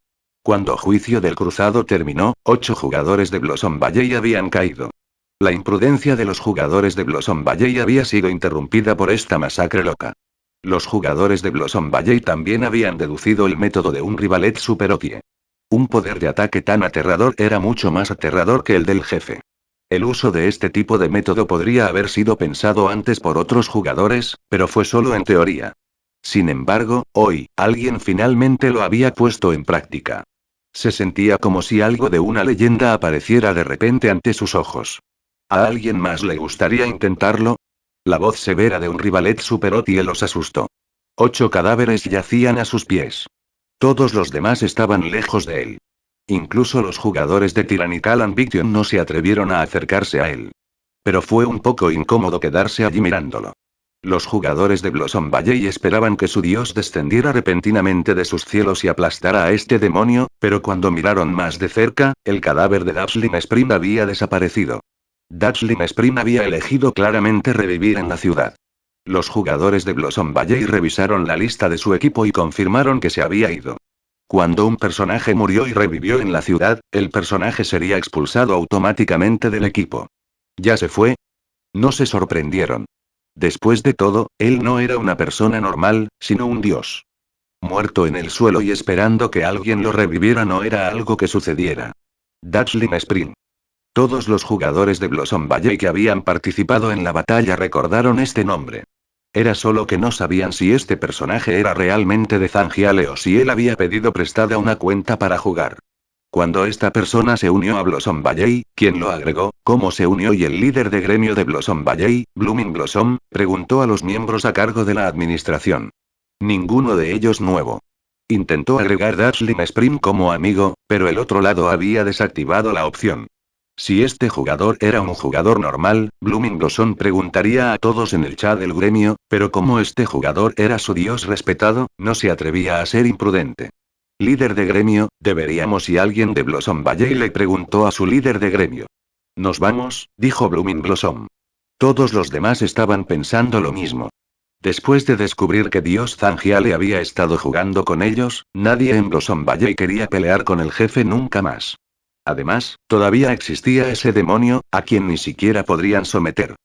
Cuando Juicio del Cruzado terminó, 8 jugadores de Blossom Valley habían caído. La imprudencia de los jugadores de Blossom Valley había sido interrumpida por esta masacre loca. Los jugadores de Blossom Valley también habían deducido el método de un rivalet Superoti. Un poder de ataque tan aterrador era mucho más aterrador que el del jefe. El uso de este tipo de método podría haber sido pensado antes por otros jugadores, pero fue solo en teoría. Sin embargo, hoy, alguien finalmente lo había puesto en práctica. Se sentía como si algo de una leyenda apareciera de repente ante sus ojos. ¿A alguien más le gustaría intentarlo? La voz severa de un rivalet Superoti los asustó. 8 cadáveres yacían a sus pies. Todos los demás estaban lejos de él. Incluso los jugadores de Tyrannical Ambition no se atrevieron a acercarse a él. Pero fue un poco incómodo quedarse allí mirándolo. Los jugadores de Blossom Valley esperaban que su dios descendiera repentinamente de sus cielos y aplastara a este demonio, pero cuando miraron más de cerca, el cadáver de Dazzling Spring había desaparecido. Dazzling Spring había elegido claramente revivir en la ciudad. Los jugadores de Blossom Valley revisaron la lista de su equipo y confirmaron que se había ido. Cuando un personaje murió y revivió en la ciudad, el personaje sería expulsado automáticamente del equipo. ¿Ya se fue? No se sorprendieron. Después de todo, él no era una persona normal, sino un dios. Muerto en el suelo y esperando que alguien lo reviviera no era algo que sucediera. Dashlin Spring. Todos los jugadores de Blossom Valley que habían participado en la batalla recordaron este nombre. Era solo que no sabían si este personaje era realmente de Zangiale o si él había pedido prestada una cuenta para jugar. Cuando esta persona se unió a Blossom Valley, ¿quién lo agregó? ¿Cómo se unió? Y el líder de gremio de Blossom Valley, Blooming Blossom, preguntó a los miembros a cargo de la administración. Ninguno de ellos nuevo. Intentó agregar Dashlin Spring como amigo, pero el otro lado había desactivado la opción. Si este jugador era un jugador normal, Blooming Blossom preguntaría a todos en el chat del gremio, pero como este jugador era su dios respetado, no se atrevía a ser imprudente. Líder de gremio, deberíamos y alguien de Blossom Valley le preguntó a su líder de gremio. Nos vamos, dijo Blooming Blossom. Todos los demás estaban pensando lo mismo. Después de descubrir que Dios Zangiale había estado jugando con ellos, nadie en Blossom Valley quería pelear con el jefe nunca más. Además, todavía existía ese demonio, a quien ni siquiera podrían someter.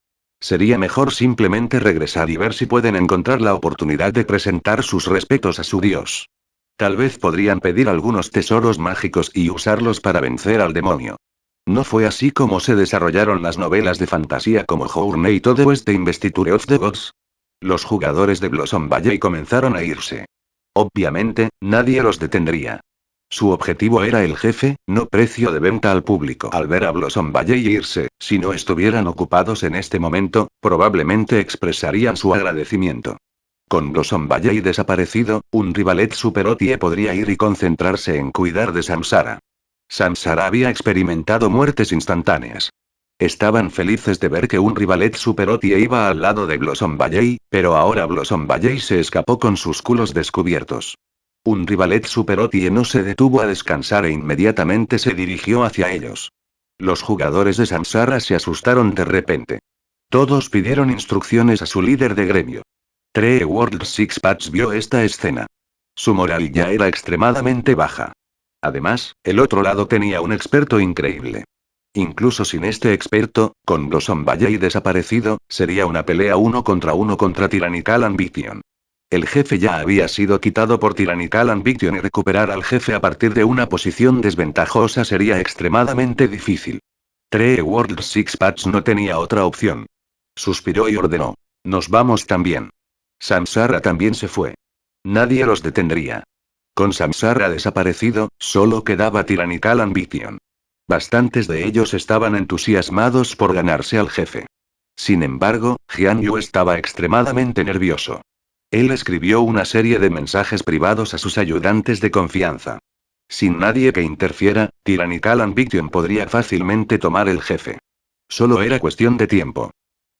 Sería mejor simplemente regresar y ver si pueden encontrar la oportunidad de presentar sus respetos a su dios. Tal vez podrían pedir algunos tesoros mágicos y usarlos para vencer al demonio. No fue así como se desarrollaron las novelas de fantasía como Journey to the West e Investiture of the Gods. Los jugadores de Blossom Valley comenzaron a irse. Obviamente, nadie los detendría. Su objetivo era el jefe, no precio de venta al público. Al ver a Blossom Valley irse, si no estuvieran ocupados en este momento, probablemente expresarían su agradecimiento. Con Blossom Valley desaparecido, un rivalet Super-Otie podría ir y concentrarse en cuidar de Samsara. Samsara había experimentado muertes instantáneas. Estaban felices de ver que un rivalet Super-Otie iba al lado de Blossom Valley, pero ahora Blossom Valley se escapó con sus culos descubiertos. Un rivalet Super-Otie no se detuvo a descansar e inmediatamente se dirigió hacia ellos. Los jugadores de Samsara se asustaron de repente. Todos pidieron instrucciones a su líder de gremio. Tree World Six Packs vio esta escena. Su moral ya era extremadamente baja. Además, el otro lado tenía un experto increíble. Incluso sin este experto, con Blossom Valley desaparecido, sería una pelea 1 contra Tyrannical Ambition. El jefe ya había sido quitado por Tyrannical Ambition y recuperar al jefe a partir de una posición desventajosa sería extremadamente difícil. Tree World Six Packs no tenía otra opción. Suspiró y ordenó. Nos vamos también. Samsara también se fue. Nadie los detendría. Con Samsara desaparecido, solo quedaba Tyrannical Ambition. Bastantes de ellos estaban entusiasmados por ganarse al jefe. Sin embargo, Jian Yu estaba extremadamente nervioso. Él escribió una serie de mensajes privados a sus ayudantes de confianza. Sin nadie que interfiera, Tyrannical Ambition podría fácilmente tomar el jefe. Solo era cuestión de tiempo.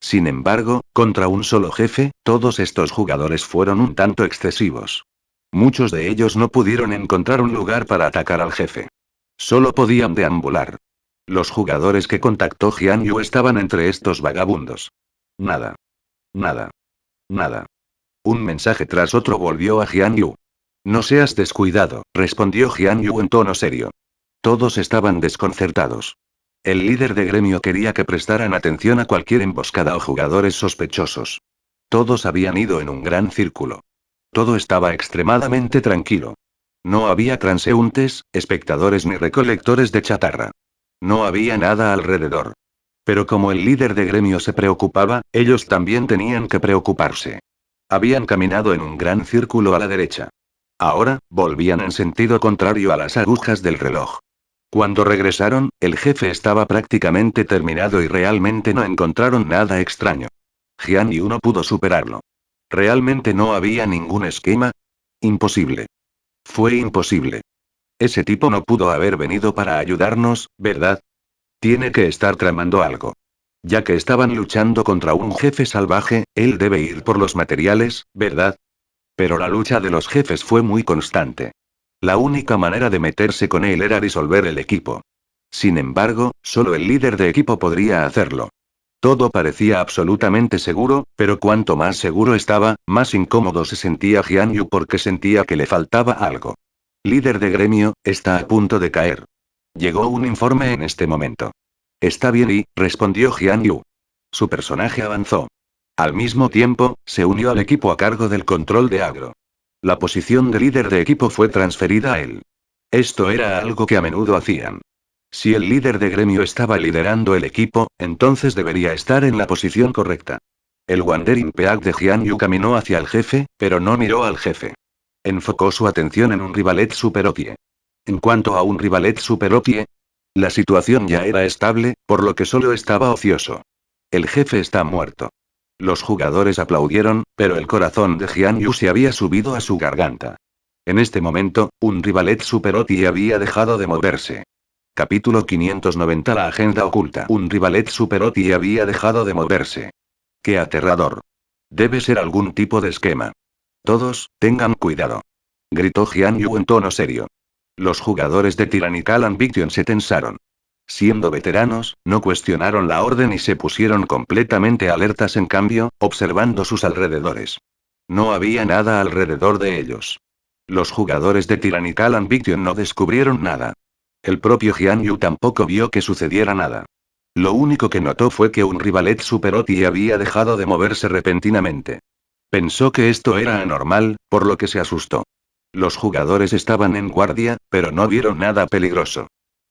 Sin embargo, contra un solo jefe, todos estos jugadores fueron un tanto excesivos. Muchos de ellos no pudieron encontrar un lugar para atacar al jefe. Solo podían deambular. Los jugadores que contactó Jian Yu estaban entre estos vagabundos. Nada. Nada. Nada. Un mensaje tras otro volvió a Jian Yu. No seas descuidado, respondió Jian Yu en tono serio. Todos estaban desconcertados. El líder de gremio quería que prestaran atención a cualquier emboscada o jugadores sospechosos. Todos habían ido en un gran círculo. Todo estaba extremadamente tranquilo. No había transeúntes, espectadores ni recolectores de chatarra. No había nada alrededor. Pero como el líder de gremio se preocupaba, ellos también tenían que preocuparse. Habían caminado en un gran círculo a la derecha. Ahora, volvían en sentido contrario a las agujas del reloj. Cuando regresaron, el jefe estaba prácticamente terminado y realmente no encontraron nada extraño. Jian Yu no pudo superarlo. ¿Realmente no había ningún esquema? Imposible. Fue imposible. Ese tipo no pudo haber venido para ayudarnos, ¿verdad? Tiene que estar tramando algo. Ya que estaban luchando contra un jefe salvaje, él debe ir por los materiales, ¿verdad? Pero la lucha de los jefes fue muy constante. La única manera de meterse con él era disolver el equipo. Sin embargo, solo el líder de equipo podría hacerlo. Todo parecía absolutamente seguro, pero cuanto más seguro estaba, más incómodo se sentía Jian Yu porque sentía que le faltaba algo. Líder de gremio, está a punto de caer. Llegó un informe en este momento. Está bien respondió Jian Yu. Su personaje avanzó. Al mismo tiempo, se unió al equipo a cargo del control de agro. La posición de líder de equipo fue transferida a él. Esto era algo que a menudo hacían. Si el líder de gremio estaba liderando el equipo, entonces debería estar en la posición correcta. El Wandering Peak de Jian Yu caminó hacia el jefe, pero no miró al jefe. Enfocó su atención en un rivalet Super Okie. En cuanto a un rivalet Super Okie, la situación ya era estable, por lo que solo estaba ocioso. El jefe está muerto. Los jugadores aplaudieron, pero el corazón de Jian Yu se había subido a su garganta. En este momento, un rivalet Super Okie había dejado de moverse. Capítulo 590. La agenda oculta. Un rivalet Super Otie había dejado de moverse. ¡Qué aterrador! Debe ser algún tipo de esquema. Todos, tengan cuidado. Gritó Jian Yu en tono serio. Los jugadores de Tyrannical Ambition se tensaron. Siendo veteranos, no cuestionaron la orden y se pusieron completamente alertas, en cambio, observando sus alrededores. No había nada alrededor de ellos. Los jugadores de Tyrannical Ambition no descubrieron nada. El propio Jian Yu tampoco vio que sucediera nada. Lo único que notó fue que un rivalet Super Otie había dejado de moverse repentinamente. Pensó que esto era anormal, por lo que se asustó. Los jugadores estaban en guardia, pero no vieron nada peligroso.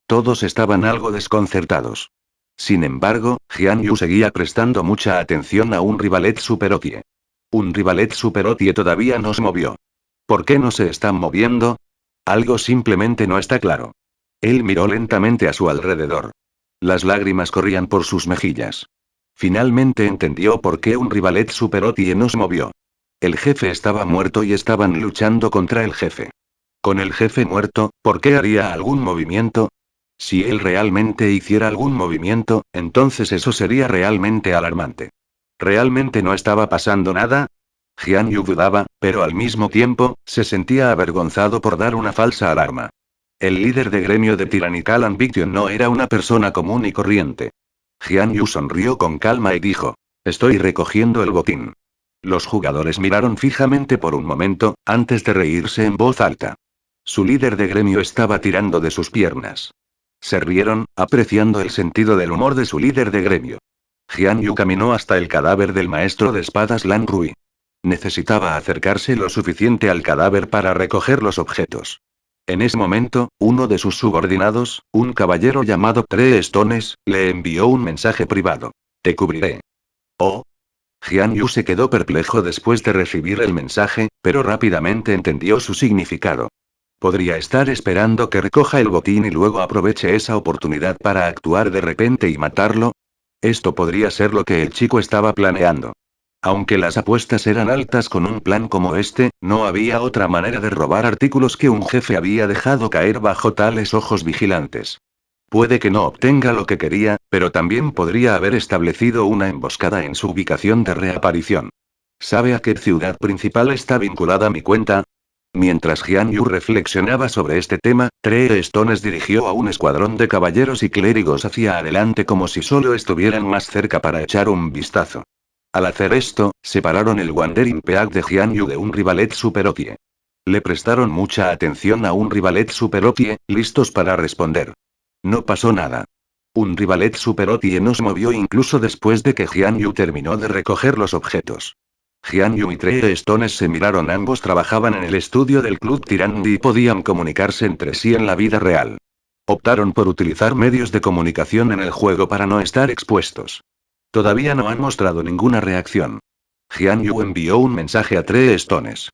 Todos estaban algo desconcertados. Sin embargo, Jian Yu seguía prestando mucha atención a un rivalet Super Otie. Un rivalet Super Otie todavía no se movió. ¿Por qué no se están moviendo? Algo simplemente no está claro. Él miró lentamente a su alrededor. Las lágrimas corrían por sus mejillas. Finalmente entendió por qué un rivalet Super Otie no se movió. El jefe estaba muerto y estaban luchando contra el jefe. Con el jefe muerto, ¿por qué haría algún movimiento? Si él realmente hiciera algún movimiento, entonces eso sería realmente alarmante. ¿Realmente no estaba pasando nada? Jian Yu dudaba, pero al mismo tiempo, se sentía avergonzado por dar una falsa alarma. El líder de gremio de Tyrannical Ambition no era una persona común y corriente. Jian Yu sonrió con calma y dijo: estoy recogiendo el botín. Los jugadores miraron fijamente por un momento, antes de reírse en voz alta. Su líder de gremio estaba tirando de sus piernas. Se rieron, apreciando el sentido del humor de su líder de gremio. Jian Yu caminó hasta el cadáver del maestro de espadas Lan Rui. Necesitaba acercarse lo suficiente al cadáver para recoger los objetos. En ese momento, uno de sus subordinados, un caballero llamado Tree Stones, le envió un mensaje privado. Te cubriré. Oh. Jian Yu se quedó perplejo después de recibir el mensaje, pero rápidamente entendió su significado. Podría estar esperando que recoja el botín y luego aproveche esa oportunidad para actuar de repente y matarlo. Esto podría ser lo que el chico estaba planeando. Aunque las apuestas eran altas con un plan como este, no había otra manera de robar artículos que un jefe había dejado caer bajo tales ojos vigilantes. Puede que no obtenga lo que quería, pero también podría haber establecido una emboscada en su ubicación de reaparición. ¿Sabe a qué ciudad principal está vinculada mi cuenta? Mientras Jian Yu reflexionaba sobre este tema, Tree Stones dirigió a un escuadrón de caballeros y clérigos hacia adelante como si solo estuvieran más cerca para echar un vistazo. Al hacer esto, separaron el Wandering Peak de Jian Yu de un rivalet Super Okie. Le prestaron mucha atención a un rivalet Super Okie, listos para responder. No pasó nada. Un rivalet Super Otie no se movió incluso después de que Jian Yu terminó de recoger los objetos. Jian Yu y Tree Stones se miraron, ambos trabajaban en el estudio del Club Tyranny y podían comunicarse entre sí en la vida real. Optaron por utilizar medios de comunicación en el juego para no estar expuestos. Todavía no han mostrado ninguna reacción. Jian Yu envió un mensaje a Tree Stones.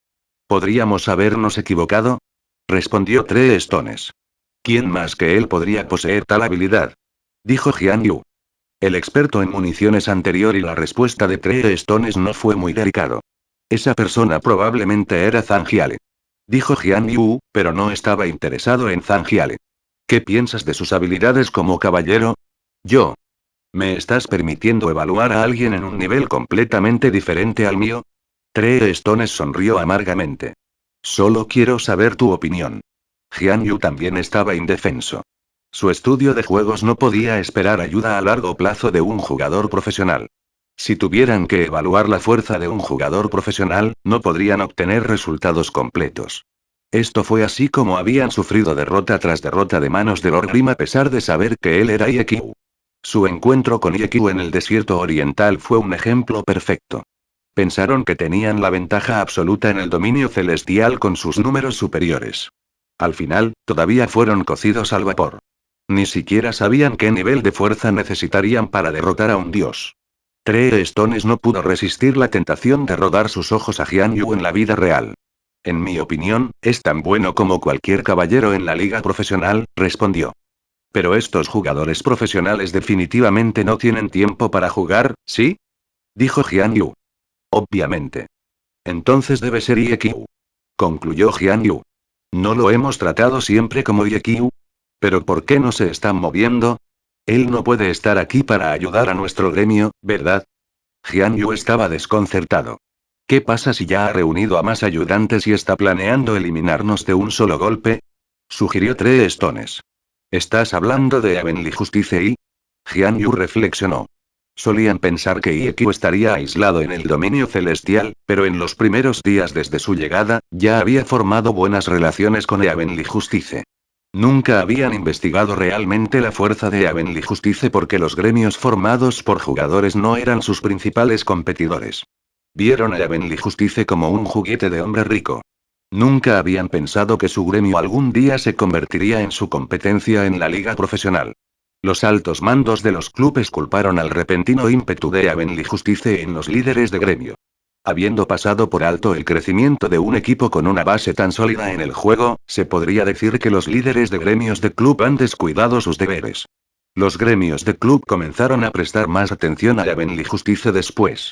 ¿Podríamos habernos equivocado? Respondió Tree Stones. ¿Quién más que él podría poseer tal habilidad? Dijo Jian Yu. El experto en municiones anterior y la respuesta de Tree Stones no fue muy delicado. Esa persona probablemente era Zangiale. Dijo Jian Yu, pero no estaba interesado en Zangiale. ¿Qué piensas de sus habilidades como caballero? Yo. ¿Me estás permitiendo evaluar a alguien en un nivel completamente diferente al mío? Tree Stones sonrió amargamente. Solo quiero saber tu opinión. Jian Yu también estaba indefenso. Su estudio de juegos no podía esperar ayuda a largo plazo de un jugador profesional. Si tuvieran que evaluar la fuerza de un jugador profesional, no podrían obtener resultados completos. Esto fue así como habían sufrido derrota tras derrota de manos de Lord Grim a pesar de saber que él era IQ. Su encuentro con Ikyu en el desierto oriental fue un ejemplo perfecto. Pensaron que tenían la ventaja absoluta en el dominio celestial con sus números superiores. Al final, todavía fueron cocidos al vapor. Ni siquiera sabían qué nivel de fuerza necesitarían para derrotar a un dios. Tree Stones no pudo resistir la tentación de rodar sus ojos a Jian Yu en la vida real. En mi opinión, es tan bueno como cualquier caballero en la liga profesional, respondió. Pero estos jugadores profesionales definitivamente no tienen tiempo para jugar, ¿sí? Dijo Jian Yu. Obviamente. Entonces debe ser Ikyu. Concluyó Jian Yu. ¿No lo hemos tratado siempre como Ikyu? ¿Pero por qué no se está moviendo? Él no puede estar aquí para ayudar a nuestro gremio, ¿verdad? Jian Yu estaba desconcertado. ¿Qué pasa si ya ha reunido a más ayudantes y está planeando eliminarnos de un solo golpe? Sugirió Tree Stones. ¿Estás hablando de Heavenly Justice y? Jian Yu reflexionó. Solían pensar que Ikyu estaría aislado en el dominio celestial, pero en los primeros días desde su llegada, ya había formado buenas relaciones con Heavenly Justice. Nunca habían investigado realmente la fuerza de Heavenly Justice porque los gremios formados por jugadores no eran sus principales competidores. Vieron a Heavenly Justice como un juguete de hombre rico. Nunca habían pensado que su gremio algún día se convertiría en su competencia en la liga profesional. Los altos mandos de los clubes culparon al repentino ímpetu de Heavenly Justice en los líderes de gremio. Habiendo pasado por alto el crecimiento de un equipo con una base tan sólida en el juego, se podría decir que los líderes de gremios de club han descuidado sus deberes. Los gremios de club comenzaron a prestar más atención a Heavenly Justice después.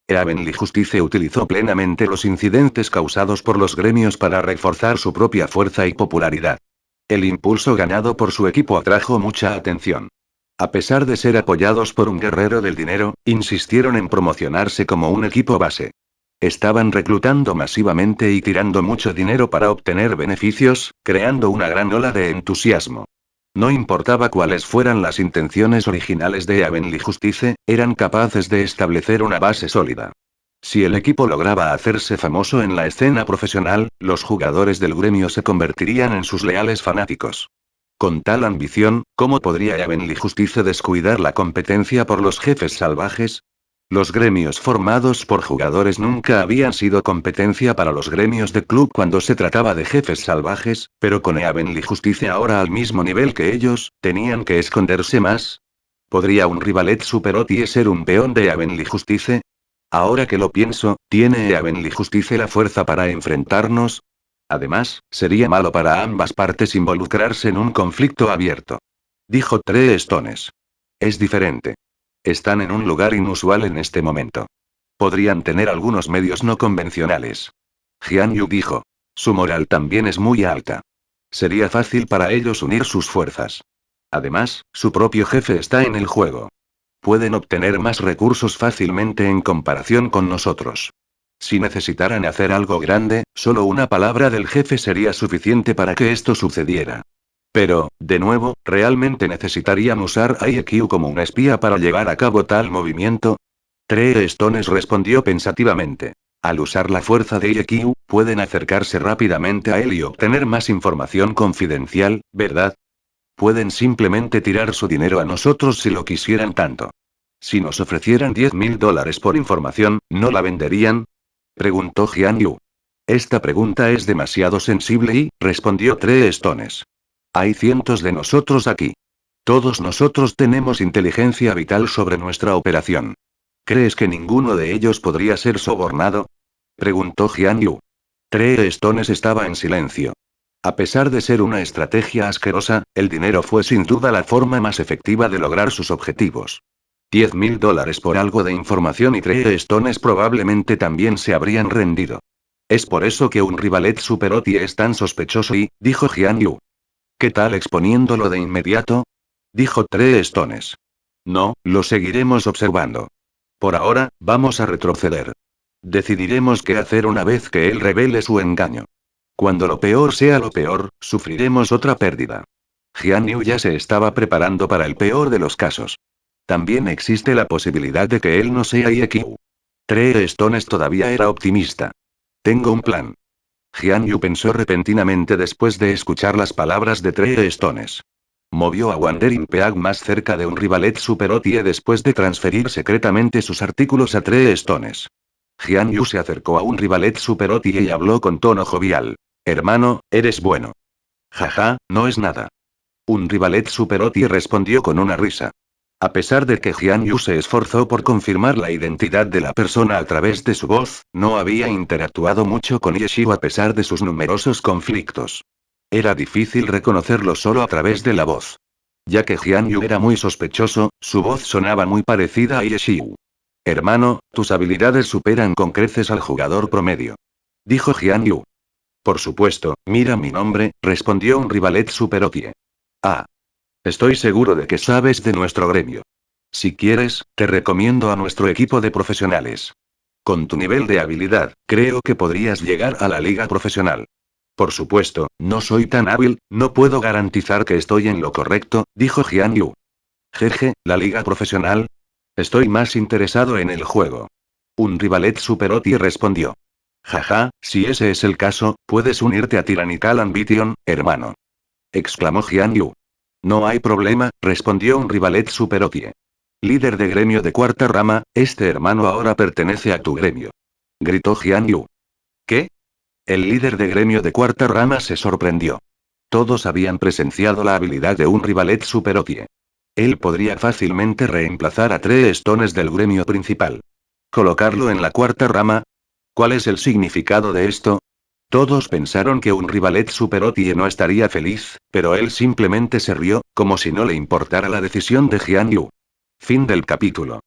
Heavenly Justice utilizó plenamente los incidentes causados por los gremios para reforzar su propia fuerza y popularidad. El impulso ganado por su equipo atrajo mucha atención. A pesar de ser apoyados por un guerrero del dinero, insistieron en promocionarse como un equipo base. Estaban reclutando masivamente y tirando mucho dinero para obtener beneficios, creando una gran ola de entusiasmo. No importaba cuáles fueran las intenciones originales de Heavenly Justice, eran capaces de establecer una base sólida. Si el equipo lograba hacerse famoso en la escena profesional, los jugadores del gremio se convertirían en sus leales fanáticos. Con tal ambición, ¿cómo podría Heavenly Justice descuidar la competencia por los jefes salvajes? Los gremios formados por jugadores nunca habían sido competencia para los gremios de club cuando se trataba de jefes salvajes, pero con Heavenly Justice ahora al mismo nivel que ellos, ¿tenían que esconderse más? ¿Podría un rivalet Super OTI ser un peón de Heavenly Justice? Ahora que lo pienso, ¿tiene Heavenly Justice la fuerza para enfrentarnos? Además, sería malo para ambas partes involucrarse en un conflicto abierto. Dijo Tree Stones. Es diferente. Están en un lugar inusual en este momento. Podrían tener algunos medios no convencionales. Jian Yu dijo. Su moral también es muy alta. Sería fácil para ellos unir sus fuerzas. Además, su propio jefe está en el juego. Pueden obtener más recursos fácilmente en comparación con nosotros. Si necesitaran hacer algo grande, solo una palabra del jefe sería suficiente para que esto sucediera. Pero, de nuevo, ¿realmente necesitarían usar a IQ como un espía para llevar a cabo tal movimiento? Tree Stones respondió pensativamente. Al usar la fuerza de IQ, pueden acercarse rápidamente a él y obtener más información confidencial, ¿verdad? Pueden simplemente tirar su dinero a nosotros si lo quisieran tanto. Si nos ofrecieran $10.000 por información, ¿no la venderían? Preguntó Jian Yu. Esta pregunta es demasiado sensible y, respondió Tree Stones. Hay cientos de nosotros aquí. Todos nosotros tenemos inteligencia vital sobre nuestra operación. ¿Crees que ninguno de ellos podría ser sobornado? Preguntó Jian Yu. Tree Stones estaba en silencio. A pesar de ser una estrategia asquerosa, el dinero fue sin duda la forma más efectiva de lograr sus objetivos. $10.000 por algo de información y Tree Stones probablemente también se habrían rendido. Es por eso que un rivalet Super OTI es tan sospechoso y, dijo Jian Yu. ¿Qué tal exponiéndolo de inmediato? Dijo Tree Stones. No, lo seguiremos observando. Por ahora, vamos a retroceder. Decidiremos qué hacer una vez que él revele su engaño. Cuando lo peor sea lo peor, sufriremos otra pérdida. Jian Yu ya se estaba preparando para el peor de los casos. También existe la posibilidad de que él no sea IQ. Tree Stones todavía era optimista. Tengo un plan. Jian Yu pensó repentinamente después de escuchar las palabras de Tree Stones. Movió a Wandering Peak más cerca de un rivalet Super Otie después de transferir secretamente sus artículos a 3 Stones. Jian Yu se acercó a un rivalet Super Otie y habló con tono jovial. Hermano, eres bueno. Jaja, no es nada. Un rivalet Super Otie respondió con una risa. A pesar de que Jian Yu se esforzó por confirmar la identidad de la persona a través de su voz, no había interactuado mucho con Yeshiu a pesar de sus numerosos conflictos. Era difícil reconocerlo solo a través de la voz. Ya que Jian Yu era muy sospechoso, su voz sonaba muy parecida a Yeshiu. Hermano, tus habilidades superan con creces al jugador promedio. Dijo Jian Yu. Por supuesto, mira mi nombre, respondió un rivalet Super Otie. Ah. Estoy seguro de que sabes de nuestro gremio. Si quieres, te recomiendo a nuestro equipo de profesionales. Con tu nivel de habilidad, creo que podrías llegar a la liga profesional. Por supuesto, no soy tan hábil, no puedo garantizar que estoy en lo correcto, dijo Jian Yu. Jeje, ¿la liga profesional? Estoy más interesado en el juego. Un rivalet Super Otie respondió. Jaja, si ese es el caso, puedes unirte a Tyrannical Ambition, hermano. Exclamó Jian Yu. No hay problema, respondió un rivalet Super Otie. Líder de gremio de cuarta rama, este hermano ahora pertenece a tu gremio. Gritó Jian Yu. ¿Qué? El líder de gremio de cuarta rama se sorprendió. Todos habían presenciado la habilidad de un rivalet Super Otie. Él podría fácilmente reemplazar a 3 Stones del gremio principal. ¿Colocarlo en la cuarta rama? ¿Cuál es el significado de esto? Todos pensaron que un rivalet Super Otie no estaría feliz, pero él simplemente se rió, como si no le importara la decisión de Jian Yu. Fin del capítulo.